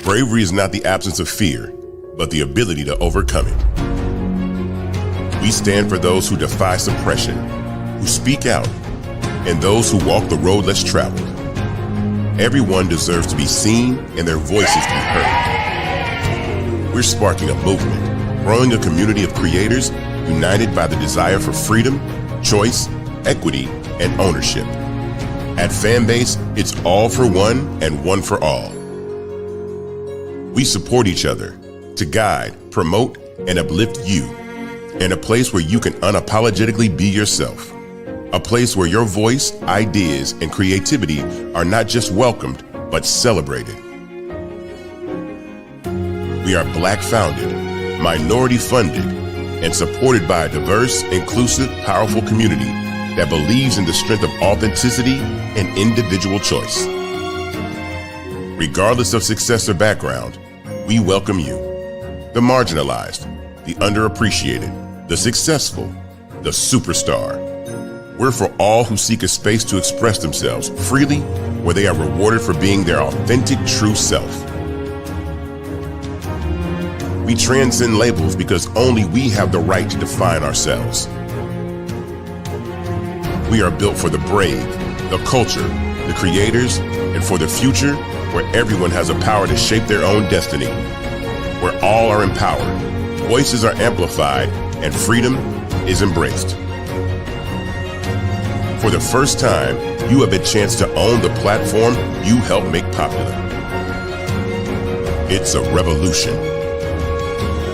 Bravery is not the absence of fear, but the ability to overcome it. We stand for those who defy suppression, who speak out, and those who walk the road less traveled. Everyone deserves to be seen and their voices to be heard. We're sparking a movement, growing a community of creators united by the desire for freedom, choice, equity, and ownership. At Fanbase, it's all for one and one for all. We support each other to guide, promote, and uplift you in a place where you can unapologetically be yourself. A place where your voice, ideas, and creativity are not just welcomed, but celebrated. We are Black founded, minority funded, and supported by a diverse, inclusive, powerful community that believes in the strength of authenticity and individual choice. Regardless of success or background, we welcome you, the marginalized, the underappreciated, the successful, the superstar. We're for all who seek a space to express themselves freely, where they are rewarded for being their authentic, true self. We transcend labels because only we have the right to define ourselves. We are built for the brave, the culture, the creators, and for the future where everyone has a power to shape their own destiny, where all are empowered, voices are amplified, and freedom is embraced. For the first time, you have a chance to own the platform you helped make popular. It's a revolution,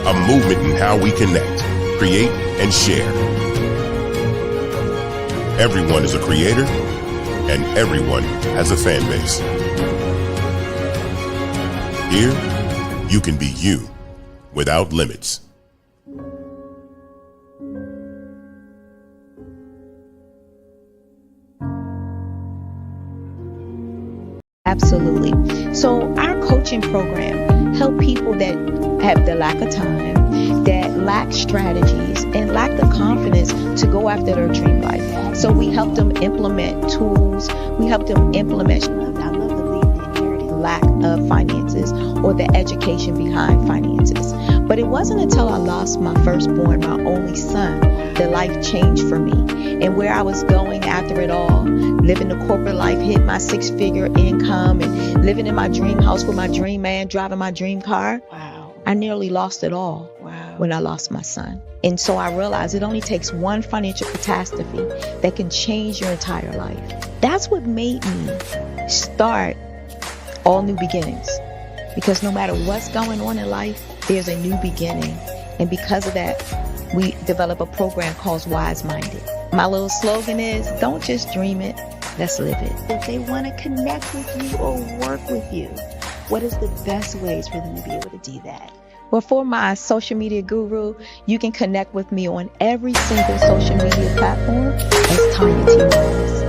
a movement in how we connect, create, and share. Everyone is a creator, and everyone has a fan base. Here, you can be you without limits. Absolutely. So our coaching program help people that have the lack of time, that lack strategies, and lack the confidence to go after their dream life. So we help them implement tools. We help them implement lack of finances or the education behind finances. But it wasn't until I lost my firstborn, my only son, that life changed for me. And where I was going after it all, living the corporate life, hit my 6-figure income, and living in my dream house with my dream man, driving my dream car. Wow. I nearly lost it all when I lost my son. And so I realized it only takes one financial catastrophe that can change your entire life. That's what made me start All New Beginnings. Because no matter what's going on in life, there's a new beginning. And because of that, we develop a program called Wise Minded. My little slogan is, don't just dream it, let's live it. If they want to connect with you or work with you, what is the best ways for them to be able to do that? Well, for my social media guru, you can connect with me on every single social media platform as Tanya T. Morris.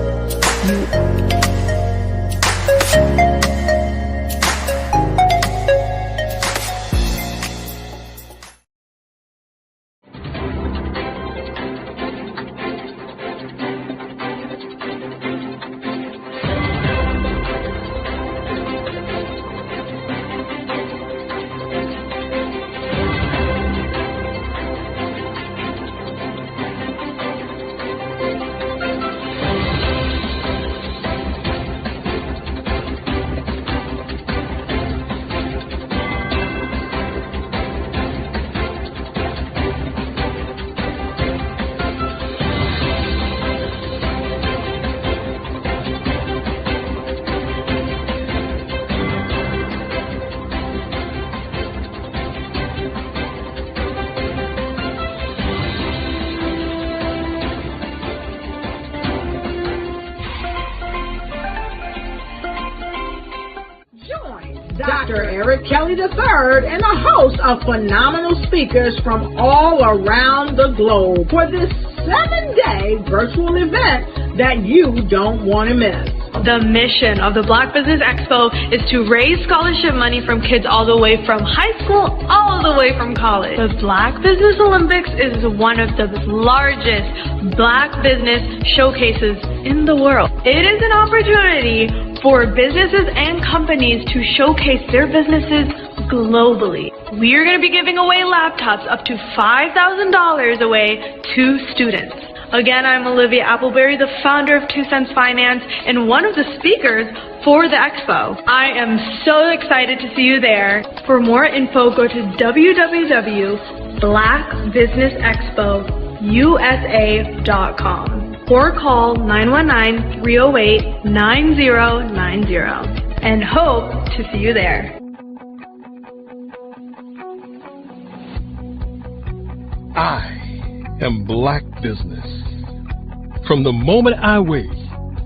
Eric Kelly III and a host of phenomenal speakers from all around the globe for this 7-day virtual event that you don't want to miss. The mission of the Black Business Expo is to raise scholarship money from kids all the way from high school, all the way from college. The Black Business Olympics is one of the largest Black business showcases in the world. It is an opportunity for businesses and companies to showcase their businesses globally. We are going to be giving away laptops up to $5,000 away to students. Again, I'm Olivia Appleberry, the founder of 2 Cents Finance and one of the speakers for the expo. I am so excited to see you there. For more info, go to www.blackbusinessexpousa.com or call 919-308-9090 and hope to see you there. I am Black Business. From the moment I wake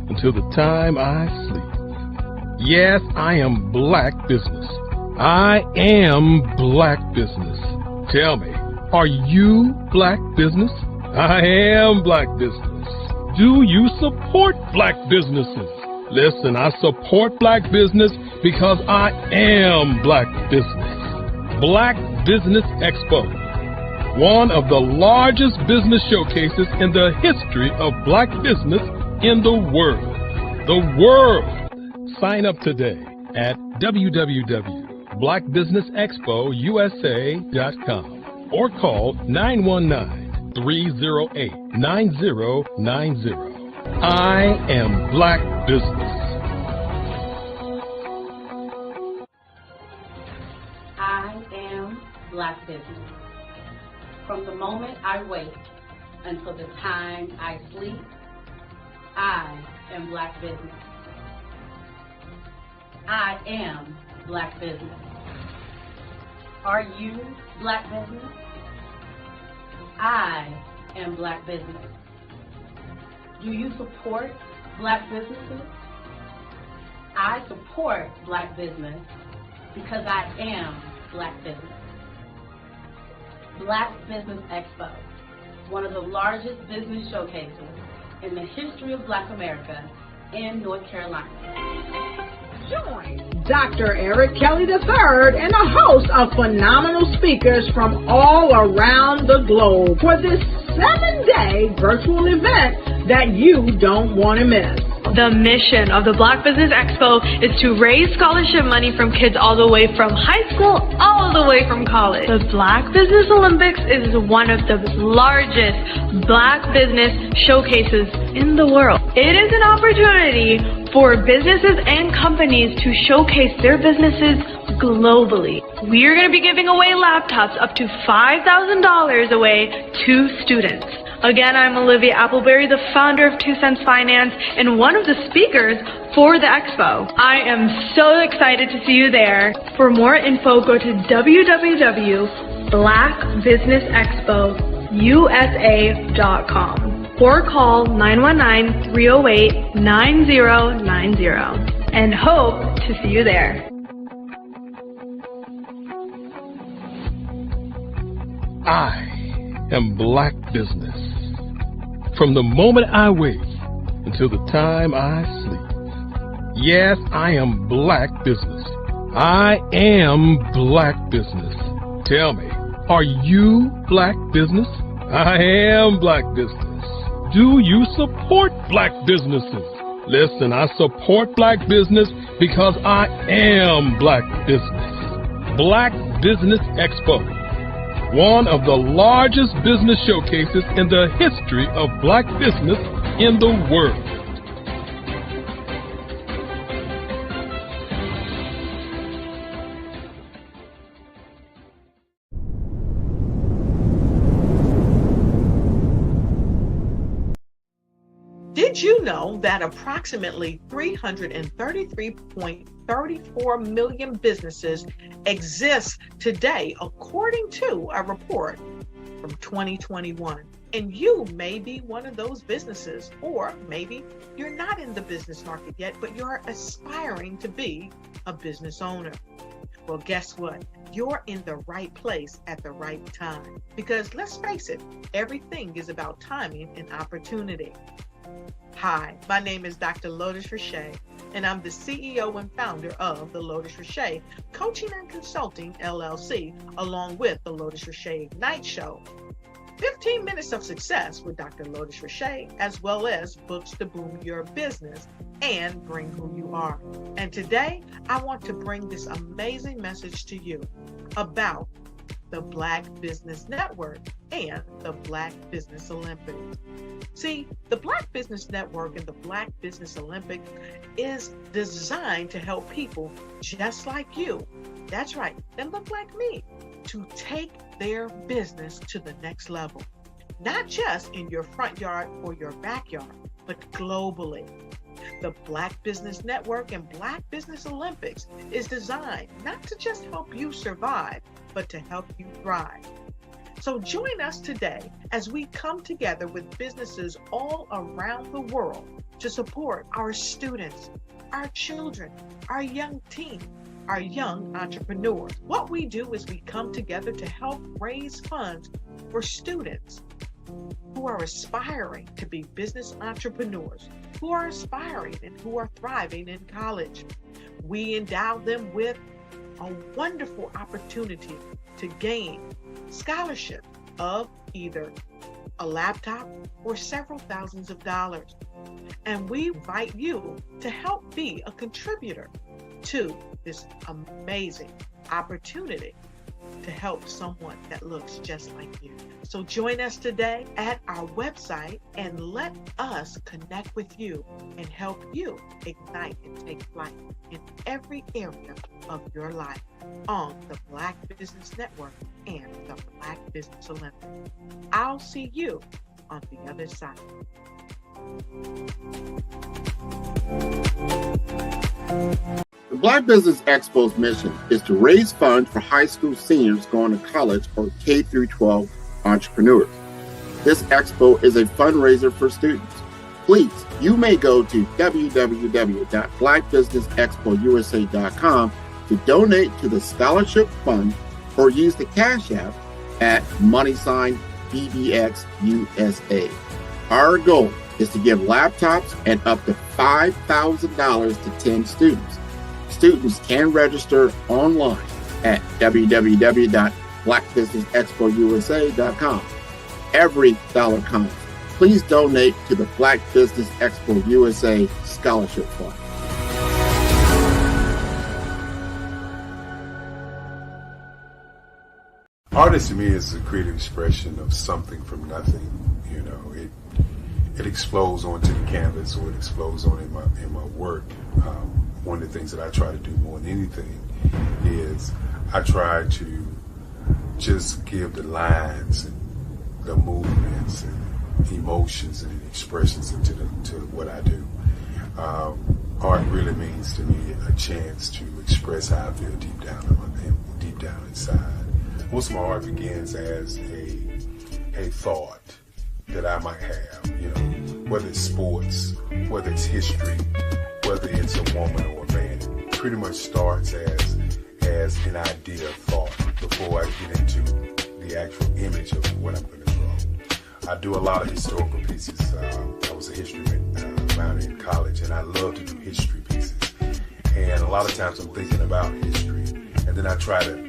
until the time I sleep. Yes, I am Black Business. I am Black Business. Tell me, are you Black Business? I am Black Business. Do you support Black businesses? Listen, I support Black business because I am Black Business. Black Business Expo, one of the largest business showcases in the history of Black business in the world. The world! Sign up today at www.blackbusinessexpousa.com or call 919-308-9090. I am Black Business. I am Black Business. From the moment I wake until the time I sleep, I am Black Business. I am Black Business. Are you Black Business? I am Black Business. Do you support Black businesses? I support Black business because I am Black Business. Black Business Expo, one of the largest business showcases in the history of Black America in North Carolina. Join Dr. Eric Kelly III and a host of phenomenal speakers from all around the globe for this 7-day virtual event that you don't want to miss. The mission of the Black Business Expo is to raise scholarship money from kids all the way from high school, all the way from college. The Black Business Olympics is one of the largest Black business showcases in the world. It is an opportunity for businesses and companies to showcase their businesses globally. We are going to be giving away laptops up to $5,000 away to students. Again, I'm Olivia Appleberry, the founder of 2 Cents Finance and one of the speakers for the expo. I am so excited to see you there. For more info, go to www.blackbusinessexpousa.com or call 919-308-9090 and hope to see you there. I am Black Business. From the moment I wake until the time I sleep. Yes, I am Black Business. I am Black Business. Tell me, are you Black Business? I am Black Business. Do you support Black businesses? Listen, I support Black business because I am Black Business. Black Business Expo, one of the largest business showcases in the history of Black business in the world. Did you know that approximately 333.34 million businesses exist today, according to a report from 2021? And you may be one of those businesses, or maybe you're not in the business market yet, but you're aspiring to be a business owner. Well, guess what? You're in the right place at the right time. Because let's face it, everything is about timing and opportunity. Hi, my name is Dr. Lotus Richey, and I'm the CEO and founder of the Lotus Richey Coaching and Consulting LLC, along with the Lotus Richey Ignite Show. 15 minutes of success with Dr. Lotus Richey, as well as books to boom your business and bring who you are. And today, I want to bring this amazing message to you about the Black Business Network and the Black Business Olympics. See, the Black Business Network and the Black Business Olympics is designed to help people just like you, that's right, and look like me, to take their business to the next level. Not just in your front yard or your backyard, but globally. The Black Business Network and Black Business Olympics is designed not to just help you survive, but to help you thrive. So join us today as we come together with businesses all around the world to support our students, our children, our young teens, our young entrepreneurs. What we do is we come together to help raise funds for students who are aspiring to be business entrepreneurs, who are aspiring and who are thriving in college. We endow them with a wonderful opportunity to gain scholarship of either a laptop or several thousands of dollars. And we invite you to help be a contributor to this amazing opportunity to help someone that looks just like you. So join us today at our website and let us connect with you and help you ignite and take flight in every area of your life on the Black Business Network and the Black Business Olympics. I'll see you on the other side. The Black Business Expo's mission is to raise funds for high school seniors going to college or K-12 entrepreneurs. This expo is a fundraiser for students. Please, you may go to www.blackbusinessexpousa.com to donate to the scholarship fund or use the Cash App at $BBXUSA. Our goal is to give laptops and up to $5,000 to 10 students. Students can register online at www.blackbusinessexpousa.com. Every dollar counts. Please donate to the Black Business Expo USA Scholarship Fund. Art to me is a creative expression of something from nothing. You know, it explodes onto the canvas, or it explodes on in my work. One of the things that I try to do more than anything is I try to just give the lines and the movements and emotions and expressions into to what I do. Art really means to me a chance to express how I feel deep down inside. Most of my art begins as a thought that I might have, you know, whether it's sports, whether it's history, whether it's a woman or a man. It pretty much starts as an idea of thought before I get into the actual image of what I'm going to draw. I do a lot of historical pieces. I was a history minor in college, and I love to do history pieces. And a lot of times I'm thinking about history, and then I try to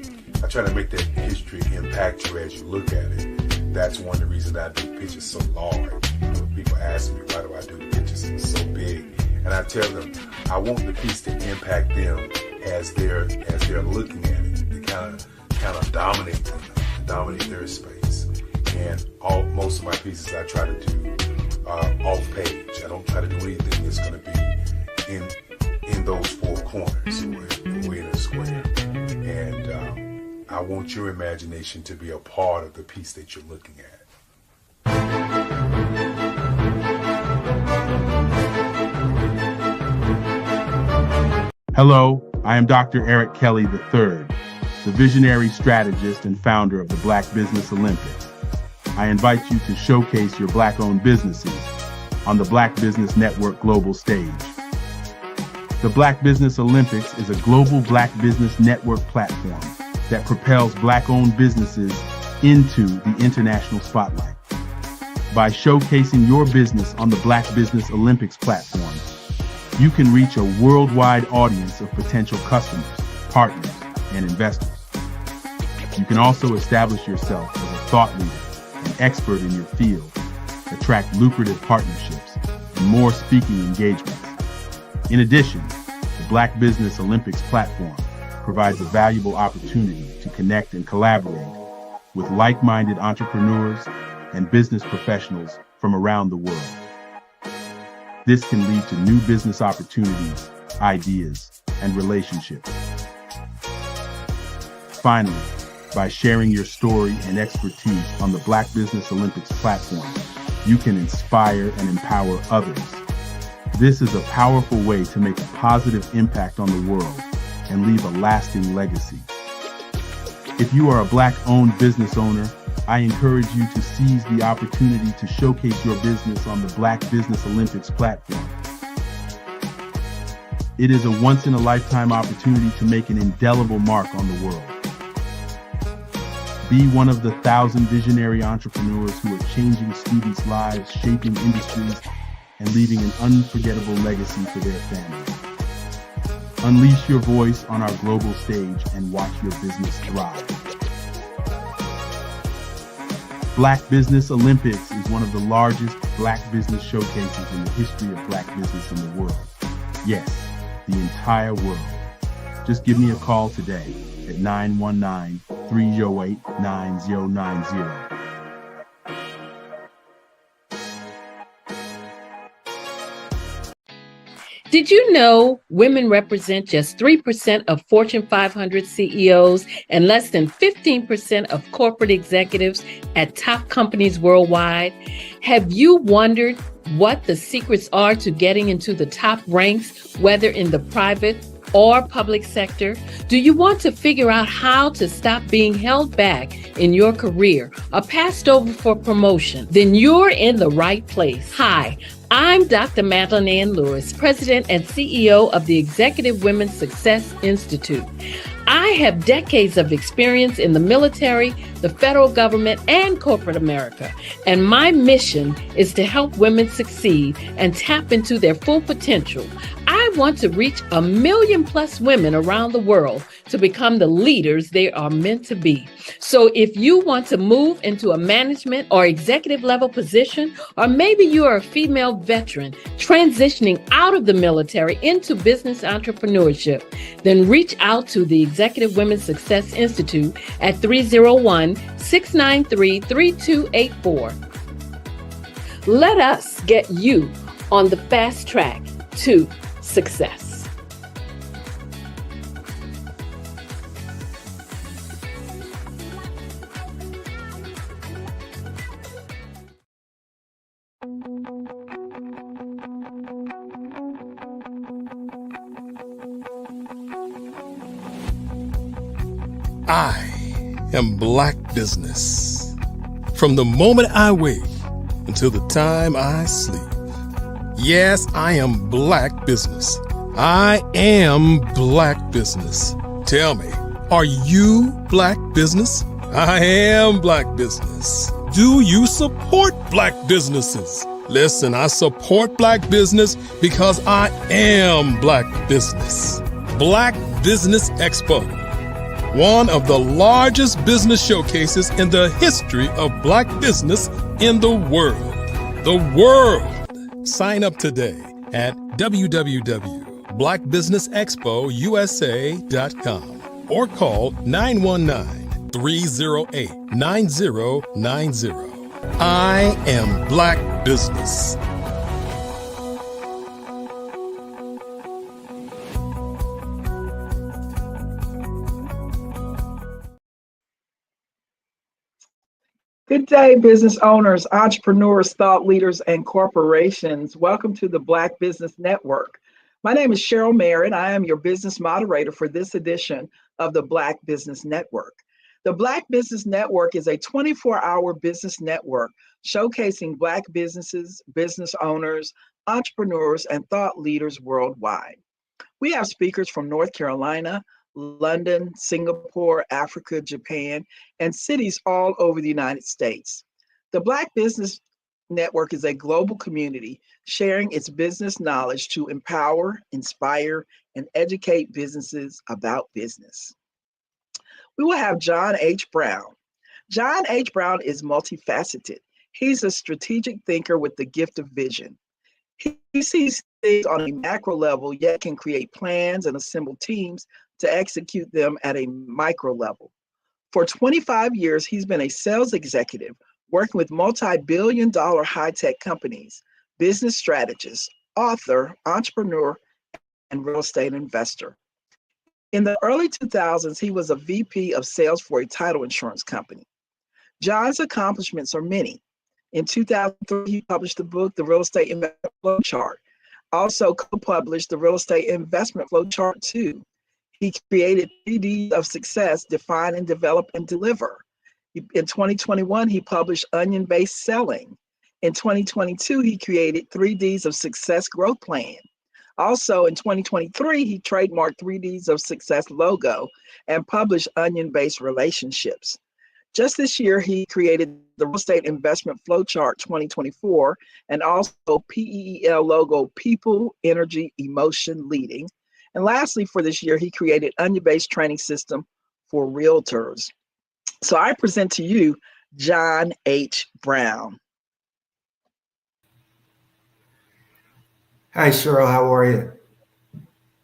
make that history impact you as you look at it. That's one of the reasons I do pictures so large. People ask me, why do I do the pictures so big? And I tell them, I want the piece to impact them as they're looking at it, to kind of dominate their space. And most of my pieces I try to do off page. I don't try to do anything that's going to be in those four corners or in a square. And I want your imagination to be a part of the piece that you're looking at. Hello, I am Dr. Eric Kelly III, the visionary strategist and founder of the Black Business Olympics. I invite you to showcase your Black-owned businesses on the Black Business Network global stage. The Black Business Olympics is a global Black business network platform that propels Black-owned businesses into the international spotlight. By showcasing your business on the Black Business Olympics platform, you can reach a worldwide audience of potential customers, partners, and investors. You can also establish yourself as a thought leader and expert in your field, attract lucrative partnerships, and more speaking engagements. In addition, the Black Business Olympics platform provides a valuable opportunity to connect and collaborate with like-minded entrepreneurs and business professionals from around the world. This can lead to new business opportunities, ideas, and relationships. Finally, by sharing your story and expertise on the Black Business Olympics platform, you can inspire and empower others. This is a powerful way to make a positive impact on the world and leave a lasting legacy. If you are a Black-owned business owner, I encourage you to seize the opportunity to showcase your business on the Black Business Olympics platform. It is a once-in-a-lifetime opportunity to make an indelible mark on the world. Be one of the 1,000 visionary entrepreneurs who are changing students' lives, shaping industries, and leaving an unforgettable legacy for their families. Unleash your voice on our global stage and watch your business thrive. Black Business Olympics is one of the largest Black business showcases in the history of Black business in the world. Yes, the entire world. Just give me a call today at 919-308-9090. Did you know women represent just 3% of Fortune 500 CEOs and less than 15% of corporate executives at top companies worldwide? Have you wondered what the secrets are to getting into the top ranks, whether in the private or public sector? Do you want to figure out how to stop being held back in your career or passed over for promotion? Then you're in the right place. Hi, I'm Dr. Madeline Ann Lewis, President and CEO of the Executive Women's Success Institute. I have decades of experience in the military, the federal government, and corporate America, and my mission is to help women succeed and tap into their full potential. I want to reach 1 million+ women around the world to become the leaders they are meant to be. So if you want to move into a management or executive level position, or maybe you are a female veteran transitioning out of the military into business entrepreneurship, then reach out to the Executive Women's Success Institute at 301-693-3284. Let us get you on the fast track to success. I am Black Business. From the moment I wake until the time I sleep. Yes, I am Black Business. I am Black Business. Tell me, are you Black Business? I am Black Business. Do you support Black businesses? Listen, I support Black business because I am Black Business. Black Business Expo, one of the largest business showcases in the history of Black business in the world. The world! Sign up today at www.blackbusinessexpousa.com or call 919-308-9090. I am Black Business. Good day, business owners, entrepreneurs, thought leaders, and corporations. Welcome to the Black Business Network. My name is Cheryl Merritt. I am your business moderator for this edition of the Black Business Network. The Black Business Network is a 24-hour business network showcasing Black businesses, business owners, entrepreneurs, and thought leaders worldwide. We have speakers from North Carolina, London, Singapore, Africa, Japan, and cities all over the United States. The Black Business Network is a global community sharing its business knowledge to empower, inspire, and educate businesses about business. We will have John H. Brown. John H. Brown is multifaceted. He's a strategic thinker with the gift of vision. He sees things on a macro level, yet can create plans and assemble teams to execute them at a micro level. For 25 years, he's been a sales executive working with multi-billion-dollar high-tech companies, business strategist, author, entrepreneur, and real estate investor. In the early 2000s, he was a VP of sales for a title insurance company. John's accomplishments are many. In 2003, he published the book, The Real Estate Investment Flow Chart. Also co-published The Real Estate Investment Flow Chart 2. He created 3 Ds of Success, Define and Develop and Deliver. In 2021, he published Onion-Based Selling. In 2022, he created 3 Ds of Success Growth Plan. Also in 2023, he trademarked 3 Ds of Success logo and published Onion-Based Relationships. Just this year, he created the Real Estate Investment Flowchart 2024 and also PEEL logo, People, Energy, Emotion, Leading. And lastly, for this year, he created Onion-Based Training System for Realtors. So I present to you John H. Brown. Hi, Cheryl. How are you?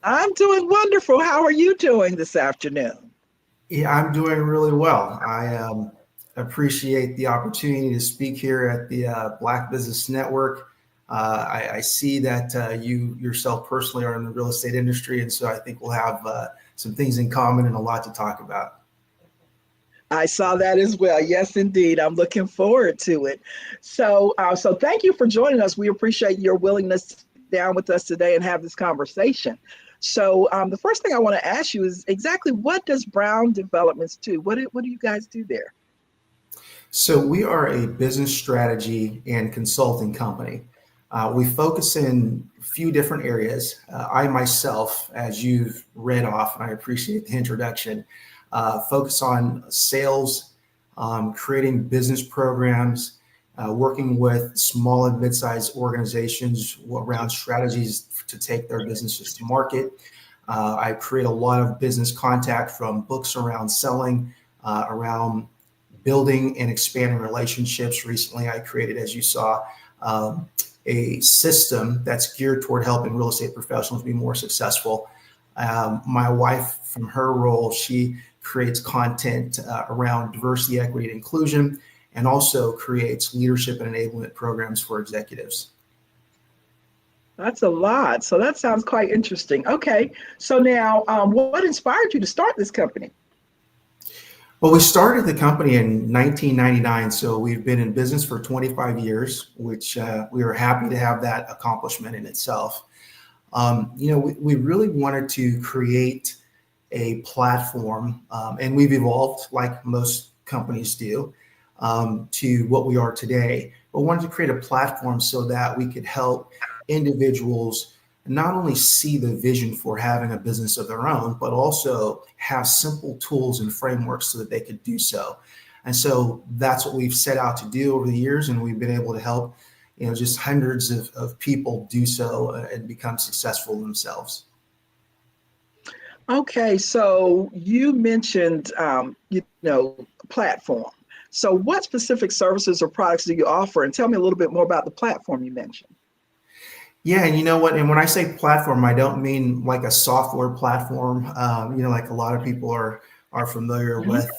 I'm doing wonderful. How are you doing this afternoon? Yeah, I'm doing really well. I appreciate the opportunity to speak here at the Black Business Network. I see that you yourself personally are in the real estate industry, and so I think we'll have some things in common and a lot to talk about. I saw that as well. Yes, indeed. I'm looking forward to it. So thank you for joining us. We appreciate your willingness to sit down with us today and have this conversation. So the first thing I want to ask you is exactly what does Brown Developments do? What do you guys do there? So we are a business strategy and consulting company. We focus in a few different areas. I myself, as you've read off, and I appreciate the introduction, focus on sales, creating business programs, working with small and mid-sized organizations around strategies to take their businesses to market. I create a lot of business contact from books around selling, around building and expanding relationships. Recently, I created, as you saw, a system that's geared toward helping real estate professionals be more successful. My wife, from her role, she creates content around diversity, equity, and inclusion, and also creates leadership and enablement programs for executives. That's a lot. So that sounds quite interesting. Okay. So now what inspired you to start this company? Well, we started the company in 1999. So we've been in business for 25 years, which we were happy to have that accomplishment in itself. We really wanted to create a platform, and we've evolved like most companies do, to what we are today. But wanted to create a platform so that we could help individuals not only see the vision for having a business of their own, but also have simple tools and frameworks so that they could do so. And so that's what we've set out to do over the years, and we've been able to help just hundreds of people do so and become successful themselves. Okay, so you mentioned, platform. So what specific services or products do you offer? And tell me a little bit more about the platform you mentioned. Yeah, and you know what? And when I say platform, I don't mean like a software platform, like a lot of people are familiar with.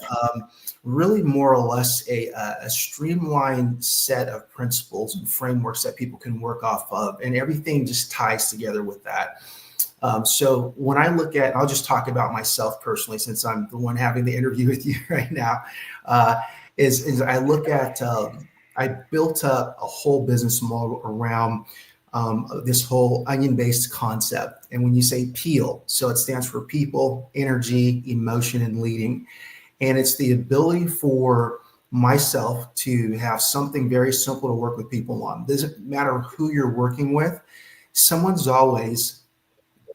Really, more or less a streamlined set of principles and frameworks that people can work off of, and everything just ties together with that. So when I look at, I'll just talk about myself personally, since I'm the one having the interview with you right now, is I look at, I built up a whole business model around this whole onion-based concept. And when you say PEEL, so it stands for people, energy, emotion, and leading. And it's the ability for myself to have something very simple to work with people on. Doesn't matter who you're working with, someone's always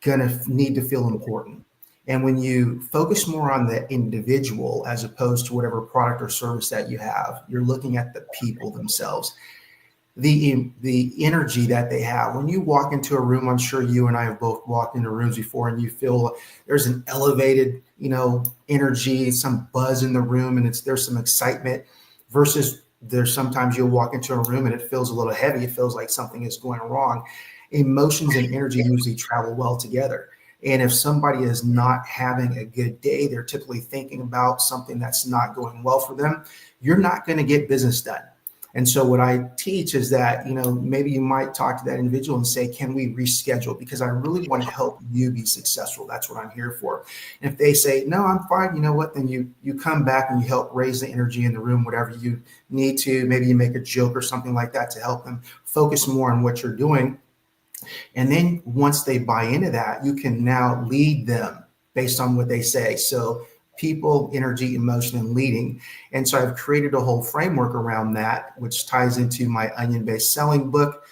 going to need to feel important. And when you focus more on the individual as opposed to whatever product or service that you have, you're looking at the people themselves, the energy that they have. When you walk into a room, I'm sure you and I have both walked into rooms before, and you feel there's an elevated, energy, some buzz in the room, and there's some excitement, versus there's sometimes you'll walk into a room and it feels a little heavy. It feels like something is going wrong. Emotions and energy usually travel well together. And if somebody is not having a good day, they're typically thinking about something that's not going well for them, you're not going to get business done. And so what I teach is that, maybe you might talk to that individual and say, can we reschedule? Because I really want to help you be successful. That's what I'm here for. And if they say, no, I'm fine, you know what? Then you come back and you help raise the energy in the room, whatever you need to. Maybe you make a joke or something like that to help them focus more on what you're doing. And then once they buy into that, you can now lead them based on what they say. So people, energy, emotion, and leading. And so I've created a whole framework around that, which ties into my onion-based selling book,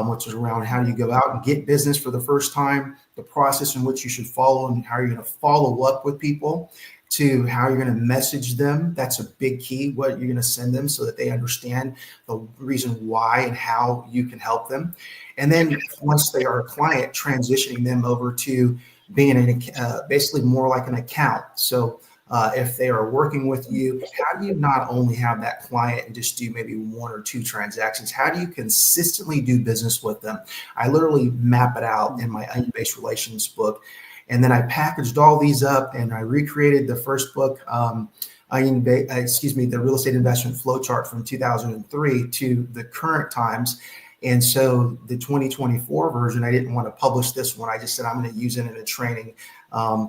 which is around how do you go out and get business for the first time, the process in which you should follow, and how you're going to follow up with people, to how you're going to message them. That's a big key, what you're going to send them so that they understand the reason why and how you can help them. And then once they are a client, transitioning them over to being basically more like an account. So if they are working with you, how do you not only have that client and just do maybe 1 or 2 transactions? How do you consistently do business with them? I literally map it out in my onion-based relations book. And then I packaged all these up and I recreated the first book, the Real Estate Investment Flowchart from 2003 to the current times. And so the 2024 version, I didn't want to publish this one. I just said, I'm going to use it in a training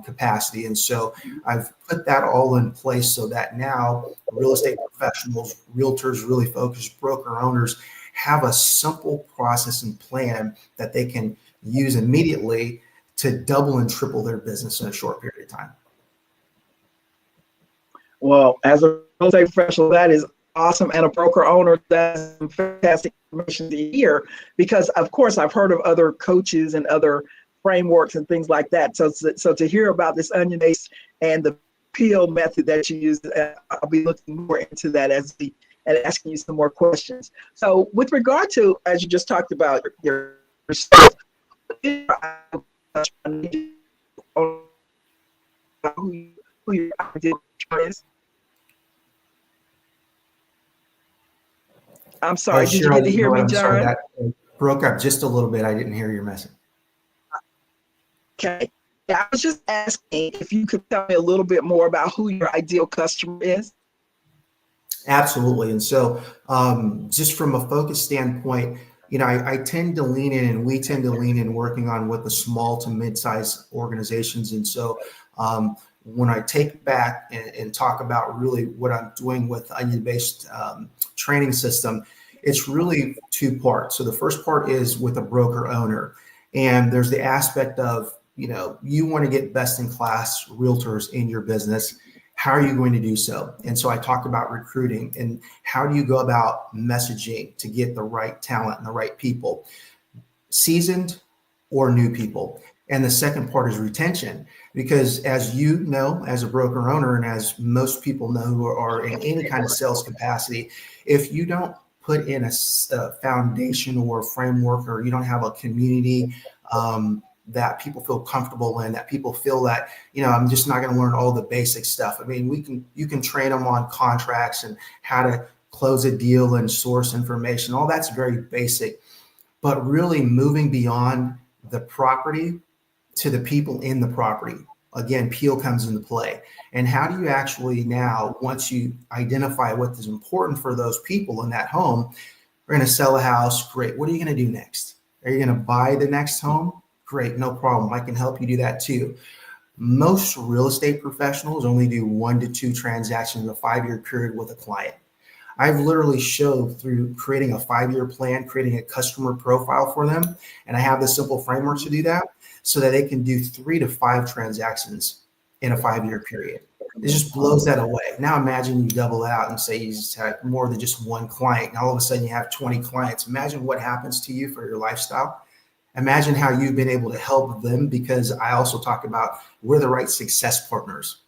capacity. And so I've put that all in place so that now real estate professionals, realtors, really focused broker owners have a simple process and plan that they can use immediately to double and triple their business in a short period of time. Well, as a real estate professional, that is awesome. And a broker owner, that's fantastic information to hear, because of course I've heard of other coaches and other frameworks and things like that. So to hear about this onion-based and the peel method that you use, I'll be looking more into that and asking you some more questions. So with regard to, as you just talked about yourself, who your ideal is. I'm sorry, did you get to hear me, John? Sorry, that broke up just a little bit. I didn't hear your message. Okay. Yeah, I was just asking if you could tell me a little bit more about who your ideal customer is. Absolutely. And so just from a focus standpoint, I tend to lean in, and we tend to lean in working on with the small to mid-sized organizations. And so when I take back and talk about really what I'm doing with onion-based training system, it's really 2 parts. So the first part is with a broker owner, and there's the aspect of, you want to get best in class realtors in your business. How are you going to do so? And so I talked about recruiting and how do you go about messaging to get the right talent and the right people, seasoned or new people. And the second part is retention, because as you know, as a broker owner, and as most people know who are in any kind of sales capacity, if you don't put in a foundation or a framework, or you don't have a community that people feel comfortable in, that people feel that, I'm just not going to learn all the basic stuff. I mean, you can train them on contracts and how to close a deal and source information. All that's very basic, but really moving beyond the property to the people in the property. Again, peel comes into play. And how do you actually now, once you identify what is important for those people in that home, we're going to sell a house. Great. What are you going to do next? Are you going to buy the next home? Great. No problem. I can help you do that too. Most real estate professionals only do 1 to 2 transactions in a 5-year period with a client. I've literally showed through creating a 5-year plan, creating a customer profile for them. And I have the simple framework to do that so that they can do 3 to 5 transactions in a 5-year period. It just blows that away. Now imagine you double out and say you just have more than just 1 client. Now all of a sudden you have 20 clients. Imagine what happens to you for your lifestyle. Imagine how you've been able to help them, because I also talk about we're the right success partners.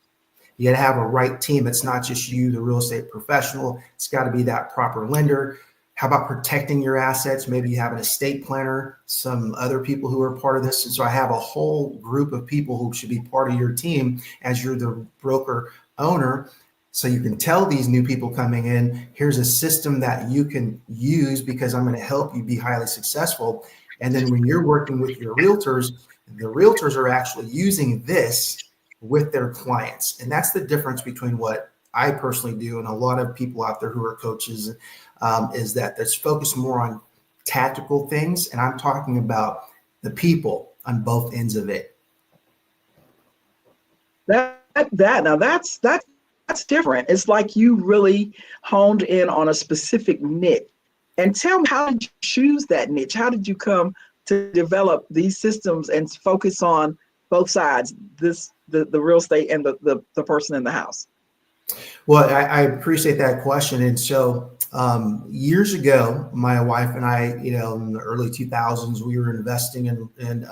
You got to have a right team. It's not just you, the real estate professional. It's got to be that proper lender. How about protecting your assets? Maybe you have an estate planner, some other people who are part of this. And so I have a whole group of people who should be part of your team as you're the broker owner. So you can tell these new people coming in, here's a system that you can use because I'm going to help you be highly successful. And then when you're working with your realtors, the realtors are actually using this with their clients. And that's the difference between what I personally do and a lot of people out there who are coaches, is that there's focused more on tactical things. And I'm talking about the people on both ends of it. That's different. It's like you really honed in on a specific niche. And tell me, how did you choose that niche? How did you come to develop these systems and focus on both sides, the real estate and the person in the house? Well, I appreciate that question. And so years ago, my wife and I, in the early 2000s, we were investing in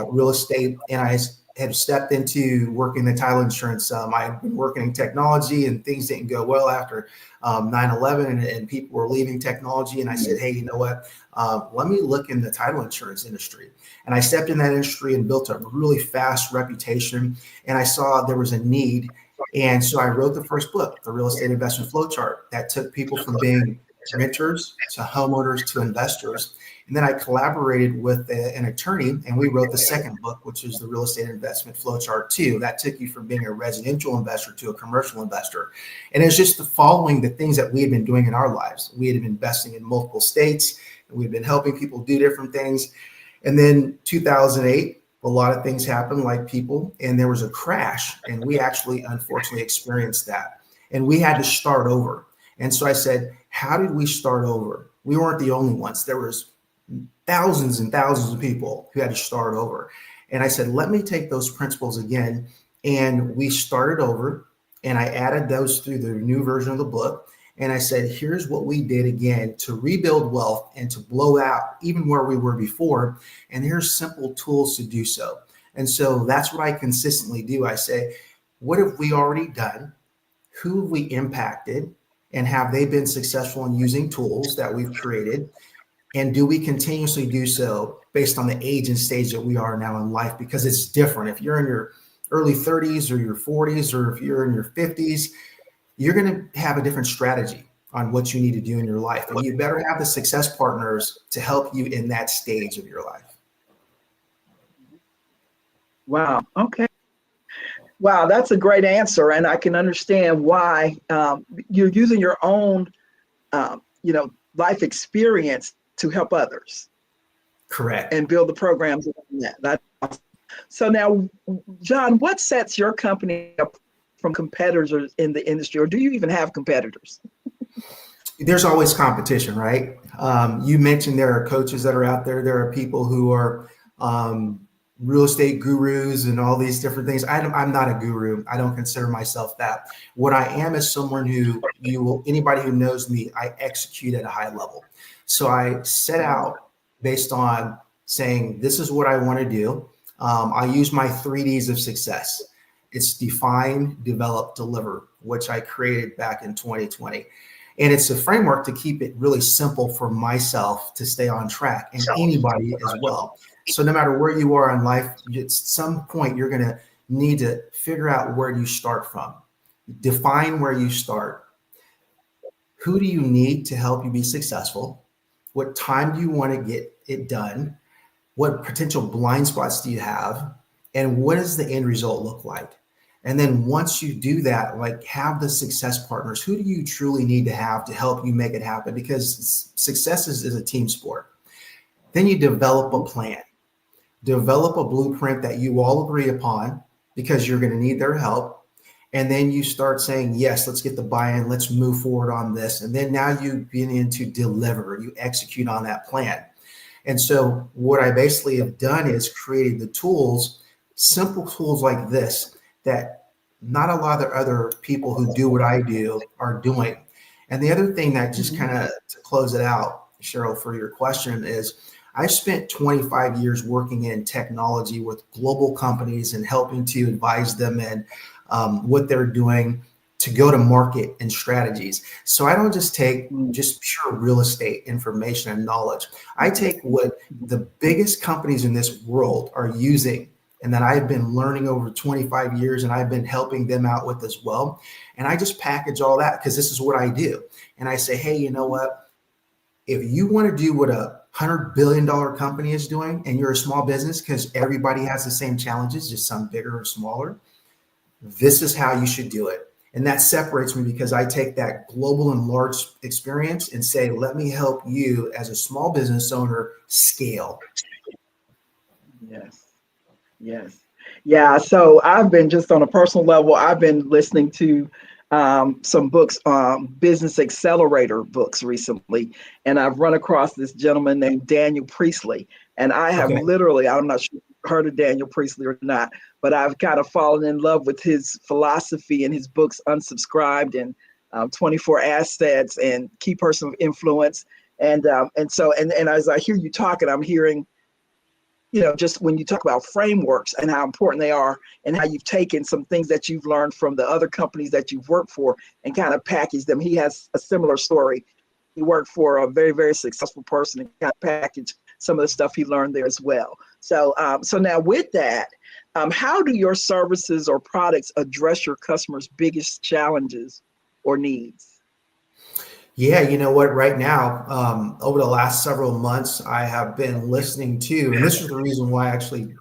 real estate, and I had stepped into working the title insurance. I had been working in technology, and things didn't go well after 9/11, and people were leaving technology. And I said, hey, you know what? Let me look in the title insurance industry. And I stepped in that industry and built a really fast reputation. And I saw there was a need. And so I wrote the first book, The Real Estate Investment Flowchart, that took people from being renters to homeowners to investors. And then I collaborated with an attorney, and we wrote the second book, which is The Real Estate Investment Flowchart 2. That took you from being a residential investor to a commercial investor. And it's just following the things that we had been doing in our lives. We had been investing in multiple states, and we've been helping people do different things. And then 2008, a lot of things happened, like people, and there was a crash, and we actually unfortunately experienced that, and we had to start over. And so I said, how did we start over? We weren't the only ones. There was thousands and thousands of people who had to start over. And I said, let me take those principles again. And we started over, and I added those through the new version of the book. And I said, here's what we did again to rebuild wealth and to blow out even where we were before. And here's simple tools to do so. And so that's what I consistently do. I say, what have we already done? Who have we impacted? And have they been successful in using tools that we've created? And do we continuously do so based on the age and stage that we are now in life? Because it's different. If you're in your early 30s or your 40s, or if you're in your 50s, you're going to have a different strategy on what you need to do in your life. And you better have the success partners to help you in that stage of your life. Wow. Okay. Wow, that's a great answer. And I can understand why you're using your own, life experience to help others. Correct. And build the programs around that. That's awesome. So now, John, what sets your company up from competitors in the industry, or do you even have competitors? There's always competition, right? You mentioned there are coaches that are out there. There are people who are real estate gurus and all these different things. I'm not a guru. I don't consider myself that. What I am is someone who anybody who knows me, I execute at a high level. So I set out based on saying, this is what I want to do. I use my 3Ds of success. It's define, develop, deliver, which I created back in 2020. And it's a framework to keep it really simple for myself to stay on track, and anybody as well. So no matter where you are in life, at some point you're going to need to figure out where you start from. Define where you start. Who do you need to help you be successful? What time do you want to get it done? What potential blind spots do you have? And what does the end result look like? And then once you do that, like, have the success partners. Who do you truly need to have to help you make it happen? Because success is a team sport. Then you develop a plan, develop a blueprint that you all agree upon, because you're going to need their help. And then you start saying, yes, let's get the buy-in. Let's move forward on this. And then now you begin to deliver, you execute on that plan. And so what I basically have done is created the tools, simple tools like this, that not a lot of other people who do what I do are doing. And the other thing that just kind of, to close it out, Cheryl, for your question, is I spent 25 years working in technology with global companies and helping to advise them in what they're doing to go to market and strategies. So I don't just take just pure real estate information and knowledge. I take what the biggest companies in this world are using and that I've been learning over 25 years and I've been helping them out with as well. And I just package all that because this is what I do. And I say, hey, you know what? If you want to do what a $100 billion company is doing and you're a small business, because everybody has the same challenges, just some bigger or smaller, this is how you should do it. And that separates me because I take that global and large experience and say, let me help you as a small business owner scale. Yes. Yes. Yeah. So I've been just on a personal level, I've been listening to some books, business accelerator books recently. And I've run across this gentleman named Daniel Priestley. And I have literally, I'm not sure if you've heard of Daniel Priestley or not, but I've kind of fallen in love with his philosophy and his books, Unsubscribed and 24 Assets and Key Person of Influence. And so as I hear you talking, I'm hearing, you know, just when you talk about frameworks and how important they are and how you've taken some things that you've learned from the other companies that you've worked for and kind of packaged them. He has a similar story. He worked for a very, very successful person and kind of packaged some of the stuff he learned there as well. So, so now with that, how do your services or products address your customers' biggest challenges or needs? Yeah, you know what? Right now, over the last several months, I have been listening to, and this is the reason why I actually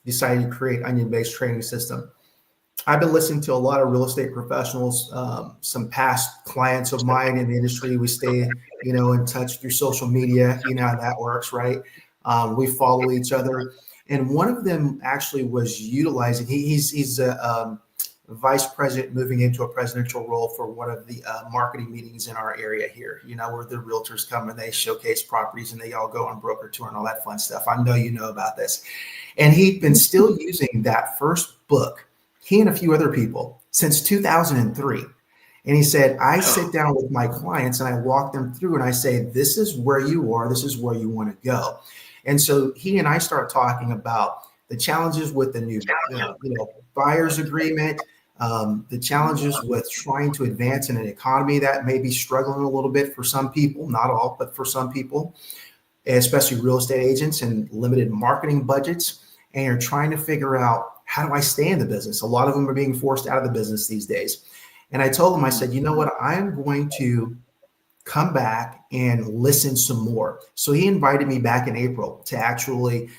decided to create Onion-based training system. I've been listening to a lot of real estate professionals, some past clients of mine in the industry. We stay, you know, in touch through social media. You know how that works, right? We follow each other, and one of them actually was utilizing. He's a vice president moving into a presidential role for one of the marketing meetings in our area here, you know, where the realtors come and they showcase properties and they all go on broker tour and all that fun stuff. I know you know about this. And he'd been still using that first book, he and a few other people, since 2003. And he said, I sit down with my clients and I walk them through and I say, this is where you are, this is where you want to go. And so he and I start talking about the challenges with the new buyer's agreement, the challenges with trying to advance in an economy that may be struggling a little bit for some people, not all, but for some people, especially real estate agents and limited marketing budgets. And you're trying to figure out, how do I stay in the business? A lot of them are being forced out of the business these days. And I told him, I said, you know what, I'm going to come back and listen some more. So he invited me back in April to actually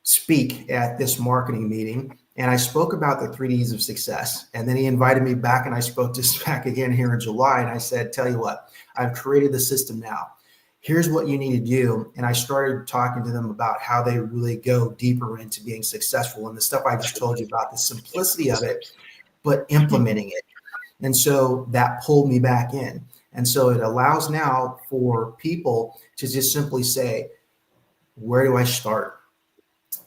speak at this marketing meeting. And I spoke about the 3 Ds of success. And then he invited me back and I spoke this back again here in July. And I said, tell you what, I've created the system now. Here's what you need to do. And I started talking to them about how they really go deeper into being successful and the stuff I just told you about, the simplicity of it, but implementing it. And so that pulled me back in. And so it allows now for people to just simply say, where do I start?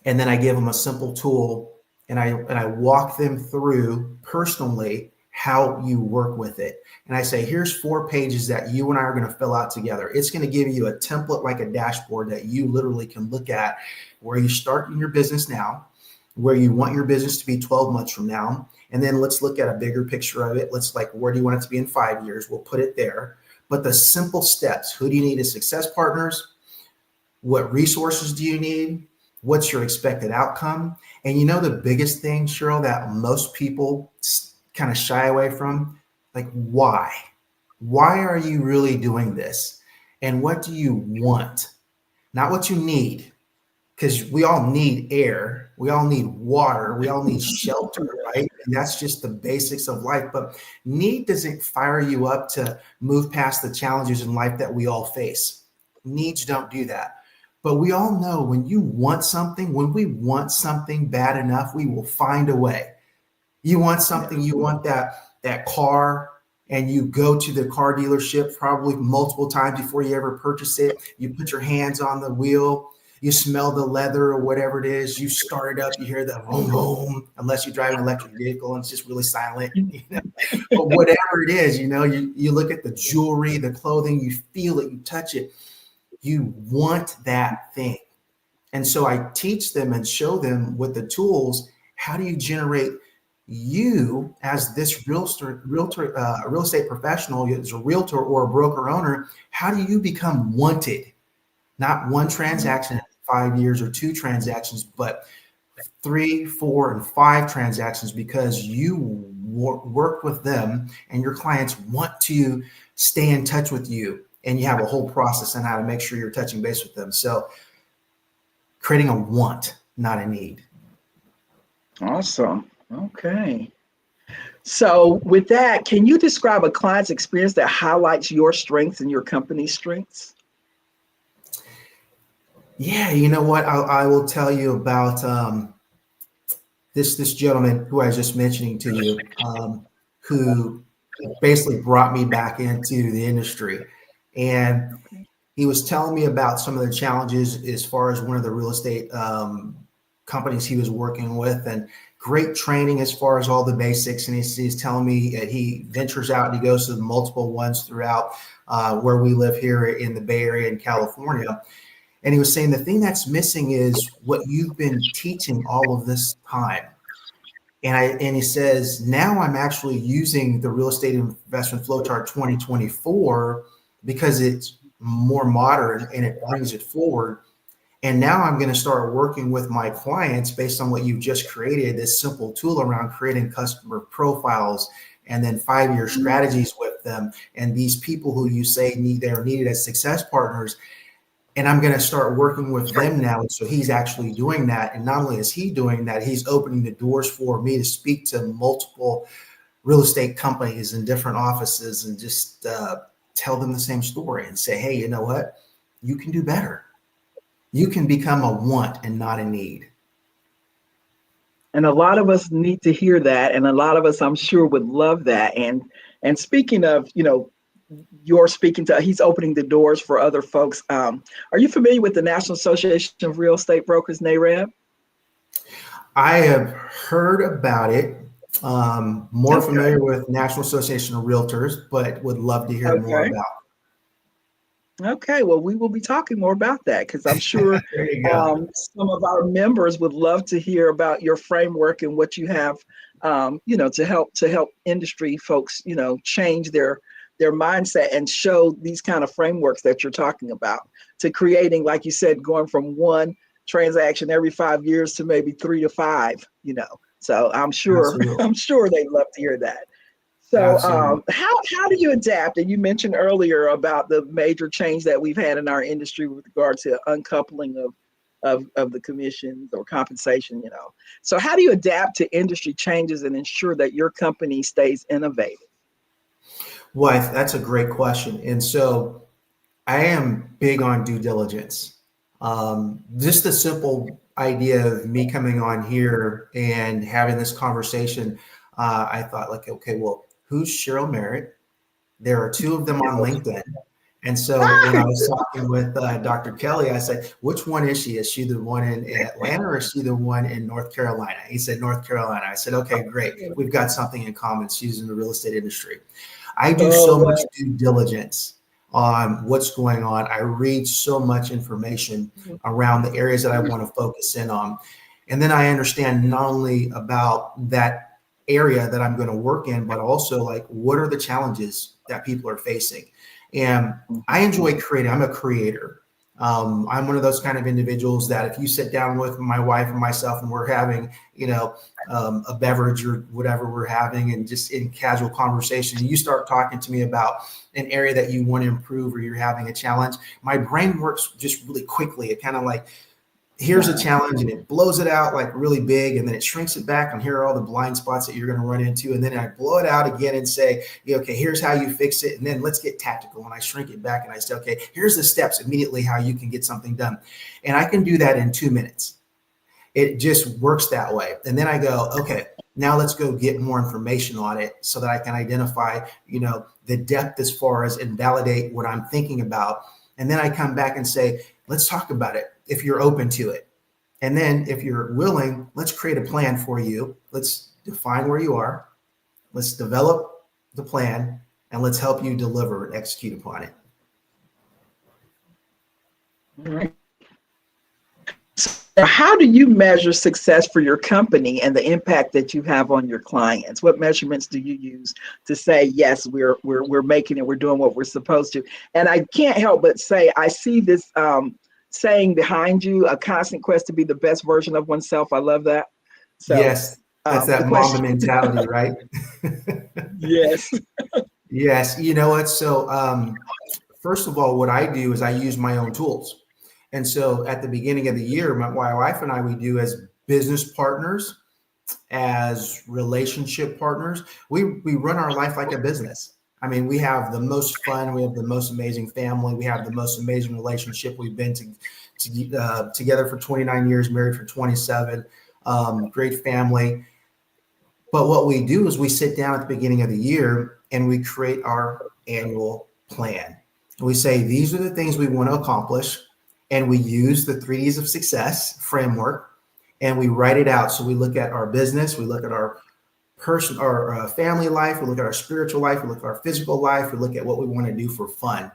And then I give them a simple tool and I walk them through personally how you work with it. And I say, here's 4 pages that you and I are going to fill out together. It's going to give you a template like a dashboard that you literally can look at where you start in your business now, where you want your business to be 12 months from now. And then let's look at a bigger picture of it. Let's where do you want it to be in 5 years? We'll put it there. But the simple steps, who do you need as success partners? What resources do you need? What's your expected outcome? And you know, the biggest thing, Cheryl, that most people kind of shy away from, like, why? Why are you really doing this? And what do you want? Not what you need, because we all need air. We all need water. We all need shelter, right? And that's just the basics of life. But need doesn't fire you up to move past the challenges in life that we all face. Needs don't do that. But we all know when we want something bad enough, we will find a way. You want something, you want that car, and you go to the car dealership probably multiple times before you ever purchase it. You put your hands on the wheel, you smell the leather or whatever it is, you start it up, you hear the boom, boom, unless you drive an electric vehicle and it's just really silent. You know? But whatever it is, you know, you look at the jewelry, the clothing, you feel it, you touch it. You want that thing. And so I teach them and show them with the tools, how do you generate you as this real estate professional, as a realtor or a broker owner, how do you become wanted? Not one transaction in 5 years or 2 transactions, but 3, 4, and 5 transactions, because you work with them and your clients want to stay in touch with you, and you have a whole process on how to make sure you're touching base with them. So creating a want, not a need. Awesome. Okay. So with that, can you describe a client's experience that highlights your strengths and your company's strengths? Yeah, you know what? I will tell you about this gentleman who I was just mentioning to you, who basically brought me back into the industry. And he was telling me about some of the challenges as far as one of the real estate companies he was working with, and great training as far as all the basics. And he's telling me that he ventures out and he goes to multiple ones throughout where we live here in the Bay Area in California. And he was saying the thing that's missing is what you've been teaching all of this time. And he says, now I'm actually using the Real Estate Investment Flowchart 2024 because it's more modern and it brings it forward. And now I'm going to start working with my clients based on what you've just created, this simple tool around creating customer profiles and then 5-year strategies with them. And these people who you say they're needed as success partners. And I'm going to start working with them now. And so he's actually doing that. And not only is he doing that, he's opening the doors for me to speak to multiple real estate companies in different offices and just tell them the same story and say, hey, you know what? You can do better. You can become a want and not a need. And a lot of us need to hear that. And a lot of us, I'm sure, would love that. And speaking of, you're speaking to, he's opening the doors for other folks. Are you familiar with the National Association of Real Estate Brokers, NAREB? I have heard about it. More familiar with National Association of Realtors, but would love to hear more about it. Okay, well, we will be talking more about that because I'm sure some of our members would love to hear about your framework and what you have, to help industry folks, change their mindset and show these kind of frameworks that you're talking about, to creating, like you said, going from 1 transaction every 5 years to maybe 3 to 5, So I'm sure they'd love to hear that. So how do you adapt? And you mentioned earlier about the major change that we've had in our industry with regard to uncoupling of the commissions or compensation, So how do you adapt to industry changes and ensure that your company stays innovative? Well, that's a great question. And so I am big on due diligence. Just the simple idea of me coming on here and having this conversation, I thought okay, well, who's Cheryl Merritt? There are 2 of them on LinkedIn. And so when I was talking with Dr. Kelly, I said, which one is she? Is she the one in Atlanta or is she the one in North Carolina? He said, North Carolina. I said, okay, great. We've got something in common. She's in the real estate industry. I do so much due diligence on what's going on. I read so much information around the areas that I want to focus in on. And then I understand not only about that area that I'm going to work in, but also what are the challenges that people are facing. And I enjoy creating. I'm a creator. I'm one of those kind of individuals that if you sit down with my wife and myself and we're having, a beverage or whatever we're having and just in casual conversation, and you start talking to me about an area that you want to improve or you're having a challenge, my brain works just really quickly. It kind of here's a challenge and it blows it out really big, and then it shrinks it back, and here are all the blind spots that you're going to run into. And then I blow it out again and say, okay, here's how you fix it. And then let's get tactical. And I shrink it back and I say, okay, here's the steps immediately how you can get something done. And I can do that in 2 minutes. It just works that way. And then I go, okay, now let's go get more information on it so that I can identify, the depth as far as and validate what I'm thinking about. And then I come back and say, let's talk about it if you're open to it. And then if you're willing, let's create a plan for you. Let's define where you are. Let's develop the plan and let's help you deliver and execute upon it. All right. So how do you measure success for your company and the impact that you have on your clients? What measurements do you use to say, yes, we're making it, we're doing what we're supposed to? And I can't help but say, I see this saying behind you, a constant quest to be the best version of oneself. I love that. So yes, that's that Mamba mentality, right? Yes. Yes. You know what? So first of all, what I do is I use my own tools. And so at the beginning of the year, my wife and I, we do as business partners, as relationship partners, we run our life like a business. I mean, we have the most fun. We have the most amazing family. We have the most amazing relationship. We've been together for 29 years, married for 27, great family. But what we do is we sit down at the beginning of the year and we create our annual plan. We say, these are the things we want to accomplish. And we use the 3 Ds of success framework and we write it out. So we look at our business, we look at our family life, we look at our spiritual life, we look at our physical life, we look at what we want to do for fun.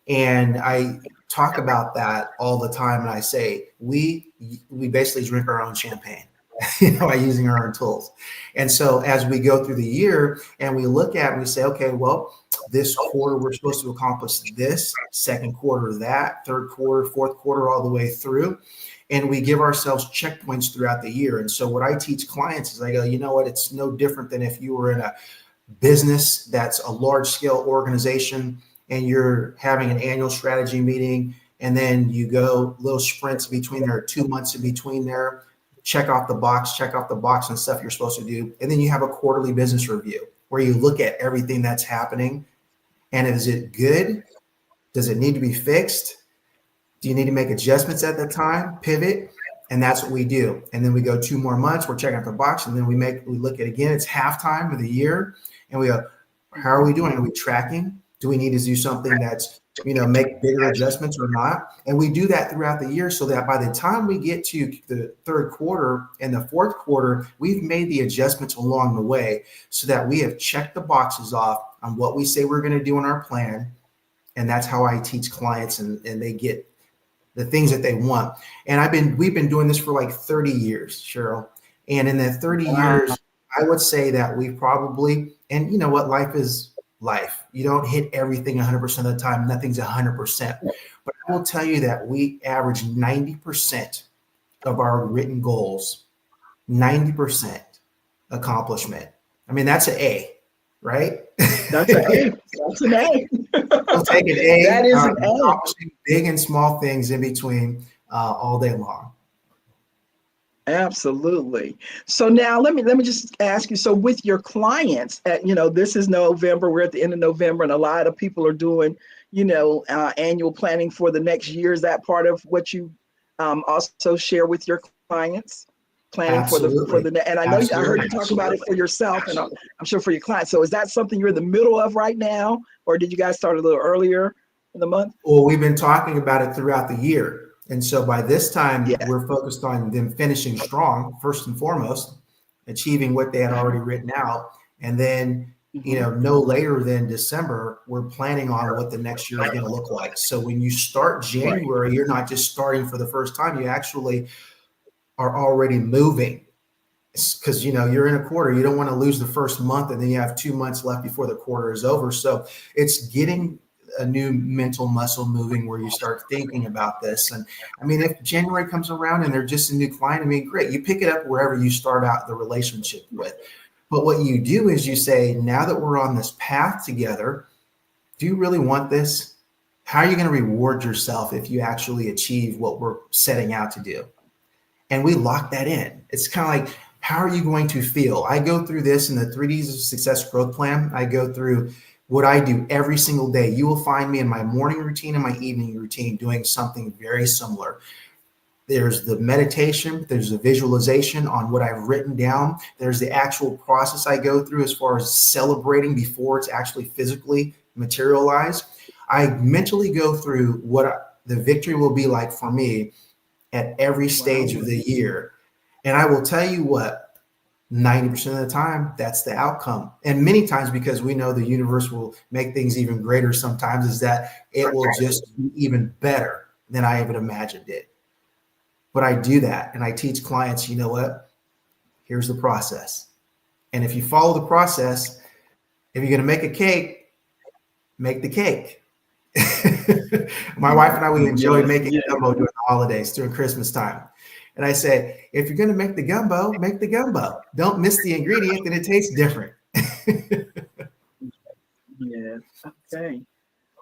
And I talk about that all the time. And I say, we basically drink our own champagne, by using our own tools. And so as we go through the year and we look at it, we say, okay, well, this quarter, we're supposed to accomplish this, second quarter, that, third quarter, fourth quarter, all the way through. And we give ourselves checkpoints throughout the year. And so what I teach clients is I go, you know what, it's no different than if you were in a business that's a large scale organization and you're having an annual strategy meeting. And then you go little sprints between there, 2 months in between there, check off the box and stuff you're supposed to do. And then you have a quarterly business review where you look at everything that's happening. And is it good? Does it need to be fixed? Do you need to make adjustments at the time, pivot? And that's what we do. And then we go 2 more months, we're checking out the box. And then we look at it again, it's halftime of the year. And we go, how are we doing? Are we tracking? Do we need to do something that's, make bigger adjustments or not? And we do that throughout the year so that by the time we get to the third quarter and the fourth quarter, we've made the adjustments along the way so that we have checked the boxes off on what we say we're going to do in our plan. And that's how I teach clients and they get the things that they want. And we've been doing this for like 30 years, Cheryl. And in that 30 years, I would say that we probably, and you know what, life is life. You don't hit everything 100% of the time. Nothing's 100%. But I will tell you that we average 90% of our written goals, 90% accomplishment. I mean, that's an A, right? That's an A. That's an A. We'll take an A. That is an A. Accomplishing big and small things in between all day long. Absolutely. So now let me just ask you, so with your clients, this is November, we're at the end of November, and a lot of people are doing, annual planning for the next year. Is that part of what you also share with your clients? Planning Absolutely. for the and I know I heard you talk about it for yourself, and I'm sure for your clients. So is that something you're in the middle of right now, or did you guys start a little earlier in the month? Well, we've been talking about it throughout the year. And so by this time, we're focused on them finishing strong, first and foremost, achieving what they had already written out. And then, no later than December, we're planning on what the next year is going to look like. So when you start January, you're not just starting for the first time, you actually are already moving. Because, you're in a quarter, you don't want to lose the first month and then you have 2 months left before the quarter is over. So it's getting a new mental muscle moving where you start thinking about this. And I mean, if January comes around and they're just a new client, I mean, great. You pick it up wherever you start out the relationship with. But what you do is you say, now that we're on this path together, do you really want this? How are you going to reward yourself if you actually achieve what we're setting out to do? And we lock that in. It's kind of like, how are you going to feel? I go through this in the 3 Ds of Success Growth Plan. I go through what I do every single day. You will find me in my morning routine and my evening routine doing something very similar. There's the meditation, there's the visualization on what I've written down. There's the actual process I go through as far as celebrating before it's actually physically materialized. I mentally go through what the victory will be like for me at every stage of the year. And I will tell you what, 90% of the time, that's the outcome. And many times, because we know the universe will make things even greater sometimes, is that it will just be even better than I ever imagined it. But I do that, and I teach clients, you know what? Here's the process. And if you follow the process, if you're going to make a cake, make the cake. My wife and I, we enjoy making gumbo during the holidays, during Christmas time. And I say, if you're going to make the gumbo, make the gumbo. Don't miss the ingredient, and it tastes different. Yes. Okay.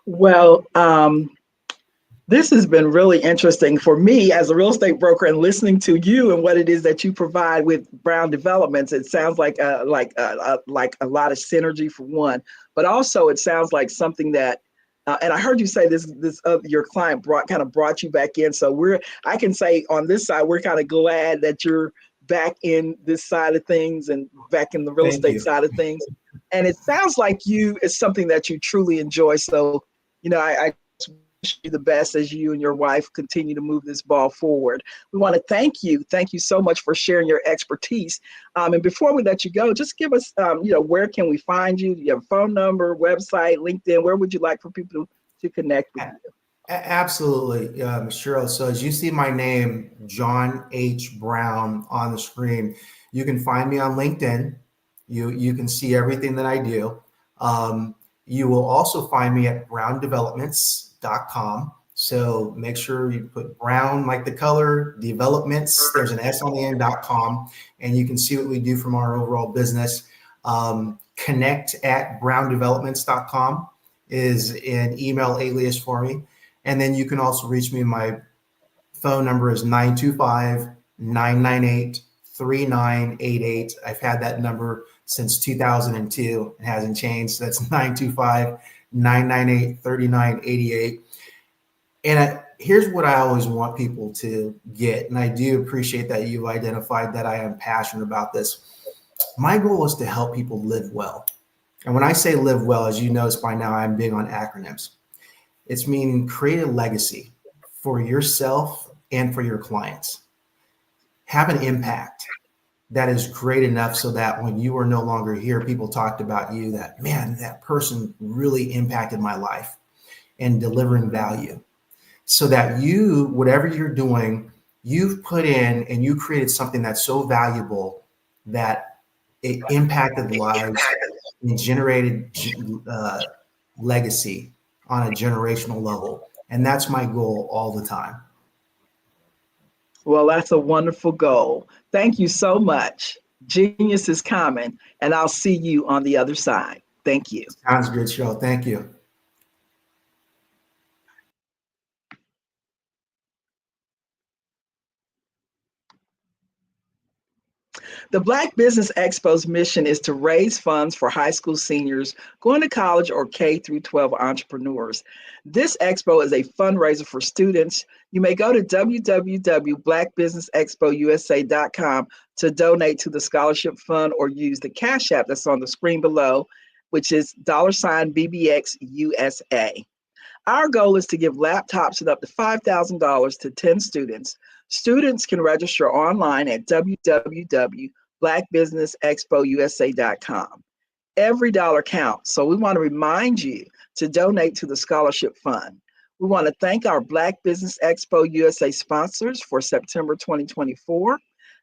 Well, this has been really interesting for me as a real estate broker, and listening to you and what it is that you provide with Brown Developments. It sounds like a lot of synergy for one, but also it sounds like something that, and I heard you say this your client brought you back in. So I can say on this side, we're kind of glad that you're back in this side of things and back in the real estate side of things. And it sounds like it's something that you truly enjoy. So, I wish you the best as you and your wife continue to move this ball forward. We want to thank you. Thank you so much for sharing your expertise. And before we let you go, just give us, where can we find you? Do you have a phone number, website, LinkedIn? Where would you like for people to connect with you? Absolutely, Cheryl. So as you see my name, John H. Brown, on the screen, you can find me on LinkedIn. You can see everything that I do. You will also find me at browndevelopments.com. So make sure you put Brown, like the color, developments, there's an S on the end.com, and you can see what we do from our overall business. Connect at browndevelopments.com is an email alias for me. And then you can also reach me. My phone number is 925-998-3988. I've had that number since 2002. It hasn't changed. So that's 925-998-3988. And here's what I always want people to get. And I do appreciate that you've identified that I am passionate about this. My goal is to help people live well. And when I say live well, as you notice by now, I'm big on acronyms. It's meaning create a legacy for yourself and for your clients. Have an impact that is great enough so that when you are no longer here, people talked about you, that, man, that person really impacted my life and delivering value. So that you, whatever you're doing, you've put in and you created something that's so valuable that it impacted lives and generated legacy on a generational level. And that's my goal all the time. Well, that's a wonderful goal. Thank you so much. Genius is common, and I'll see you on the other side. Thank you. Sounds good, Cheryl. Thank you. The Black Business Expo's mission is to raise funds for high school seniors going to college or K through 12 entrepreneurs. This expo is a fundraiser for students. You may go to www.blackbusinessexpousa.com to donate to the scholarship fund, or use the Cash App that's on the screen below, which is $BBXUSA. Our goal is to give laptops of up to $5,000 to 10 students. Students can register online at www.blackbusinessexpousa.com. Every dollar counts, so we want to remind you to donate to the scholarship fund. We want to thank our Black Business Expo USA sponsors for September 2024.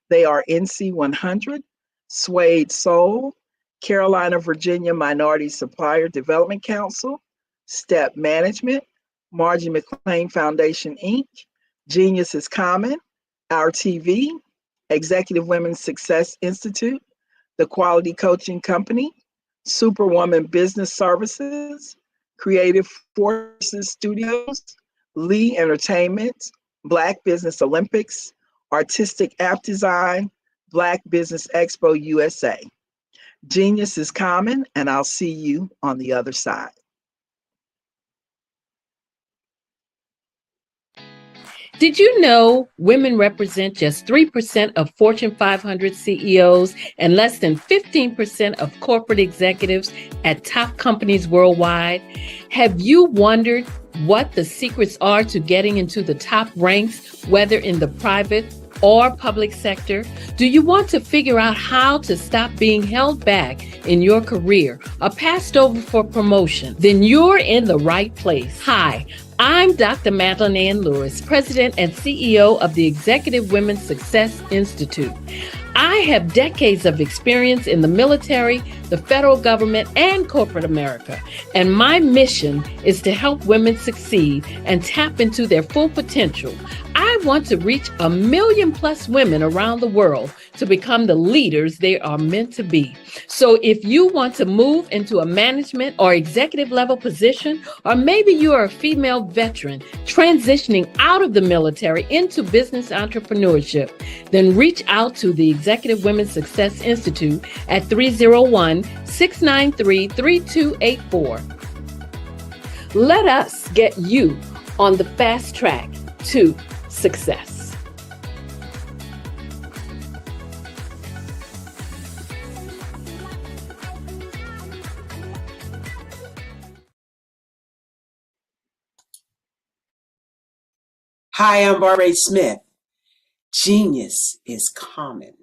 They are NC 100, Suede Soul, Carolina, Virginia Minority Supplier Development Council, Step Management, Margie McLean Foundation, Inc., Genius is Common, Our TV, Executive Women's Success Institute, The Quality Coaching Company, Superwoman Business Services, Creative Forces Studios, Lee Entertainment, Black Business Olympics, Artistic App Design, Black Business Expo USA. Genius is common, and I'll see you on the other side. Did you know women represent just 3% of Fortune 500 CEOs and less than 15% of corporate executives at top companies worldwide? Have you wondered what the secrets are to getting into the top ranks, whether in the private or public sector? Do you want to figure out how to stop being held back in your career or passed over for promotion? Then you're in the right place. Hi, I'm Dr. Madeline Ann Lewis, President and CEO of the Executive Women's Success Institute. I have decades of experience in the military, the federal government, and corporate America, and my mission is to help women succeed and tap into their full potential. I want to reach 1 million+ women around the world to become the leaders they are meant to be. So if you want to move into a management or executive level position, or maybe you are a female veteran transitioning out of the military into business entrepreneurship, then reach out to the Executive Women's Success Institute at 301-693-3284. Let us get you on the fast track to success. Hi, I'm Barbara Smith. Genius is common.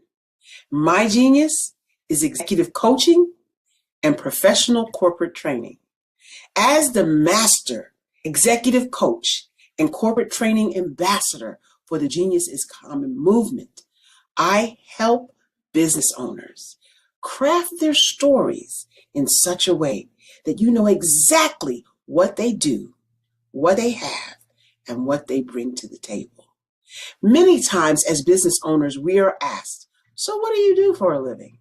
My genius is executive coaching and professional corporate training. As the master executive coach and corporate training ambassador for the Genius is Common movement, I help business owners craft their stories in such a way that you know exactly what they do, what they have, and what they bring to the table. Many times as business owners, we are asked, so what do you do for a living?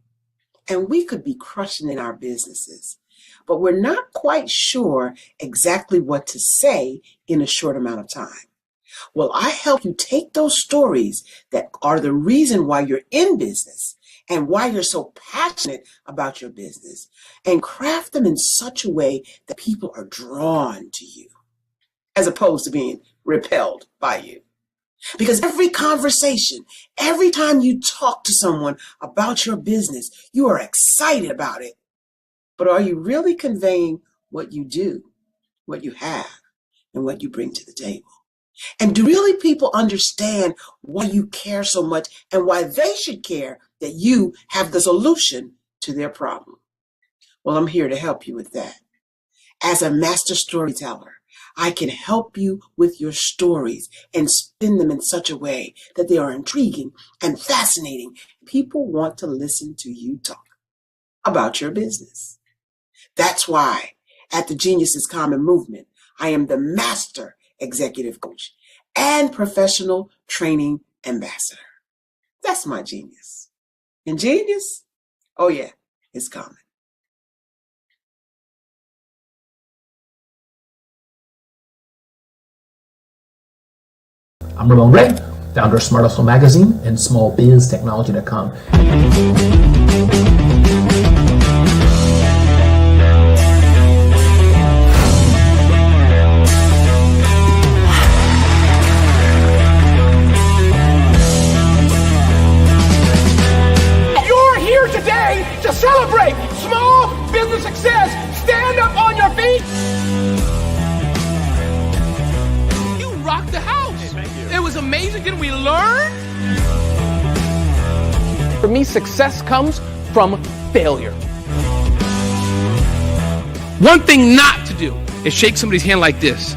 And we could be crushing in our businesses, but we're not quite sure exactly what to say in a short amount of time. Well, I help you take those stories that are the reason why you're in business and why you're so passionate about your business and craft them in such a way that people are drawn to you as opposed to being repelled by you. Because every conversation, every time you talk to someone about your business, you are excited about it. But are you really conveying what you do, what you have, and what you bring to the table? And do really people understand why you care so much and why they should care that you have the solution to their problem? Well, I'm here to help you with that. As a master storyteller, I can help you with your stories and spin them in such a way that they are intriguing and fascinating. People want to listen to you talk about your business. That's why at the Genius is Common movement, I am the master executive coach and professional training ambassador. That's my genius. And genius? Oh yeah, it's common. I'm Ramon Ray, founder of Smart Hustle Magazine and smallbiztechnology.com. You're here today to celebrate small business success. Stand up on your feet. You rocked the house. It was amazing. Didn't we learn? For me, success comes from failure. One thing not to do is shake somebody's hand like this.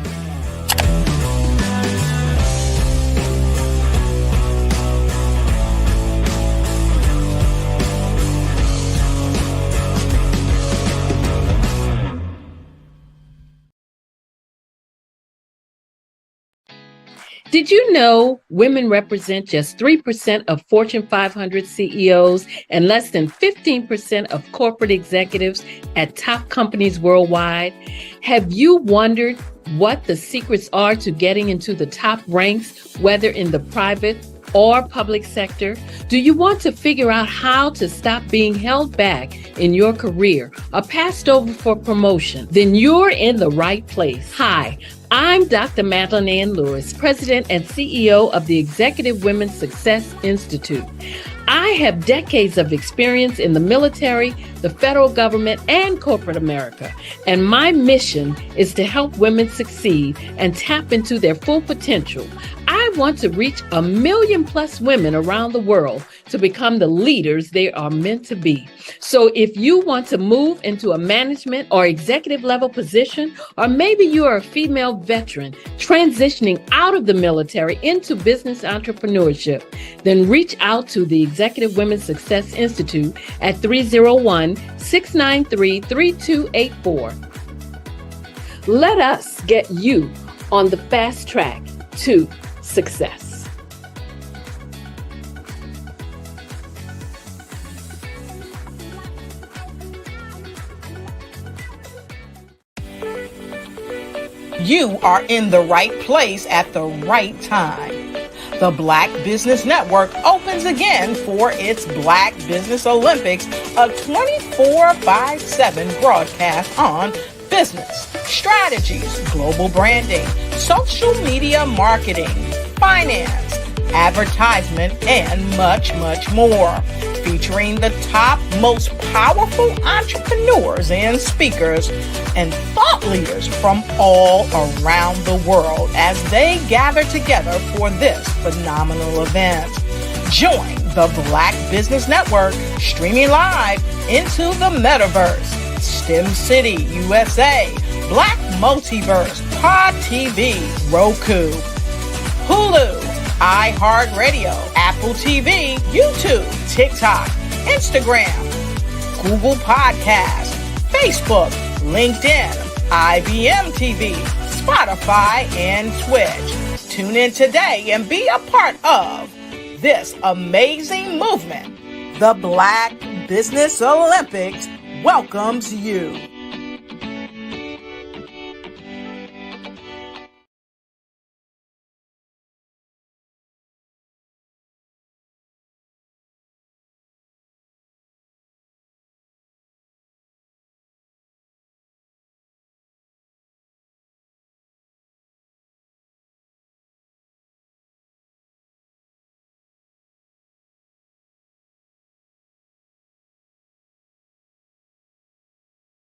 Did you know women represent just 3% of Fortune 500 CEOs and less than 15% of corporate executives at top companies worldwide? Have you wondered what the secrets are to getting into the top ranks, whether in the private or public sector? Do you want to figure out how to stop being held back in your career or passed over for promotion? Then you're in the right place. Hi, I'm Dr. Madeline Ann Lewis, President and CEO of the Executive Women's Success Institute. I have decades of experience in the military, the federal government, and corporate America, and my mission is to help women succeed and tap into their full potential. I I want to reach 1 million plus women around the world to become the leaders they are meant to be. So if you want to move into a management or executive level position, or maybe you are a female veteran transitioning out of the military into business entrepreneurship, then reach out to the Executive Women's Success Institute at 301-693-3284. Let us get you on the fast track to success. You are in the right place at the right time. The Black Business Network opens again for its Black Business Olympics, a 24/7 broadcast on business, strategies, global branding, social media marketing, finance, advertisement, and much, much more. Featuring the top, most powerful entrepreneurs and speakers and thought leaders from all around the world as they gather together for this phenomenal event. Join the Black Business Network streaming live into the metaverse, STEM City, USA, Black Multiverse, Pod TV, Roku, Hulu, iHeartRadio, Apple TV, YouTube, TikTok, Instagram, Google Podcasts, Facebook, LinkedIn, IBM TV, Spotify, and Twitch. Tune in today and be a part of this amazing movement. The Black Business Olympics welcomes you.